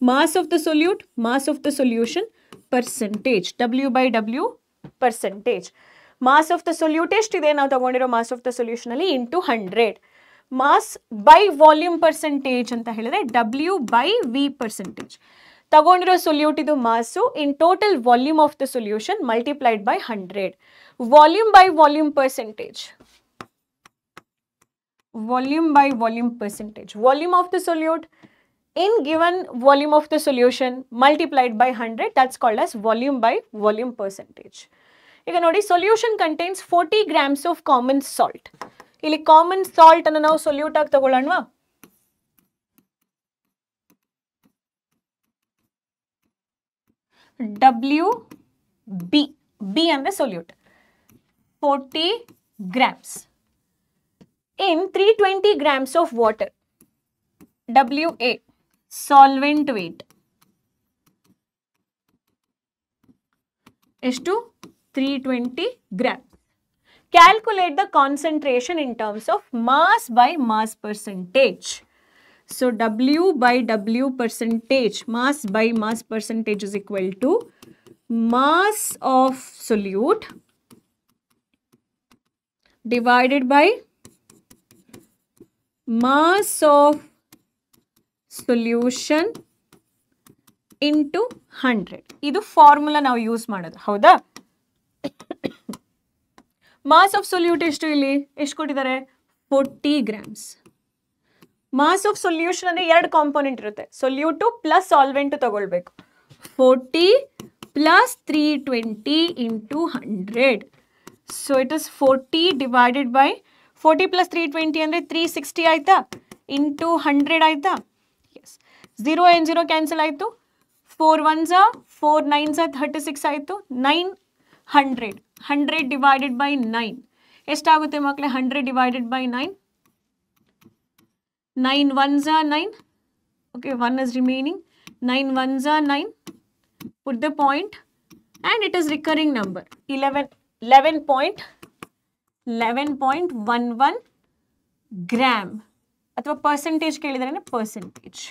Mass of the solute, mass of the solution, percentage, W by W percentage. Mass of the solute ಎಷ್ಟಿದೆ ನಾವು ತಗೊಂಡಿರೋ ಮಾಸ್ ಆಫ್ ದ ಸೊಲ್ಯೂಷನ್ ಅಲ್ಲಿ into 100. Mass by volume percentage ಅಂತ ಹೇಳಿದ್ರೆ W by V ಪರ್ಸೆಂಟೇಜ್. ತಗೊಂಡಿರೋ ಸೊಲ್ಯೂಟ್ ಇದು mass in total volume of the solution multiplied by 100. Volume by volume percentage, volume by volume percentage. Volume of the solute in given volume of the solution multiplied by 100, that's called as volume by volume percentage. ಈಗ ನೋಡಿ, solution contains 40 grams of common salt. ಇಲ್ಲಿ common salt ಅನ್ನು ನಾವು solute ಆಗಿ ತಗೊಳ್ಳೋಣವಾ? WB, B ಅಂದರೆ solute, 40 grams in 320 grams of water. WA, solvent weight ಎಷ್ಟು 320 grams. Calculate the concentration in terms of mass by mass percentage. So W by W percentage, mass by mass percentage is equal to mass of solute divided by mass of solution into 100. ಇದು formula ನಾವು use ಮಾಡೋದು, ಹೌದಾ? Mass of solute ಎಷ್ಟು, ಇಲ್ಲಿ ಎಷ್ಟು ಕೊಟ್ಟಿದ್ದಾರೆ? 40 grams. Mass of solution ಅಂದರೆ 2 component ಇರುತ್ತೆ, ಸೊಲ್ಯೂಟು ಪ್ಲಸ್ ಸಾಲ್ವೆಂಟು ತಗೊಳ್ಬೇಕು. 40 plus 320 into 100. So it is 40 divided by 40 plus 320 ಅಂದರೆ 360 ಆಯಿತಾ, ಇಂಟು 100 ಆಯಿತಾ? ಎಸ್. 0 and 0 ಕ್ಯಾನ್ಸಲ್ ಆಯಿತು. 4 1s 4 9s 36 ಆಯಿತು. 900, 100 ಡಿವೈಡೆಡ್ ಬೈ 9 ಎಷ್ಟಾಗುತ್ತೆ ಮಕ್ಕಳೇ? 100 divided by 9, 9 1s 9, okay, 1 is remaining, 9 1s 9, put the point and it is recurring number 11.11 gram ಅಥವಾ percentage ಕೇಳಿದ್ರೆ percentage,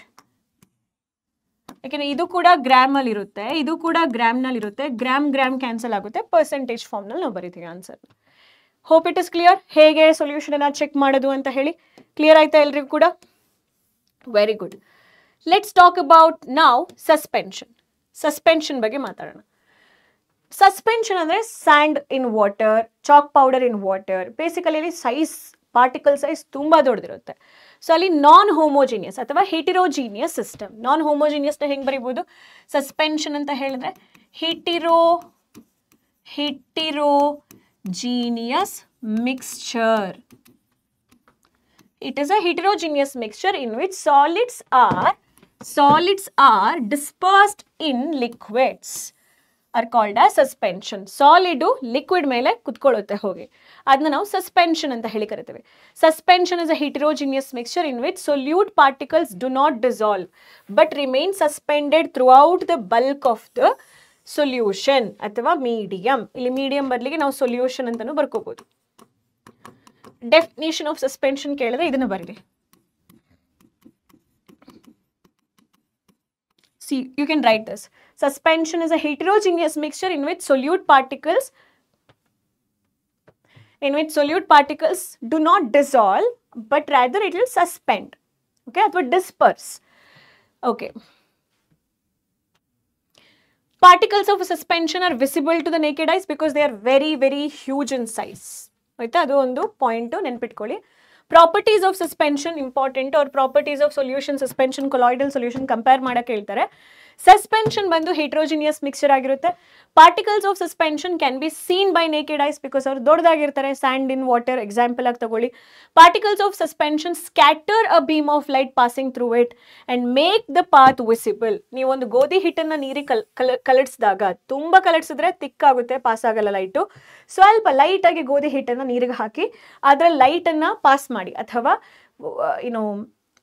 ಯಾಕೆಂದರೆ ಇದು ಕೂಡ ಗ್ರಾಮಲ್ಲಿ ಇರುತ್ತೆ, ಇದು ಕೂಡ ಗ್ರಾಮ್ನಲ್ಲಿ ಇರುತ್ತೆ, ಗ್ರಾಮ್ ಕ್ಯಾನ್ಸಲ್ ಆಗುತ್ತೆ, ಪರ್ಸೆಂಟೇಜ್ ಫಾರ್ಮ್ನಲ್ಲಿ ನಾವು ಬರೀತೀವಿ answer. Hope it is clear ಹೇಗೆ ಸೊಲ್ಯೂಷನನ್ನು ಚೆಕ್ ಮಾಡೋದು ಅಂತ ಹೇಳಿ. ಕ್ಲಿಯರ್ ಆಯ್ತಾ ಎಲ್ರಿಗೂ ಕೂಡ? Very good. Let's talk about ನಾವು ಸಸ್ಪೆನ್ಷನ್ ಬಗ್ಗೆ ಮಾತಾಡೋಣ. ಸಸ್ಪೆನ್ಷನ್ ಅಂದರೆ sand in water, chalk powder in water. Basically size, particle size ತುಂಬ ದೊಡ್ಡದಿರುತ್ತೆ. ಸೊ ಅಲ್ಲಿ ನಾನ್ ಹೋಮೋಜಿನಿಯಸ್ ಅಥವಾ ಹೆಟಿರೋಜಿನಿಯಸ್ ಸಿಸ್ಟಮ್. ನಾನ್ ಹೋಮೋಜಿನಿಯಸ್ನ ಹೆಂಗೆ ಬರೀಬೋದು? ಸಸ್ಪೆನ್ಷನ್ ಅಂತ ಹೇಳಿದ್ರೆ heterogeneous mixture. It is a heterogeneous mixture in which solids are dispersed in liquids are called as suspension. Solid liquid ಮೇಲೆ ಕುತ್ಕೊಳ್ಳುತ್ತೆ ಹೋಗಿ, ಅದನ್ನ ನಾವು ಸಸ್ಪೆನ್ಷನ್ ಅಂತ ಹೇಳಿ ಕರಿತೀವಿ. Suspension is a heterogeneous mixture in which solute particles do not dissolve but remain suspended throughout the bulk of the solution ಅಥವಾ medium. ಇಲ್ಲಿ medium ಬದಲಿಗೆ ನಾವು ಸೊಲ್ಯೂಷನ್ ಅಂತಾನೂ ಬರ್ಕೋಬಹುದು. ಡೆಫಿನಿಷನ್ ಆಫ್ ಸಸ್ಪೆನ್ಷನ್ ಕೇಳಿದ್ರೆ ಇದನ್ನ ಬರೀರಿ. See, you can write this. Suspension is a heterogeneous mixture in which solute particles do not dissolve but rather it will suspend. Okay, ಅಥವಾ disperse. Okay. Particles of suspension are visible to the naked eyes because they are very, very huge in size. ಆಯ್ತಾ, ಅದು ಒಂದು point ನೆನ್ಪಿಟ್ಕೊಳ್ಳಿ. Properties of suspension important. ಅವ್ರ properties of solution, suspension, colloidal solution compare ಮಾಡಕ್ಕೆ ಹೇಳ್ತಾರೆ. Suspension ಬಂದು heterogeneous mixture ಆಗಿರುತ್ತೆ. Particles of suspension can be seen by naked eyes because ಅವ್ರು ದೊಡ್ಡದಾಗಿರ್ತಾರೆ. ಸ್ಯಾಂಡ್ ಇನ್ ವಾಟರ್ ಎಕ್ಸಾಂಪಲ್ ಆಗಿ ತಗೊಳ್ಳಿ. Particles of suspension scatter a beam of light passing through it and make the path visible. ನೀವೊಂದು ಗೋಧಿ ಹಿಟ್ಟನ್ನು ನೀರಿಗೆ ಕಲಡಿಸಿದಾಗ, ತುಂಬ ಕಲಡಿಸಿದ್ರೆ ತಿಕ್ಕಾಗುತ್ತೆ, ಪಾಸ್ ಆಗಲ್ಲ ಲೈಟು. ಸ್ವಲ್ಪ ಲೈಟಾಗಿ ಗೋಧಿ ಹಿಟ್ಟನ್ನು ನೀರಿಗೆ ಹಾಕಿ ಅದರ ಲೈಟನ್ನು ಪಾಸ್ ಮಾಡಿ, ಅಥವಾ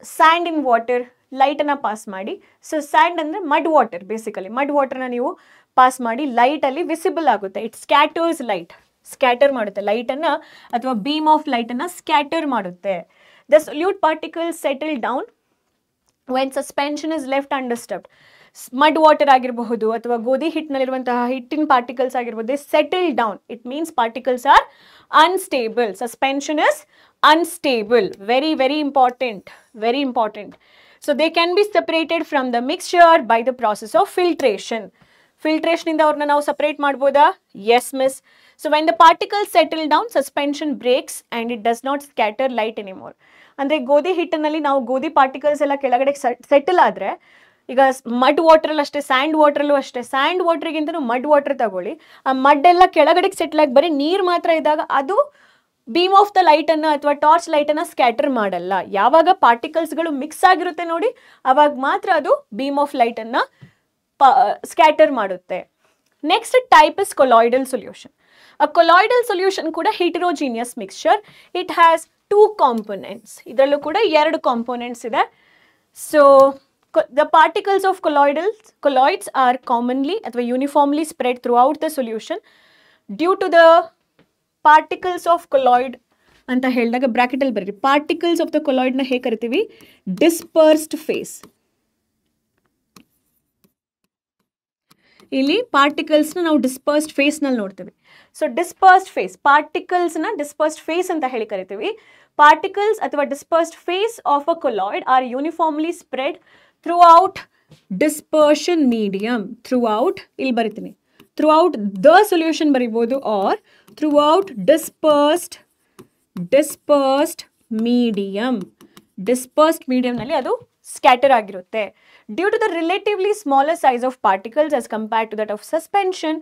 ಸ್ಯಾಂಡ್ ಇನ್ ವಾಟರ್ ಲೈಟನ್ನು ಪಾಸ್ ಮಾಡಿ. ಸೊ ಸ್ಯಾಂಡ್ ಅಂದರೆ ಮಡ್ ವಾಟರ್, ಬೇಸಿಕಲಿ ಮಡ್ ವಾಟರ್ನ ನೀವು ಪಾಸ್ ಮಾಡಿ ಲೈಟಲ್ಲಿ ವಿಸಿಬಲ್ ಆಗುತ್ತೆ. ಇಟ್ ಸ್ಕ್ಯಾಟರ್ಸ್ ಲೈಟ್, ಸ್ಕ್ಯಾಟರ್ ಮಾಡುತ್ತೆ ಲೈಟನ್ನು, ಅಥವಾ ಬೀಮ್ ಆಫ್ ಲೈಟನ್ನು ಸ್ಕ್ಯಾಟರ್ ಮಾಡುತ್ತೆ. The solute particles settle down when suspension is left undisturbed. Mud water ಆಗಿರಬಹುದು ಅಥವಾ ಗೋಧಿ ಹಿಟ್ಟಿನಲ್ಲಿರುವಂತಹ ಹಿಟ್ಟಿನ ಪಾರ್ಟಿಕಲ್ಸ್ ಆಗಿರ್ಬೋದು, they settle down. It means particles R unstable. Suspension is unstable. Very, very important. Very important. So they can be separated from the mixture by the process of filtration. Filtration in the orna now separate madboda? Yes, miss. So when the particles settle down, suspension breaks and it does not scatter light anymore. Andre ಗೋಧಿ ಹಿಟ್ಟಿನಲ್ಲಿ ನಾವು ಗೋಧಿ particles ಎಲ್ಲ ಕೆಳಗಡೆ settle ಆದರೆ, ಈಗ mud ವಾಟ್ರಲ್ಲಿ ಅಷ್ಟೇ, and ವಾಟ್ರಲ್ಲೂ ಅಷ್ಟೇ, and ವಾಟ್ರಿಗಿಂತನೂ mud water ತಗೊಳ್ಳಿ, ಆ ಮಡ್ ಎಲ್ಲ ಕೆಳಗಡೆಗೆ ಸೆಟಲ್ ಆಗಿ ಬರೀ ನೀರು ಮಾತ್ರ ಇದ್ದಾಗ ಅದು ಬೀಮ್ ಆಫ್ ದ ಲೈಟನ್ನು ಅಥವಾ ಟಾರ್ಚ್ ಲೈಟನ್ನು ಸ್ಕ್ಯಾಟರ್ ಮಾಡಲ್ಲ. ಯಾವಾಗ ಪಾರ್ಟಿಕಲ್ಸ್ಗಳು ಮಿಕ್ಸ್ ಆಗಿರುತ್ತೆ ನೋಡಿ, ಅವಾಗ ಮಾತ್ರ ಅದು ಬೀಮ್ ಆಫ್ ಲೈಟನ್ನು ಸ್ಕ್ಯಾಟರ್ ಮಾಡುತ್ತೆ. Next type is colloidal solution. A colloidal solution ಕೂಡ heterogeneous mixture. It has two components. ಇದರಲ್ಲೂ ಕೂಡ ಎರಡು components ಇದೆ. So the particles of colloids are commonly ಅಥವಾ uniformly spread throughout the solution. Due to the particles of colloid ಅಂತ ಹೇಳಿದಾಗ bracket ಅಲ್ಲಿ ಬರೀರಿ. ಪಾರ್ಟಿಕಲ್ಸ್ ಆಫ್ ದ ಕೊಲಾಯ್ಡ್ ನ ಹೇಗೆ ಕರಿತೀವಿ? Dispersed face. ಇಲ್ಲಿ ಪಾರ್ಟಿಕಲ್ಸ್ ನ ನಾವು ಡಿಸ್ಪರ್ಸ್ಡ್ ಫೇಸ್ ನಲ್ಲಿ ನೋಡ್ತೀವಿ. ಸೊ ಡಿಸ್ಪರ್ಸ್ಡ್ ಫೇಸ್, ಪಾರ್ಟಿಕಲ್ಸ್ ನ ಡಿಸ್ಪರ್ಸ್ಡ್ ಫೇಸ್ ಅಂತ ಹೇಳಿ ಕರಿತೀವಿ. ಪಾರ್ಟಿಕಲ್ಸ್ ಅಥವಾ dispersed phase of a colloid are uniformly spread throughout dispersion medium. Throughout ಇಲ್ಲಿ ಬರಿತೀನಿ, ಥ್ರೂ ಔಟ್ ದ ಸೊಲ್ಯೂಷನ್ ಬರಿಬೋದು, or throughout dispersed medium. Dispersed ಮೀಡಿಯಂನಲ್ಲಿ ಅದು ಸ್ಕ್ಯಾಟರ್ ಆಗಿರುತ್ತೆ. Due to the relatively smaller size of particles as compared to that of suspension,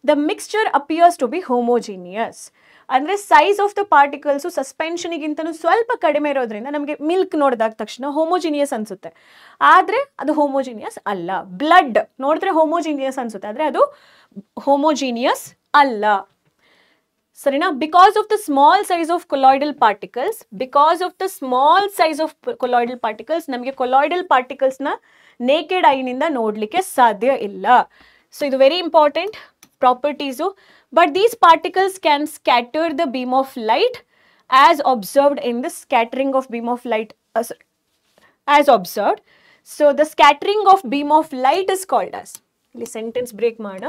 the mixture appears to be homogeneous. ಅಂದರೆ size of the particles ಸಸ್ಪೆನ್ಷನಿಗಿಂತನೂ ಸ್ವಲ್ಪ ಕಡಿಮೆ ಇರೋದ್ರಿಂದ ನಮಗೆ milk ನೋಡಿದಾಗ ತಕ್ಷಣ ಹೋಮೋಜಿನಿಯಸ್ ಅನಿಸುತ್ತೆ, ಆದರೆ ಅದು ಹೋಮೋಜಿನಿಯಸ್ ಅಲ್ಲ. ಬ್ಲಡ್ ನೋಡಿದ್ರೆ ಹೋಮೋಜಿನಿಯಸ್ ಅನಿಸುತ್ತೆ, ಆದರೆ ಅದು ಹೋಮೋಜಿನಿಯಸ್ ಅಲ್ಲ. ಸರಿನಾ? Because of the small size of colloidal particles ನಮಗೆ ಕೊಲಾಯ್ಡಲ್ ಪಾರ್ಟಿಕಲ್ಸ್ನ ನೇಕೆಡ್ ಐನಿಂದ ನೋಡಲಿಕ್ಕೆ ಸಾಧ್ಯ ಇಲ್ಲ. ಸೊ ಇದು very important properties. But these particles can scatter the beam of light as observed in the scattering of beam of light as observed. So the scattering of beam of light is called as, ಇಲ್ಲಿ sentence break ಮಾಡ,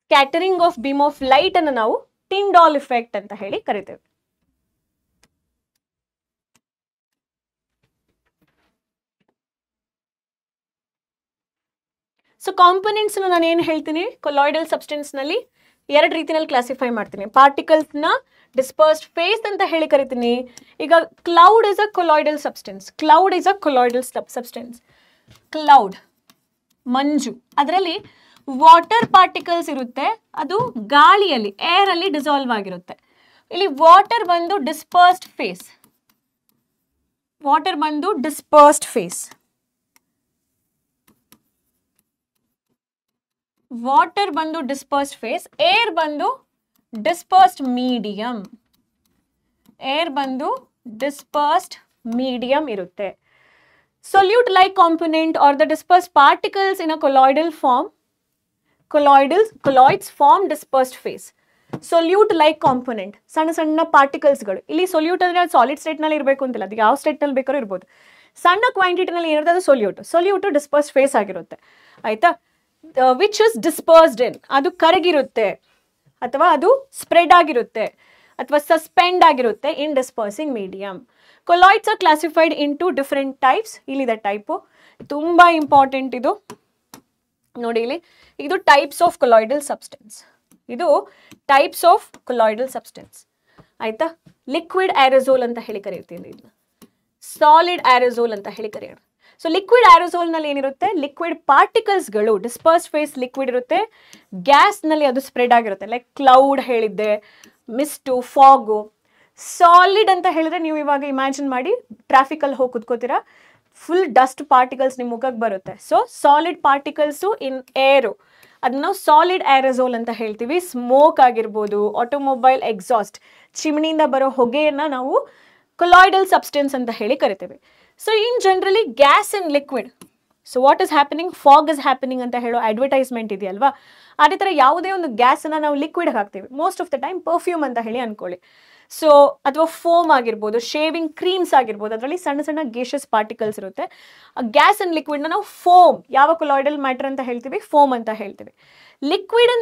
scattering of beam of light ಅನ್ನು ನಾವು Tyndall effect ಅಂತ ಹೇಳಿ ಕರಿತೇವೆ. So components ನಾನು ಏನು ಹೇಳ್ತೀನಿ, ಕೊಲಾಯ್ಡಲ್ ಸಬ್ಸ್ಟೆನ್ಸ್ ನಲ್ಲಿ ಎರಡು ರೀತಿಯಲ್ಲಿ ಕ್ಲಾಸಿಫೈ ಮಾಡ್ತೀನಿ. ಪಾರ್ಟಿಕಲ್ಸ್ ನ ಡಿಸ್ಪರ್ಸ್ಡ್ ಫೇಸ್ ಅಂತ ಹೇಳಿ ಕರಿತೀನಿ. ಈಗ cloud is a colloidal substance. Cloud ಮಂಜು, ಅದರಲ್ಲಿ ವಾಟರ್ ಪಾರ್ಟಿಕಲ್ಸ್ ಇರುತ್ತೆ, ಅದು ಗಾಳಿಯಲ್ಲಿ ಏರ್ ಅಲ್ಲಿ ಡಿಸಾಲ್ವ್ ಆಗಿರುತ್ತೆ. ಇಲ್ಲಿ ವಾಟರ್ ಬಂದು ಡಿಸ್ಪರ್ಸ್ಡ್ ಫೇಸ್, ಏರ್ ಬಂದು ಡಿಸ್ಪರ್ಸ್ಡ್ ಮೀಡಿಯಂ ಇರುತ್ತೆ. Solute like component are the dispersed particles in a colloidal form. Colloids form dispersed phase. Solute like component, ಸಣ್ಣ ಸಣ್ಣ ಪಾರ್ಟಿಕಲ್ಸ್ಗಳು. ಇಲ್ಲಿ ಸೊಲ್ಯೂಟ್ ಅಂದರೆ ಅದು ಸಾಲಿಡ್ ಸ್ಟೇಟ್ನಲ್ಲಿ ಇರಬೇಕು ಅಂತಿಲ್ಲ, ಅದು ಯಾವ ಸ್ಟೇಟ್ನಲ್ಲಿ ಬೇಕಾದ್ರೂ ಇರ್ಬೋದು. ಸಣ್ಣ ಕ್ವಾಂಟಿಟಿನಲ್ಲಿ ಏನಿರುತ್ತೆ ಅದು ಸೊಲ್ಯೂಟ್ ಡಿಸ್ಪರ್ಸ್ಡ್ ಫೇಸ್ ಆಗಿರುತ್ತೆ. ಆಯ್ತಾ? ವಿಚ್ ಇಸ್ ಡಿಸ್ಪರ್ಸ್ಡ್ ಇನ್, ಅದು ಕರಗಿರುತ್ತೆ ಅಥವಾ ಅದು ಸ್ಪ್ರೆಡ್ ಆಗಿರುತ್ತೆ ಅಥವಾ ಸಸ್ಪೆಂಡ್ ಆಗಿರುತ್ತೆ in dispersing medium. Colloids are classified into different types. ಇಲ್ಲಿದೆ ಟೈಪು, ತುಂಬ ಇಂಪಾರ್ಟೆಂಟ್ ಇದು ನೋಡಿ. ಇಲ್ಲಿ ಇದು ಟೈಪ್ಸ್ ಆಫ್ ಕೊಲಾಯ್ಡಲ್ ಸಬ್ಸ್ಟೆನ್ಸ್. ಆಯ್ತಾ? ಲಿಕ್ವಿಡ್ ಆ್ಯರೋಸೋಲ್ ಅಂತ ಹೇಳಿ ಕರೀತೀನಿ, ಇದನ್ನ ಸಾಲಿಡ್ ಆ್ಯರೋಸೋಲ್ ಅಂತ ಹೇಳಿ ಕರೆಯೋಣ. ಸೊ ಲಿಕ್ವಿಡ್ ಆ್ಯರೋಸೋಲ್ನಲ್ಲಿ ಏನಿರುತ್ತೆ, ಲಿಕ್ವಿಡ್ ಪಾರ್ಟಿಕಲ್ಸ್ಗಳು, ಡಿಸ್ಪರ್ಸ್ ಫೇಸ್ ಲಿಕ್ವಿಡ್ ಇರುತ್ತೆ, ಗ್ಯಾಸ್ನಲ್ಲಿ ಅದು ಸ್ಪ್ರೆಡ್ ಆಗಿರುತ್ತೆ. ಲೈಕ್ ಕ್ಲೌಡ್ ಹೇಳಿದ್ದೆ, ಮಿಸ್ಟು, ಫಾಗು. ಸಾಲಿಡ್ ಅಂತ ಹೇಳಿದ್ರೆ ನೀವು ಇವಾಗ ಇಮ್ಯಾಜಿನ್ ಮಾಡಿ, ಟ್ರಾಫಿಕಲ್ಲಿ ಹೋಗಿ ಕುತ್ಕೋತೀರಾ, ಫುಲ್ ಡಸ್ಟ್ ಪಾರ್ಟಿಕಲ್ಸ್ ನಿಮ್ಮ ಮುಖಕ್ಕೆ ಬರುತ್ತೆ. ಸೊ ಸಾಲಿಡ್ ಪಾರ್ಟಿಕಲ್ಸು ಇನ್ ಏರು, ಅದನ್ನ ನಾವು ಸಾಲಿಡ್ ಆ್ಯರೋಸೋಲ್ ಅಂತ ಹೇಳ್ತೀವಿ. ಸ್ಮೋಕ್ ಆಗಿರ್ಬೋದು, ಆಟೋಮೊಬೈಲ್ ಎಕ್ಸಾಸ್ಟ್, ಚಿಮಣಿಯಿಂದ ಬರೋ ಹೊಗೆಯನ್ನು ನಾವು ಕೊಲಾಯ್ಡಲ್ ಸಬ್ಸ್ಟೆನ್ಸ್ ಅಂತ ಹೇಳಿ ಕರಿತೇವೆ. So in generally gas and liquid, so what is happening, fog is happening ಅಂತ ಹೇಳೋ ಅಡ್ವರ್ಟೈಸ್ಮೆಂಟ್ ಇದೆಯಲ್ವಾ, ಅದೇ ಥರ ಯಾವುದೇ ಒಂದು ಗ್ಯಾಸನ್ನು ನಾವು ಲಿಕ್ವಿಡ್ ಹಾಕ್ತೀವಿ. Most of the time perfume ಅಂತ ಹೇಳಿ ಅನ್ಕೊಳ್ಳಿ. ಸೊ ಅಥವಾ ಫೋಮ್ ಆಗಿರ್ಬೋದು, ಶೇವಿಂಗ್ ಕ್ರೀಮ್ಸ್ ಆಗಿರ್ಬೋದು, ಅದರಲ್ಲಿ ಸಣ್ಣ ಸಣ್ಣ ಗೇಷಸ್ ಪಾರ್ಟಿಕಲ್ಸ್ ಇರುತ್ತೆ. ಗ್ಯಾಸ್ ಅಂಡ್ ಲಿಕ್ವಿಡ್ನ ನಾವು ಫೋಮ್, ಯಾವ ಕೊಲಾಯ್ಡಲ್ ಮ್ಯಾಟರ್ ಅಂತ ಹೇಳ್ತೀವಿ, ಫೋಮ್ ಅಂತ ಹೇಳ್ತೀವಿ.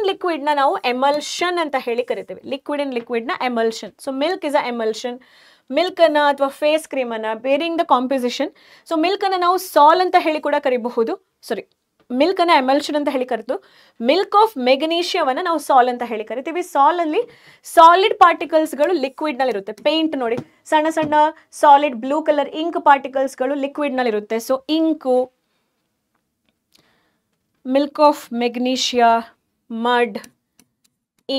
ಲಿಕ್ವಿಡ್ನ ನಾವು ಎಮಲ್ಷನ್ ಅಂತ ಹೇಳಿ ಕರಿತೀವಿ. ಲಿಕ್ವಿಡ್ನ emulsion. So milk is a emulsion. ಮಿಲ್ಕನ್ನು ಅಥವಾ ಫೇಸ್ ಕ್ರೀಮನ್ನು, ಬೇರಿಂಗ್ ದ ಕಾಂಪೋಸಿಷನ್. ಸೊ ಮಿಲ್ಕನ್ನು ನಾವು ಸಾಲ್ ಅಂತ ಹೇಳಿ ಕೂಡ ಕರಿಬಹುದು. ಮಿಲ್ಕನ್ನು ಎಮಲ್ಷನ್ ಅಂತ ಹೇಳಿ ಕರಿತು. ಮಿಲ್ಕ್ ಆಫ್ ಮೆಗ್ನೀಷಿಯವನ್ನು ನಾವು ಸಾಲ್ ಅಂತ ಹೇಳಿ ಕರಿತೀವಿ. ಸಾಲಲ್ಲಿ ಸಾಲಿಡ್ ಪಾರ್ಟಿಕಲ್ಸ್ಗಳು ಲಿಕ್ವಿಡ್ನಲ್ಲಿರುತ್ತೆ. ಪೇಂಟ್ ನೋಡಿ, ಸಣ್ಣ ಸಣ್ಣ ಸಾಲಿಡ್ ಬ್ಲೂ ಕಲರ್ ಇಂಕ್ ಪಾರ್ಟಿಕಲ್ಸ್ಗಳು ಲಿಕ್ವಿಡ್ನಲ್ಲಿರುತ್ತೆ. So ink, milk of magnesia, mud,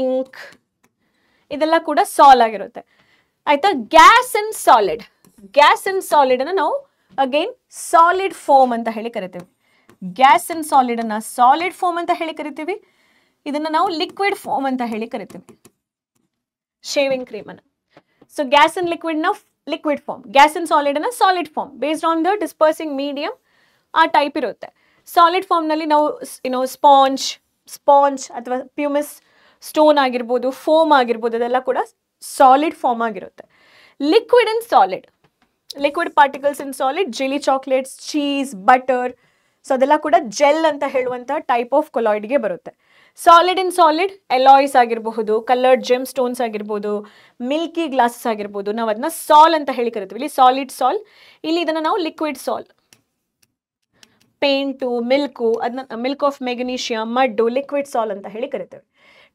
ink, ಇದೆಲ್ಲ ಕೂಡ ಸಾಲ್ ಆಗಿರುತ್ತೆ. ಆಯ್ತಾ? ಗ್ಯಾಸ್ ಅಂಡ್ ಸಾಲಿಡ್ ಅನ್ನು ನಾವು ಅಗೇನ್ ಸಾಲಿಡ್ ಫೋಮ್ ಅಂತ ಹೇಳಿ ಕರಿತೀವಿ. ಗ್ಯಾಸ್ ಅಂಡ್ ಸಾಲಿಡ್ ಅನ್ನ ಸಾಲಿಡ್ ಫೋಮ್ ಅಂತ ಹೇಳಿ ಕರಿತೀವಿ. ಇದನ್ನ ನಾವು ಲಿಕ್ವಿಡ್ ಫಾರ್ಮ್ ಅಂತ ಹೇಳಿ ಕರಿತೀವಿ. ಶೇವಿಂಗ್ ಕ್ರೀಮ್ ಅನ್ನ. ಸೊ ಗ್ಯಾಸ್ ಅಂಡ್ ಲಿಕ್ವಿಡ್ ನ liquid foam, gas and solid ಅನ್ನ solid foam based on the dispersing medium ಆ ಟೈಪ್ ಇರುತ್ತೆ. ಸಾಲಿಡ್ ಫಾರ್ಮ್ ನಲ್ಲಿ ನಾವು ಸ್ಪಾಂಜ್ ಅಥವಾ ಪ್ಯೂಮಿಸ್ ಸ್ಟೋನ್ ಆಗಿರ್ಬೋದು, ಫೋಮ್ ಆಗಿರ್ಬೋದು, ಅದೆಲ್ಲ ಕೂಡ ಸಾಲಿಡ್ ಫಾರ್ಮ್ ಆಗಿರುತ್ತೆ. Liquid and solid, liquid particles in solid, jelly chocolates, cheese, butter, so ಅದೆಲ್ಲ ಕೂಡ ಜೆಲ್ ಅಂತ ಹೇಳುವಂಥ ಟೈಪ್ ಆಫ್ ಕೊಲಾಯ್ಡ್ಗೆ ಬರುತ್ತೆ. ಸಾಲಿಡ್ ಇನ್ ಸಾಲಿಡ್ ಎಲಾಯ್ಸ್ ಆಗಿರಬಹುದು, ಕಲರ್ಡ್ ಜೆಮ್ ಸ್ಟೋನ್ಸ್ ಆಗಿರ್ಬೋದು, ಮಿಲ್ಕಿ ಗ್ಲಾಸಸ್ ಆಗಿರ್ಬೋದು, ನಾವು ಅದನ್ನ ಸಾಲ್ ಅಂತ ಹೇಳಿ ಕರಿತೀವಿ. ಇಲ್ಲಿ ಸಾಲಿಡ್ ಸಾಲ್, ಇಲ್ಲಿ ಇದನ್ನು ನಾವು ಲಿಕ್ವಿಡ್ ಸಾಲ್. ಪೇಂಟು, ಮಿಲ್ಕು, ಅದನ್ನ ಮಿಲ್ಕ್ ಆಫ್ ಮೆಗ್ನೀಷಿಯಂ, ಮಡ್ಡು, ಲಿಕ್ವಿಡ್ ಸಾಲ್ ಅಂತ ಹೇಳಿ ಕರಿತೇವೆ.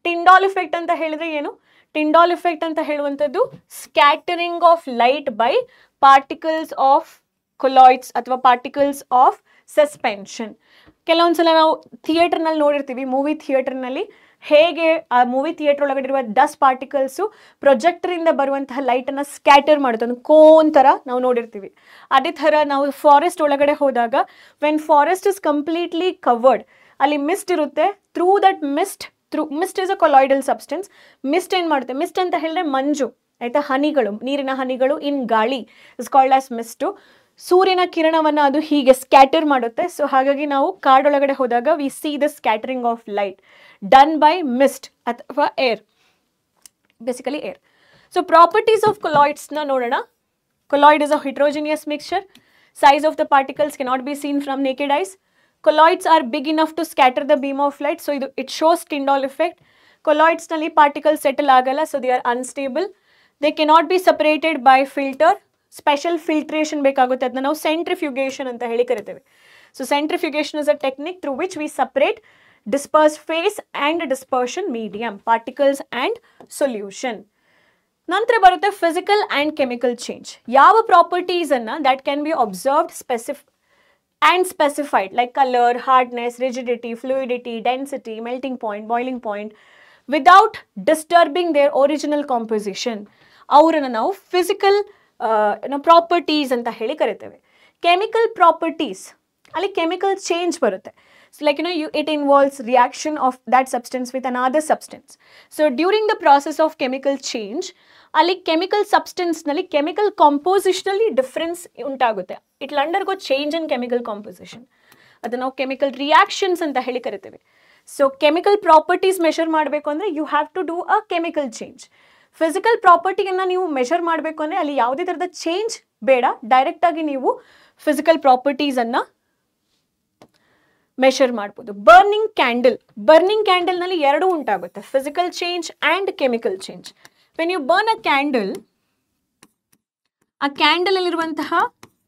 ಟಿಂಡಾಲ್ ಇಫೆಕ್ಟ್ ಅಂತ ಹೇಳಿದ್ರೆ ಏನು? ಟಿಂಡಾಲ್ ಇಫೆಕ್ಟ್ ಅಂತ ಹೇಳುವಂಥದ್ದು scattering of light by particles of colloids ಅಥವಾ ಪಾರ್ಟಿಕಲ್ಸ್ ಆಫ್ ಸಸ್ಪೆನ್ಷನ್. ಕೆಲವೊಂದ್ಸಲ ನಾವು ಥಿಯೇಟರ್ನಲ್ಲಿ ನೋಡಿರ್ತೀವಿ, ಮೂವಿ ಥಿಯೇಟರ್ನಲ್ಲಿ ಹೇಗೆ ಆ ಮೂವಿ ಥಿಯೇಟರ್ ಒಳಗಡೆ ಇರುವ ಡಸ್ಟ್ ಪಾರ್ಟಿಕಲ್ಸು ಪ್ರೊಜೆಕ್ಟರಿಂದ ಬರುವಂತಹ ಲೈಟನ್ನು ಸ್ಕ್ಯಾಟರ್ ಮಾಡುತ್ತೆ, ಒಂದು ಕೋನ್ ಥರ ನಾವು ನೋಡಿರ್ತೀವಿ. ಅದೇ ಥರ ನಾವು ಫಾರೆಸ್ಟ್ ಒಳಗಡೆ ಹೋದಾಗ when forest is completely covered, ಅಲ್ಲಿ ಮಿಸ್ಟ್ ಇರುತ್ತೆ. Through that mist is a colloidal substance. Mist ಏನು ಮಾಡುತ್ತೆ? ಮಿಸ್ಟ್ ಅಂತ ಹೇಳಿದ್ರೆ ಮಂಜು, ಆಯಿತಾ, ಹನಿಗಳು, ನೀರಿನ ಹನಿಗಳು ಇನ್ ಗಾಳಿ ಇಸ್ ಕಾಲ್ಡ್ ಆಸ್ ಮಿಸ್ಟು. ಸೂರ್ಯನ ಕಿರಣವನ್ನು ಅದು ಹೀಗೆ ಸ್ಕ್ಯಾಟರ್ ಮಾಡುತ್ತೆ. ಸೊ ಹಾಗಾಗಿ ನಾವು ಕಾಡೊಳಗಡೆ ಹೋದಾಗ we see the scattering of light done by mist ಅಥವಾ air, basically air. So properties of ಕೊಲಾಯ್ಡ್ಸ್ನ ನೋಡೋಣ. Colloid is a heterogeneous mixture. Size of the particles cannot be seen from naked eyes. Colloids are big enough to scatter the beam of light. So it shows Tyndall effect. Colloids nalli particles settle agala, so they are unstable. They cannot be separated by filter. Special filtration ಬೇಕಾಗುತ್ತೆ, ಅದನ್ನ ನಾವು ಸೆಂಟ್ರಿಫ್ಯೂಗೇಷನ್ ಅಂತ ಹೇಳಿ ಕರಿತೇವೆ. So centrifugation is a technique through which we separate disperse phase and dispersion medium, particles and solution. ನಂತರ ಬರುತ್ತೆ physical and chemical change. ಯಾವ ಪ್ರಾಪರ್ಟೀಸನ್ನು that can be observed specified like color, hardness, rigidity, fluidity, density, melting point, boiling point without disturbing their original composition, ಅವರನ್ನು ನಾವು physical properties ಅಂತ ಹೇಳಿ ಕರಿತೇವೆ. Chemical properties ಅಲ್ಲಿ ಕೆಮಿಕಲ್ ಚೇಂಜ್ ಬರುತ್ತೆ. So like it involves reaction of that substance with another substance. So during the process of chemical change, ಅಲ್ಲಿ chemical ಸಬ್ಸ್ಟೆನ್ಸ್ನಲ್ಲಿ chemical ಕಾಂಪೋಸಿಷನಲ್ಲಿ difference ಉಂಟಾಗುತ್ತೆ. It will undergo change in chemical composition. ಅದನ್ನು ನಾವು chemical reactions ಅಂತ ಹೇಳಿ ಕರಿತೇವೆ. So chemical properties measure ಮಾಡಬೇಕು ಅಂದರೆ you have to do a chemical change. Physical ಪ್ರಾಪರ್ಟಿಯನ್ನು ನೀವು ಮೆಷರ್ ಮಾಡಬೇಕು ಅಂದರೆ ಅಲ್ಲಿ ಯಾವುದೇ ಥರದ ಚೇಂಜ್ ಬೇಡ, ಡೈರೆಕ್ಟಾಗಿ ನೀವು ಫಿಸಿಕಲ್ ಪ್ರಾಪರ್ಟೀಸನ್ನು ಮೆಷರ್ ಮಾಡ್ಬೋದು. ಬರ್ನಿಂಗ್ ಕ್ಯಾಂಡಲ್ನಲ್ಲಿ ಎರಡೂ ಉಂಟಾಗುತ್ತೆ, physical change and chemical change. When you burn a candle, ಆ ಕ್ಯಾಂಡಲಲ್ಲಿರುವಂತಹ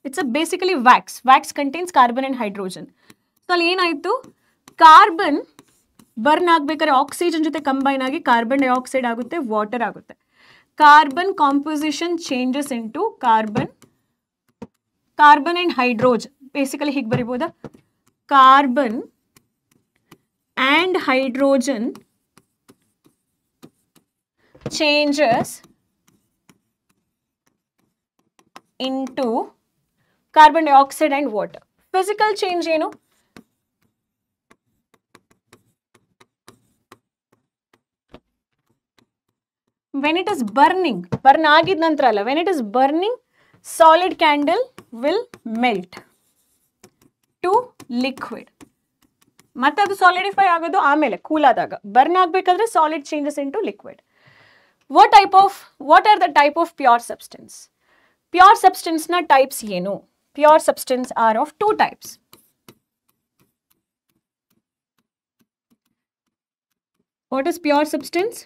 it's a basically wax contains carbon and hydrogen. So ಅಲ್ಲಿ ಏನಾಯಿತು, ಕಾರ್ಬನ್ ಬರ್ನ್ ಆಗಬೇಕಾದ್ರೆ ಆಕ್ಸಿಜನ್ ಜೊತೆ ಕಂಬೈನ್ ಆಗಿ ಕಾರ್ಬನ್ ಡೈಆಕ್ಸೈಡ್ ಆಗುತ್ತೆ, ವಾಟರ್ ಆಗುತ್ತೆ. Carbon composition changes into carbon and hydrogen. Basically ಹೀಗೆ ಬರಿಬೋದಾ, carbon and hydrogen changes into carbon dioxide and water. Physical change ಏನು? When it is burning, burn ಆಗಿದ ನಂತರ ಅಲ್ಲ, when it is burning, solid candle will melt to liquid. ಮತ್ತೆ ಅದು solidify ಆಗೋದು ಆಮೇಲೆ ಕೂಲ್ ಆದಾಗ. ಬರ್ನ್ ಆಗಬೇಕಾದ್ರೆ solid changes into liquid. What are the type of pure substance? Pure substance na types ಏನು? Pure substance are of two types. What is pure substance?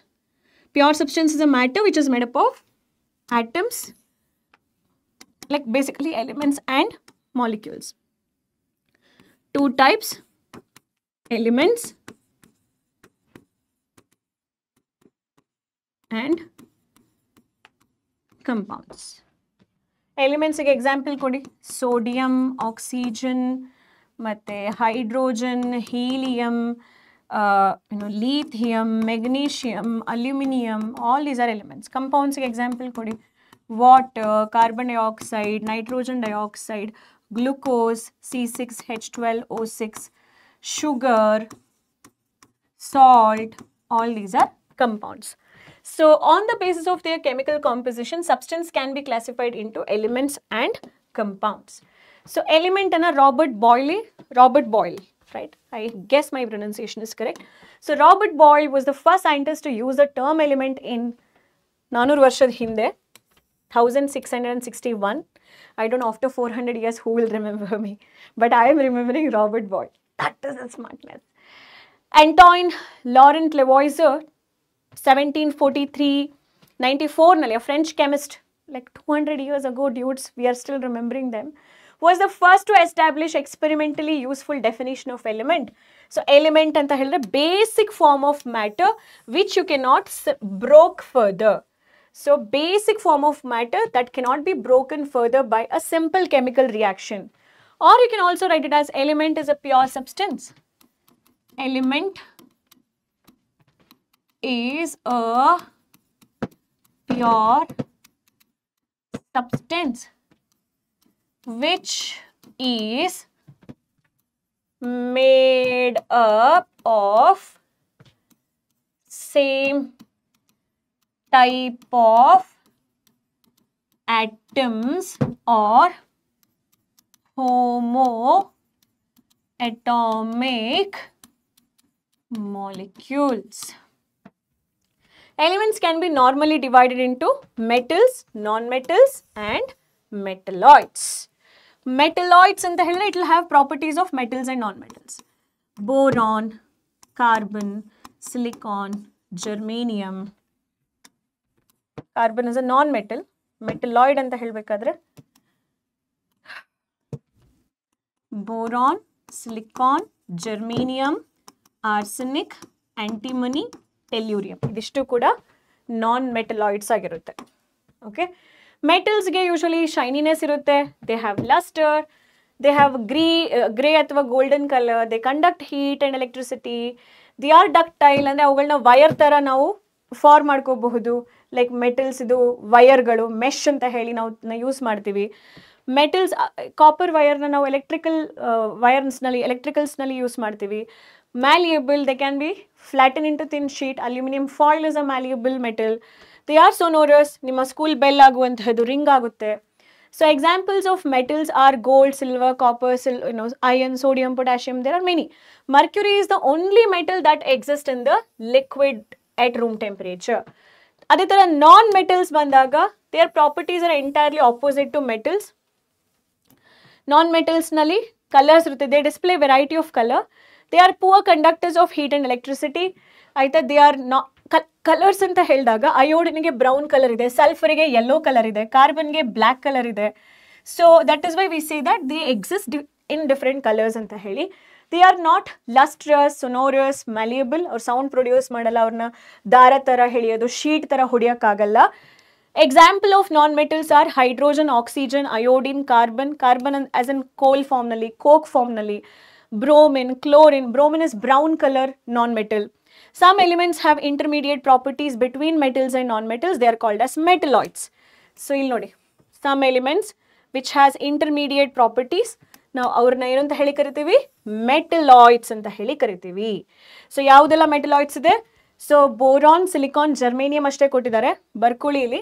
Pure substance is a matter which is made up of atoms, like basically elements and molecules. Two types, elements and compounds. Elements ಗೆ example ಕೊಡಿ. Sodium, oxygen, ಮತ್ತು hydrogen, helium, lithium, magnesium, aluminum, all these are elements. Compounds ಗೆ example ಕೊಡಿ. water, carbon dioxide, nitrogen dioxide, glucose, C6H12O6, sugar, salt, all these are compounds. So on the basis of their chemical composition, substance can be classified into elements and compounds. So element and a Robert Boyle, right? I guess my pronunciation is correct. So Robert Boyle was the first scientist to use the term element in 400 ವರ್ಷದ ಹಿಂದೆ 1661. I don't know, after 400 years, who will remember me? But I am remembering Robert Boyle. That is a smartness. Antoine Laurent Lavoisier, 1743, 94, a French chemist, like 200 years ago, dudes, we are still remembering them, was the first to establish experimentally useful definition of element. So, element anta helidre basic form of matter which you cannot broke further. So, basic form of matter that cannot be broken further by a simple chemical reaction. Or you can also write it as element is a pure substance. Element is a pure substance which is made up of same type of atoms or homoatomic molecules. Elements can be normally divided into metals, non-metals and metalloids. Metalloids anta helidre it will have properties of metals and non-metals. Boron, carbon, silicon, germanium. Carbon is a non-metal. Metalloid anta helbekadre boron, silicon, germanium, arsenic, antimony, tellurium. Idishtu kuda non-metalloids agirutte. Okay. Metals ge usually shininess irutte. They have luster. They have gray athwa golden color. They conduct heat and electricity. They are ductile and avugalna wire tara ನಾವು form ಮಾಡ್ಕೋಬಹುದು. Like metals ಇದು ವೈರ್ಗಳು mesh ಅಂತ ಹೇಳಿ ನಾವು use ಮಾಡ್ತೀವಿ. Metals copper ವೈರ್ನ ನಾವು ಎಲೆಕ್ಟ್ರಿಕಲ್ಸ್ನಲ್ಲಿ use ಮಾಡ್ತೀವಿ. malleable, they can be flattened into thin sheet. Aluminum foil is a malleable metal. They are sonorous. ನಿಮ್ಮ ಸ್ಕೂಲ್ ಬೆಲ್ ಆಗುವಂತಹದ್ದು ರಿಂಗ್ ಆಗುತ್ತೆ. So examples of metals are gold, silver, copper, iron, sodium, potassium. There are many. Mercury is the only metal that exists in the liquid at room temperature. ಅದೇ ಥರ non metals ಬಂದಾಗ their properties are entirely opposite to metals. Non ಮೆಟಲ್ಸ್ನಲ್ಲಿ colours ಇರುತ್ತೆ. They display variety of color. They are poor conductors of heat and electricity. ಆಯ್ತಾ they are not colours ಅಂತ ಹೇಳಿದಾಗ ಅಯೋಡಿನ್ಗೆ brown colour ಇದೆ, ಸಲ್ಫರ್ಗೆ yellow colour ಇದೆ, ಕಾರ್ಬನ್ಗೆ black colour ಇದೆ. So that is why we say that they exist in different colours ಅಂತ ಹೇಳಿ. They are not lustrous, sonorous, malleable. ಅವ್ರು ಸೌಂಡ್ ಪ್ರೊಡ್ಯೂಸ್ ಮಾಡಲ್ಲ, ಅವ್ರನ್ನ ದಾರ ಥರ ಎಳೆಯೋದು, ಶೀಟ್ ಥರ ಹೊಡಿಯೋಕ್ಕಾಗಲ್ಲ. Example of non metals are hydrogen, oxygen, iodine, carbon as an coal ಫಾರ್ಮ್ನಲ್ಲಿ, ಕೋಕ್ ಫಾರ್ಮ್ನಲ್ಲಿ, bromine, chlorine. Bromine is brown colour non metal. Some elements have intermediate properties between metals and non-metals. They are called as metalloids. So, you'll notice some elements which has intermediate properties. Now, avrna ಏನು ಅಂತ ಹೇಳಿ ಕರಿತೀವಿ? Metalloids ಅಂತ ಹೇಳಿ ಕರಿತೀವಿ. So, ಯಾವುದೆಲ್ಲ metalloids ಇದೆ? So, boron, silicon, germanium ಅಷ್ಟೇ ಕೊಟ್ಟಿದ್ದಾರೆ. ಬರ್ಕೊಳ್ಳಿ ಇಲ್ಲಿ.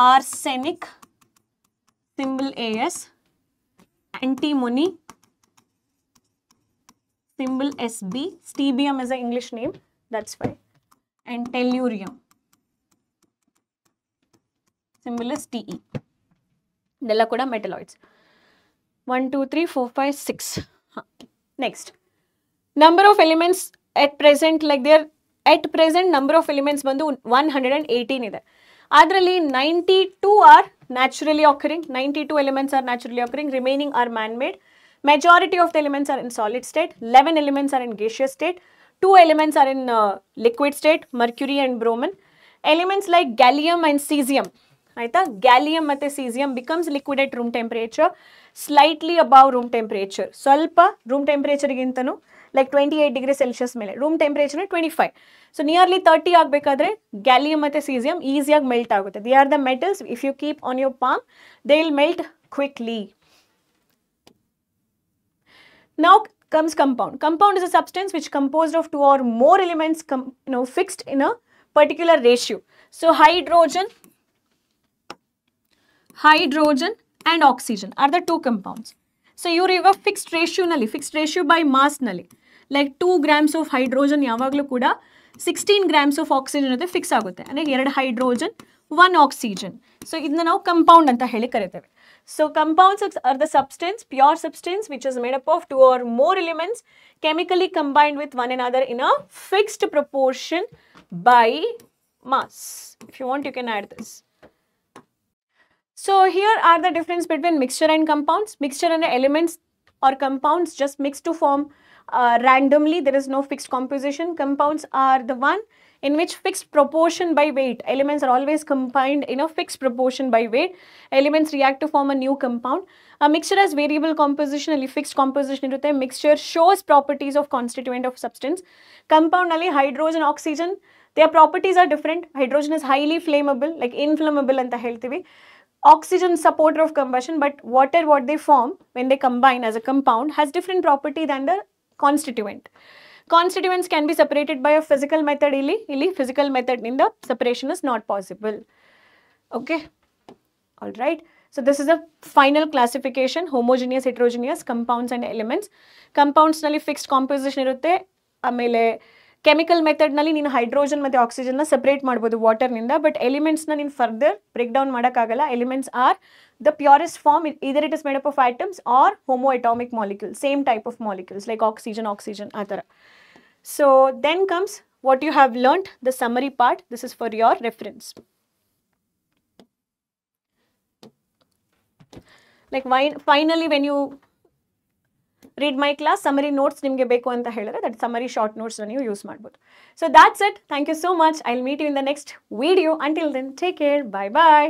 Arsenic, symbol AS, antimony, symbol SB, stbium is an English name, that's why, and tellurium, symbol is TE. Della kuda metalloids. 1, 2, 3, 4, 5, 6. Next, number of elements at present, like there at present number of elements bandu 118 ide. Adralli 92 are naturally occurring. 92 elements are naturally occurring. Remaining are man-made. Majority of the elements are in solid state. 11 elements are in gaseous state. 2 elements are in liquid state, mercury and bromine. Elements like gallium and cesium, aita gallium matte cesium becomes liquid at room temperature, slightly above room temperature. Swalpa room temperature gintanu like 28 degree Celsius ಮೇಲೆ, room temperature 25. So nearly 30 ಆಗಬೇಕಾದ್ರೆ gallium ಮತ್ತು caesium ಈಸಿಯಾಗಿ melt ಆಗುತ್ತೆ. They are the metals if you keep on your palm they will melt quickly. Now comes compound. Compound is a substance which composed of 2 or more elements fixed in a particular ratio. So hydrogen and oxygen are the 2 compounds. So ಇವ್ರೀಗ fixed ರೇಷಿಯೋನಲ್ಲಿ, fixed ratio by ಮಾಸ್ನಲ್ಲಿ, like 2 grams of hydrogen ಯಾವಾಗಲೂ ಕೂಡ 16 grams of oxygen ಜೊತೆ fix ಆಗುತ್ತೆ. ಅಂದರೆ 2 hydrogen 1 oxygen. So ಇದನ್ನ ನಾವು ಕಂಪೌಂಡ್ ಅಂತ ಹೇಳಿ ಕರಿತೇವೆ. So compounds are the substance, pure substance, which is made up of 2 or more elements chemically combined with one another in a fixed proportion by mass. If you want, you can add this. So here are the difference between mixture and compounds. Mixture and elements or compounds just mix to form randomly. There is no fixed composition. Compounds are the one in which fixed proportion by weight. Elements are always combined in a fixed proportion by weight. Elements react to form a new compound. A mixture has variable composition, ali fixed composition irutte. Mixture shows properties of constituent of substance. Compound ali hydrogen, oxygen, their properties are different. Hydrogen is highly flammable, like inflammable anta heltivi. Oxygen supporter of combustion, but water what they form when they combine as a compound has different property than the constituent. Constituents can be separated by a physical method. Illi physical method in the separation is not possible. Okay, all right. So this is a final classification: homogeneous, heterogeneous, compounds and elements. Compounds nalli fixed composition irutte. Amele chemical method nalli ನೀನು hydrogen ಮತ್ತು ಆಕ್ಸಿಜನ್ನ separate ಮಾಡ್ಬೋದು ವಾಟರ್ನಿಂದ. But ಎಲಿಮೆಂಟ್ಸ್ನ ನೀನು further break down ಮಾಡೋಕ್ಕಾಗಲ್ಲ. Elements are the purest form, either it is made up of atoms or homo atomic molecule, same type of molecules like oxygen ಆ ಥರ. So then comes what you have learned, the summary part. This is for your reference. Like finally when you read my class, summary notes nimge beku anta helidre, that summary short notes ನೀವು use ಮಾಡ್ಬೋದು. So that's it. Thank you so much. I'll meet you in the next video. Until then, take care. Bye bye.